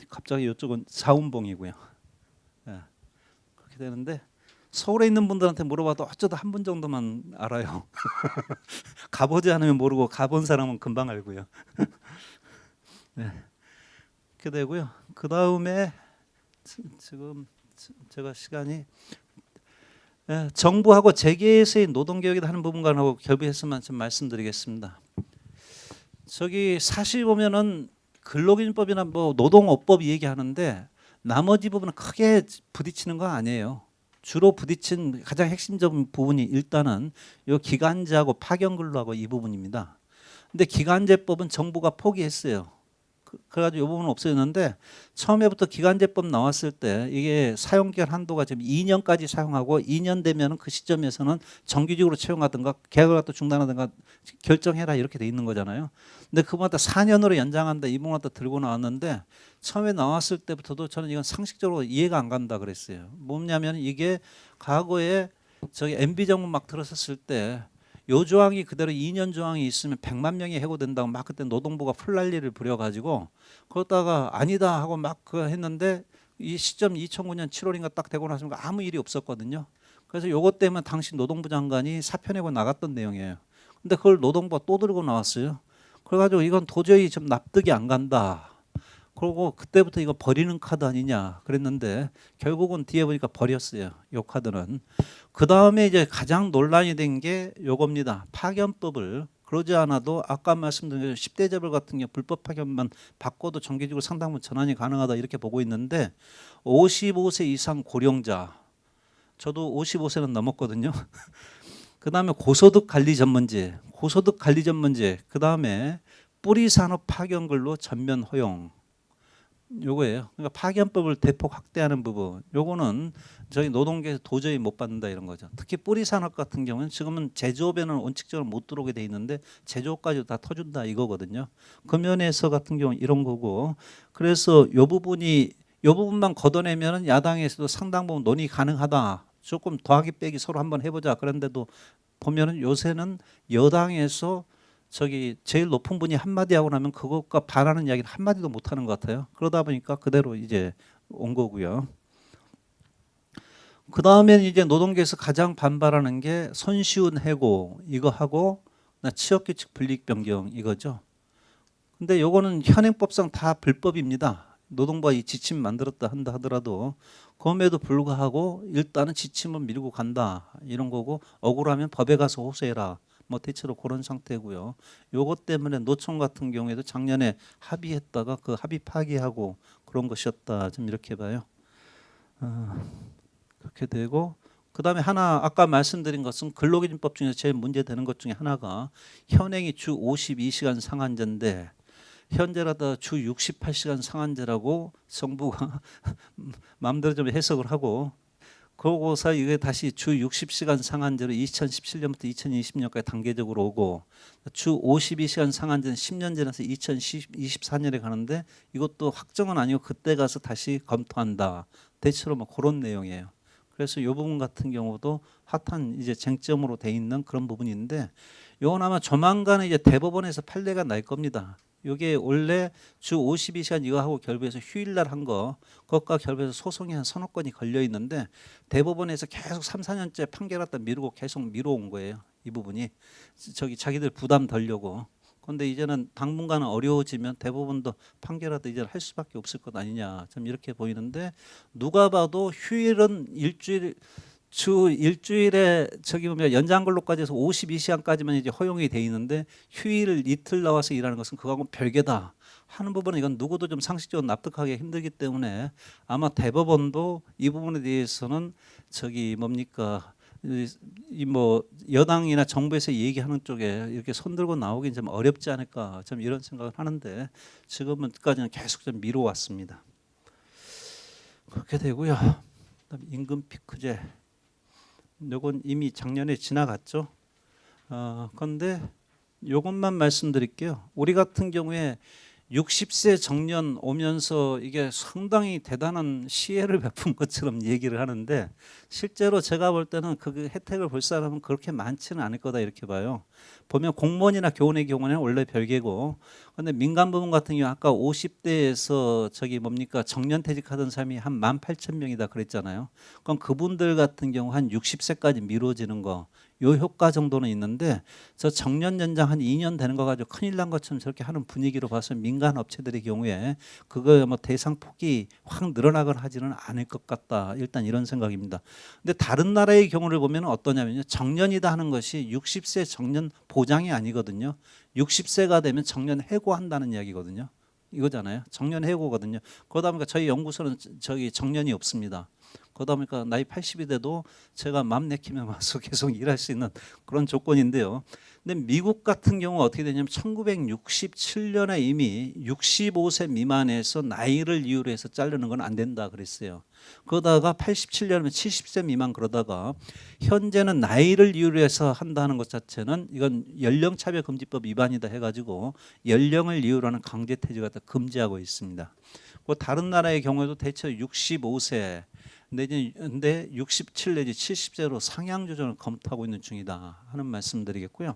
갑자기 이쪽은 자운봉이고요. 예, 그렇게 되는데 서울에 있는 분들한테 물어봐도 어쩌다 한 분 정도만 알아요. 가보지 않으면 모르고 가본 사람은 금방 알고요. 네, 그렇게 되고요. 그 다음에 지금 제가 시간이 정부하고 재계에서의 노동개혁이다 하는 부분과는 결부해서만 좀 말씀드리겠습니다. 저기 사실 보면은 근로기준법이나 뭐 노동업법 얘기하는데 나머지 부분은 크게 부딪히는 거 아니에요. 주로 부딪힌 가장 핵심적인 부분이 일단은 이 기간제하고 파견근로하고 이 부분입니다. 근데 기간제법은 정부가 포기했어요. 그래가지고 이 부분은 없어졌는데 처음에부터 기간제법 나왔을 때 이게 사용기간 한도가 지금 2년까지 사용하고 2년 되면 그 시점에서는 정규직으로 채용하든가 계약을 갖다 중단하든가 결정해라 이렇게 돼 있는 거잖아요. 근데 그보다 4년으로 연장한다 이 부분 갖다 들고 나왔는데 처음에 나왔을 때부터도 저는 이건 상식적으로 이해가 안 간다 그랬어요. 뭐냐면 이게 과거에 저기 MB 정부 막 들어섰을 때 요 조항이 그대로 2년 조항이 있으면 100만 명이 해고된다고 막 그때 노동부가 풀난리를 부려가지고 그러다가 아니다 하고 막 했는데 이 시점 2009년 7월인가 딱 되고 나서 아무 일이 없었거든요. 그래서 요것 때문에 당시 노동부 장관이 사표 내고 나갔던 내용이에요. 근데 그걸 노동부가 또 들고 나왔어요. 그래가지고 이건 도저히 좀 납득이 안 간다. 그리고 그때부터 이거 버리는 카드 아니냐 그랬는데 결국은 뒤에 보니까 버렸어요. 요 카드는. 그 다음에 이제 가장 논란이 된 게 요겁니다. 파견법을 그러지 않아도 아까 말씀드린 10대 재벌 같은 경우 불법 파견만 받고도 정기적으로 상당 부분 전환이 가능하다 이렇게 보고 있는데 55세 이상 고령자 저도 55세는 넘었거든요. 그 다음에 고소득 관리 전문제 그 다음에 뿌리산업 파견근로 전면 허용 요거예요. 그러니까 파견법을 대폭 확대하는 부분. 요거는 저희 노동계에서 도저히 못 받는다 이런 거죠. 특히 뿌리 산업 같은 경우는 지금은 제조업에는 원칙적으로 못 들어오게 돼 있는데 제조업까지 다 터준다 이거거든요. 그 면에서 같은 경우 이런 거고. 그래서 요 부분만 걷어내면은 야당에서도 상당 부분 논의 가능하다. 조금 더하기 빼기 서로 한번 해보자. 그런데도 보면은 요새는 여당에서 저기 제일 높은 분이 한마디 하고 나면 그것과 반하는 이야기를 한마디도 못 하는 것 같아요. 그러다 보니까 그대로 이제 온 거고요. 그 다음에는 이제 노동계에서 가장 반발하는 게 손쉬운 해고 이거 하고 취업규칙 불이익 변경 이거죠. 근데 요거는 현행법상 다 불법입니다. 노동부가 이 지침 만들었다 한다 하더라도 그럼에도 불구하고 일단은 지침은 밀고 간다 이런 거고 억울하면 법에 가서 호소해라. 뭐 대체로 그런 상태고요. 요것 때문에 노총 같은 경우에도 작년에 합의했다가 그 합의 파기하고 그런 것이었다. 좀 이렇게 봐요. 그렇게 되고 그다음에 하나 아까 말씀드린 것은 근로기준법 중에서 제일 문제되는 것 중에 하나가 현행이 주 52시간 상한제인데 현재라도 주 68시간 상한제라고 정부가 마음대로 좀 해석을 하고 그러고서 이게 다시 주 60시간 상한제로 2017년부터 2020년까지 단계적으로 오고 주 52시간 상한제는 10년 지나서 2024년에 가는데 이것도 확정은 아니고 그때 가서 다시 검토한다. 대체로 뭐 그런 내용이에요. 그래서 이 부분 같은 경우도 핫한 이제 쟁점으로 돼 있는 그런 부분인데 이건 아마 조만간에 이제 대법원에서 판례가 날 겁니다. 이게 원래 주 52시간 이거 하고 결부해서 휴일날 한 거 그것과 결부해서 소송이 한 서너 건이 걸려 있는데 대법원에서 계속 3, 4년째 판결 갖다 미루고 계속 미뤄온 거예요. 이 부분이 저기 자기들 부담 덜려고. 그런데 이제는 당분간은 어려워지면 대법원도 판결하도 이제 할 수밖에 없을 것 아니냐. 좀 이렇게 보이는데 누가 봐도 휴일은 주 일주일에 저기 보면 연장 근로까지 해서 52시간까지만 이제 허용이 돼 있는데 휴일 이틀 나와서 일하는 것은 그거하고 별개다 하는 부분은 이건 누구도 좀 상식적으로 납득하기 힘들기 때문에 아마 대법원도 이 부분에 대해서는 저기 뭡니까 이 뭐 여당이나 정부에서 얘기하는 쪽에 이렇게 손들고 나오긴 좀 어렵지 않을까 좀 이런 생각을 하는데 지금은까지는 계속 좀 미뤄왔습니다. 그렇게 되고요. 그다음에 임금 피크제. 요건 이미 작년에 지나갔죠. 그런데 요것만 말씀드릴게요. 우리 같은 경우에 60세 정년 오면서 이게 상당히 대단한 시혜를 베푼 것처럼 얘기를 하는데 실제로 제가 볼 때는 그 혜택을 볼 사람은 그렇게 많지는 않을 거다 이렇게 봐요. 보면 공무원이나 교원의 경우는 원래 별개고, 근데 민간 부문 같은 경우 아까 50대에서 저기 뭡니까 정년퇴직하던 사람이 한 18,000명이다 그랬잖아요. 그럼 그분들 같은 경우 한 60세까지 미뤄지는 거, 요 효과 정도는 있는데 저 정년 연장 한 2년 되는 거 가지고 큰일 난 것처럼 저렇게 하는 분위기로 봐서 민간 업체들의 경우에 그거 뭐 대상 폭이 확 늘어나거나 하지는 않을 것 같다. 일단 이런 생각입니다. 근데 다른 나라의 경우를 보면 어떠냐면요. 정년이다 하는 것이 60세 정년 보장이 아니거든요. 60세가 되면 정년 해고한다는 이야기거든요. 이거잖아요. 정년 해고거든요. 그러다 보니까 저희 연구소는 저기 정년이 없습니다. 그러다 보니까 나이 80이 돼도 제가 맘 내키면 와서 계속 일할 수 있는 그런 조건인데요. 근데 미국 같은 경우 어떻게 되냐면 1967년에 이미 65세 미만에서 나이를 이유로 해서 자르는 건 안 된다 그랬어요. 그러다가 87년이면 70세 미만 그러다가 현재는 나이를 이유로 해서 한다는 것 자체는 이건 연령차별금지법 위반이다 해가지고 연령을 이유로 하는 강제퇴직을 금지하고 있습니다. 그 다른 나라의 경우에도 대체 65세 근데 67 내지 70세로 상향 조정을 검토하고 있는 중이다 하는 말씀드리겠고요.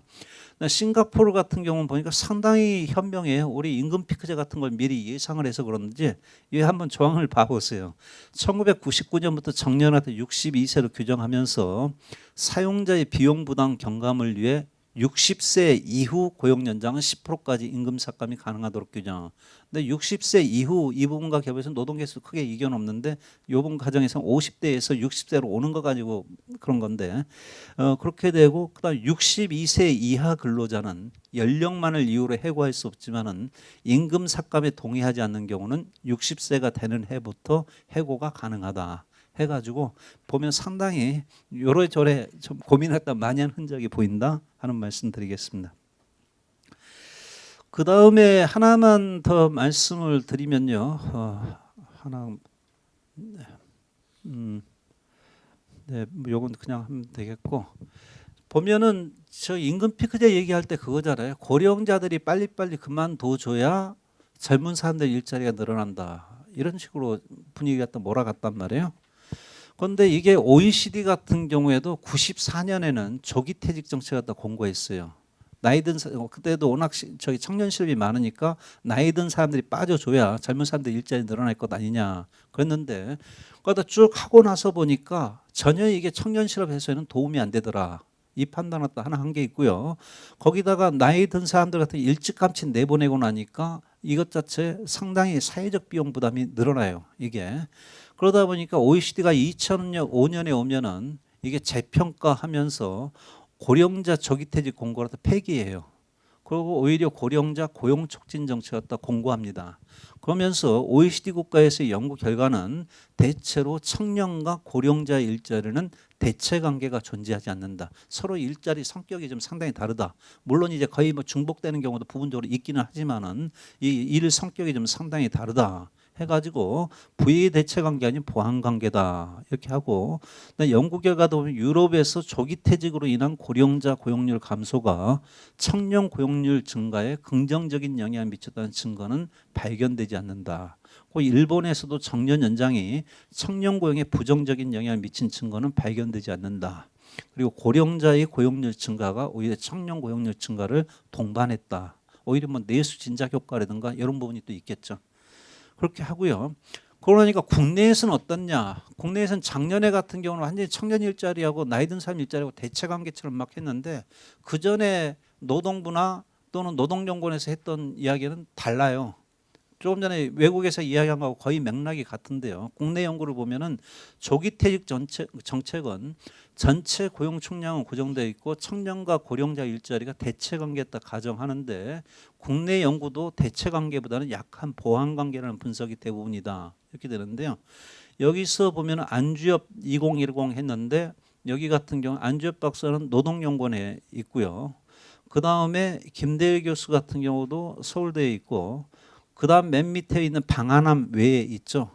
싱가포르 같은 경우는 보니까 상당히 현명해요. 우리 임금 피크제 같은 걸 미리 예상을 해서 그런지 이 한번 조항을 봐보세요. 1999년부터 정년한테 62세로 규정하면서 사용자의 비용 부담 경감을 위해 60세 이후 고용 연장은 10%까지 임금 삭감이 가능하도록 규정. 근데 60세 이후 이 부분과 겹쳐서 노동 개수 크게 이견 없는데 이번 과정에서 50대에서 60세로 오는 거 가지고 그런 건데 그렇게 되고 그다음 62세 이하 근로자는 연령만을 이유로 해고할 수 없지만은 임금 삭감에 동의하지 않는 경우는 60세가 되는 해부터 해고가 가능하다. 해가지고 보면 상당히 요래저래 좀 고민했다 많이 한 흔적이 보인다 하는 말씀드리겠습니다. 그 다음에 하나만 더 말씀을 드리면요, 하나, 네, 요건 그냥 하면 되겠고 보면은 저 임금 피크제 얘기할 때 그거잖아요. 고령자들이 빨리빨리 그만둬줘야 젊은 사람들 일자리가 늘어난다. 이런 식으로 분위기가 또 몰아갔단 말이에요. 그런데 이게 OECD 같은 경우에도 94년에는 조기퇴직 정책을 갖다 공고했어요. 나이 든 그때도 워낙 저기 청년 실업이 많으니까 나이 든 사람들이 빠져줘야 젊은 사람들 일자리 늘어날 것 아니냐 그랬는데 그러다 쭉 하고 나서 보니까 전혀 이게 청년 실업 해소에는 도움이 안 되더라. 이 판단은 하나 한 게 있고요. 거기다가 나이 든 사람들 같은 일찌감치 내보내고 나니까 이것 자체 상당히 사회적 비용 부담이 늘어나요. 이게. 그러다 보니까 OECD가 2005년에 오면은 이게 재평가하면서 고령자 조기퇴직 공고를 폐기해요. 그리고 오히려 고령자 고용 촉진 정책을 갖다 공고합니다. 그러면서 OECD 국가에서의 연구 결과는 대체로 청년과 고령자 일자리는 대체 관계가 존재하지 않는다. 서로 일자리 성격이 좀 상당히 다르다. 물론 이제 거의 뭐 중복되는 경우도 부분적으로 있기는 하지만은 이 일 성격이 좀 상당히 다르다. 해가지고 부의 대체 관계 아닌 보완 관계다 이렇게 하고 연구 결과도 보면 유럽에서 조기 퇴직으로 인한 고령자 고용률 감소가 청년 고용률 증가에 긍정적인 영향을 미쳤다는 증거는 발견되지 않는다. 일본에서도 정년 연장이 청년 고용에 부정적인 영향을 미친 증거는 발견되지 않는다. 그리고 고령자의 고용률 증가가 오히려 청년 고용률 증가를 동반했다. 오히려 뭐 내수 진작 효과라든가 이런 부분이 또 있겠죠. 그렇게 하고요. 그러니까 국내에서는 어떻냐? 국내에서는 작년에 같은 경우는 완전히 청년 일자리하고 나이 든 사람 일자리하고 대체 관계처럼 막 했는데 그 전에 노동부나 또는 노동연구원에서 했던 이야기는 달라요. 조금 전에 외국에서 이야기한 거하고 거의 맥락이 같은데요. 국내 연구를 보면은 조기퇴직 정책은 전체 고용 총량은 고정되어 있고 청년과 고령자 일자리가 대체 관계였다 가정하는데 국내 연구도 대체 관계보다는 약한 보완 관계라는 분석이 대부분이다. 이렇게 되는데요. 여기서 보면 안주엽 2010 했는데 여기 같은 경우 안주엽 박사는 노동연구원에 있고요. 그 다음에 김대일 교수 같은 경우도 서울대에 있고 그 다음 맨 밑에 있는 방한함 외에 있죠.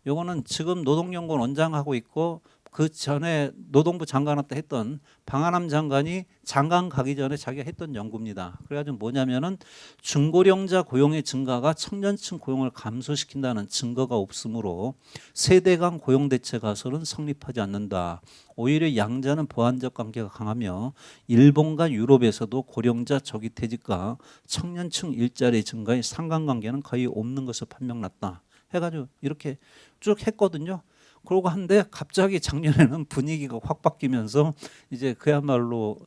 요거는 지금 노동연구원 원장하고 있고 그 전에 노동부 장관한테 했던 방한함 장관이 장관 가기 전에 자기가 했던 연구입니다. 그래가지고 뭐냐면은 중고령자 고용의 증가가 청년층 고용을 감소시킨다는 증거가 없으므로 세대 간 고용 대체 가설은 성립하지 않는다. 오히려 양자는 보완적 관계가 강하며 일본과 유럽에서도 고령자 조기 퇴직과 청년층 일자리 증가의 상관관계는 거의 없는 것으로 판명났다. 해가지고 이렇게 쭉 했거든요. 그러고 한데 갑자기 작년에는 분위기가 확 바뀌면서 이제 그야말로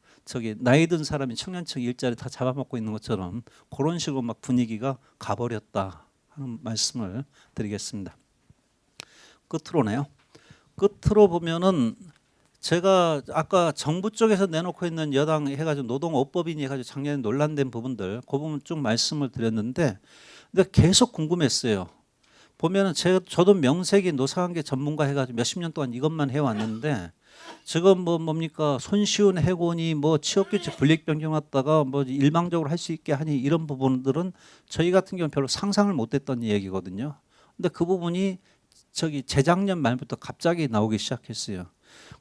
나이 든 사람이 청년층 일자리 다 잡아먹고 있는 것처럼 그런 식으로 막 분위기가 가버렸다 하는 말씀을 드리겠습니다. 끝으로네요. 끝으로 보면은 제가 아까 정부 쪽에서 내놓고 있는 여당 해가지고 노동업법인이 해가지고 작년에 논란된 부분들 그 부분 쭉 말씀을 드렸는데 근데 계속 궁금했어요. 보면은 저도 명색이 노사관계 전문가 해가지고 몇십 년 동안 이것만 해왔는데 지금 뭡니까 손쉬운 해고니 취업규칙 분리익 변경했다가 일방적으로 할 수 있게 하니 이런 부분들은 저희 같은 경우는 별로 상상을 못했던 얘기거든요. 근데 그 부분이 재작년 말부터 갑자기 나오기 시작했어요.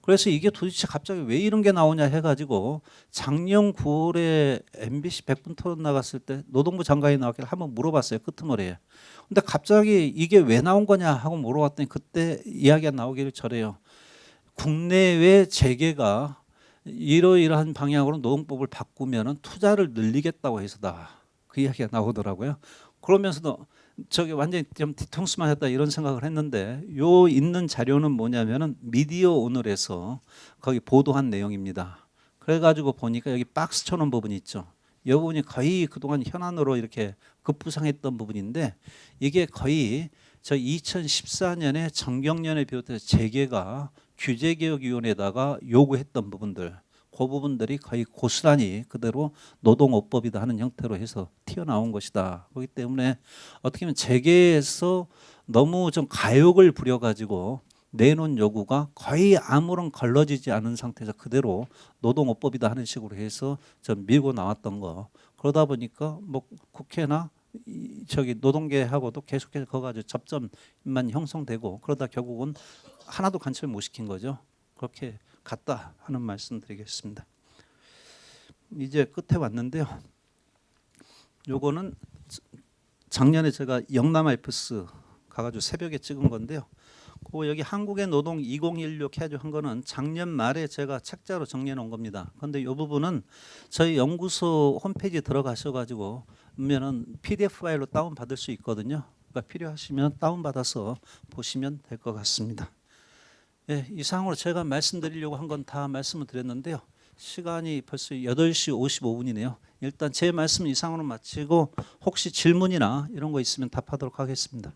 그래서 이게 도대체 갑자기 왜 이런 게 나오냐 해가지고 작년 9월에 MBC 100분 토론 나갔을 때 노동부 장관이 나왔길래 한번 물어봤어요. 끄트머리에. 근데 갑자기 이게 왜 나온 거냐 하고 물어봤더니 그때 이야기가 나오기를 저래요. 국내외 재계가 이러이러한 방향으로 노동법을 바꾸면 투자를 늘리겠다고 해서다. 그 이야기가 나오더라고요. 그러면서도 완전히 좀 뒤통수만 했다 이런 생각을 했는데 요 있는 자료는 뭐냐면은 미디어 오늘에서 거기 보도한 내용입니다. 그래가지고 보니까 여기 박스 쳐놓은 부분이 있죠. 이 부분이 거의 그동안 현안으로 이렇게 급부상했던 부분인데 이게 거의 2014년에 정경련에 비롯해서 재계가 규제개혁위원회에다가 요구했던 부분들 그 부분들이 거의 고스란히 그대로 노동업법이다 하는 형태로 해서 튀어나온 것이다. 그렇기 때문에 어떻게 보면 재계에서 너무 좀 가욕을 부려가지고 내놓은 요구가 거의 아무런 걸러지지 않은 상태에서 그대로 노동업법이다 하는 식으로 해서 좀 밀고 나왔던 거. 그러다 보니까 국회나 노동계하고도 계속해서 그거 가지고 접점만 형성되고 그러다 결국은 하나도 간첩을 못 시킨 거죠. 그렇게 갔다 하는 말씀드리겠습니다. 이제 끝에 왔는데요. 요거는 작년에 제가 영남 알프스 가가지고 새벽에 찍은 건데요. 여기 한국의 노동 2016 해가지고 한 거는 작년 말에 제가 책자로 정리해 놓은 겁니다. 그런데 이 부분은 저희 연구소 홈페이지에 들어가셔가지고 보면은 PDF 파일로 다운 받을 수 있거든요. 그러니까 필요하시면 다운 받아서 보시면 될 것 같습니다. 예, 이상으로 제가 말씀드리려고 한 건 다 말씀을 드렸는데요. 시간이 벌써 8시 55분이네요. 일단 제 말씀 이상으로 마치고 혹시 질문이나 이런 거 있으면 답하도록 하겠습니다.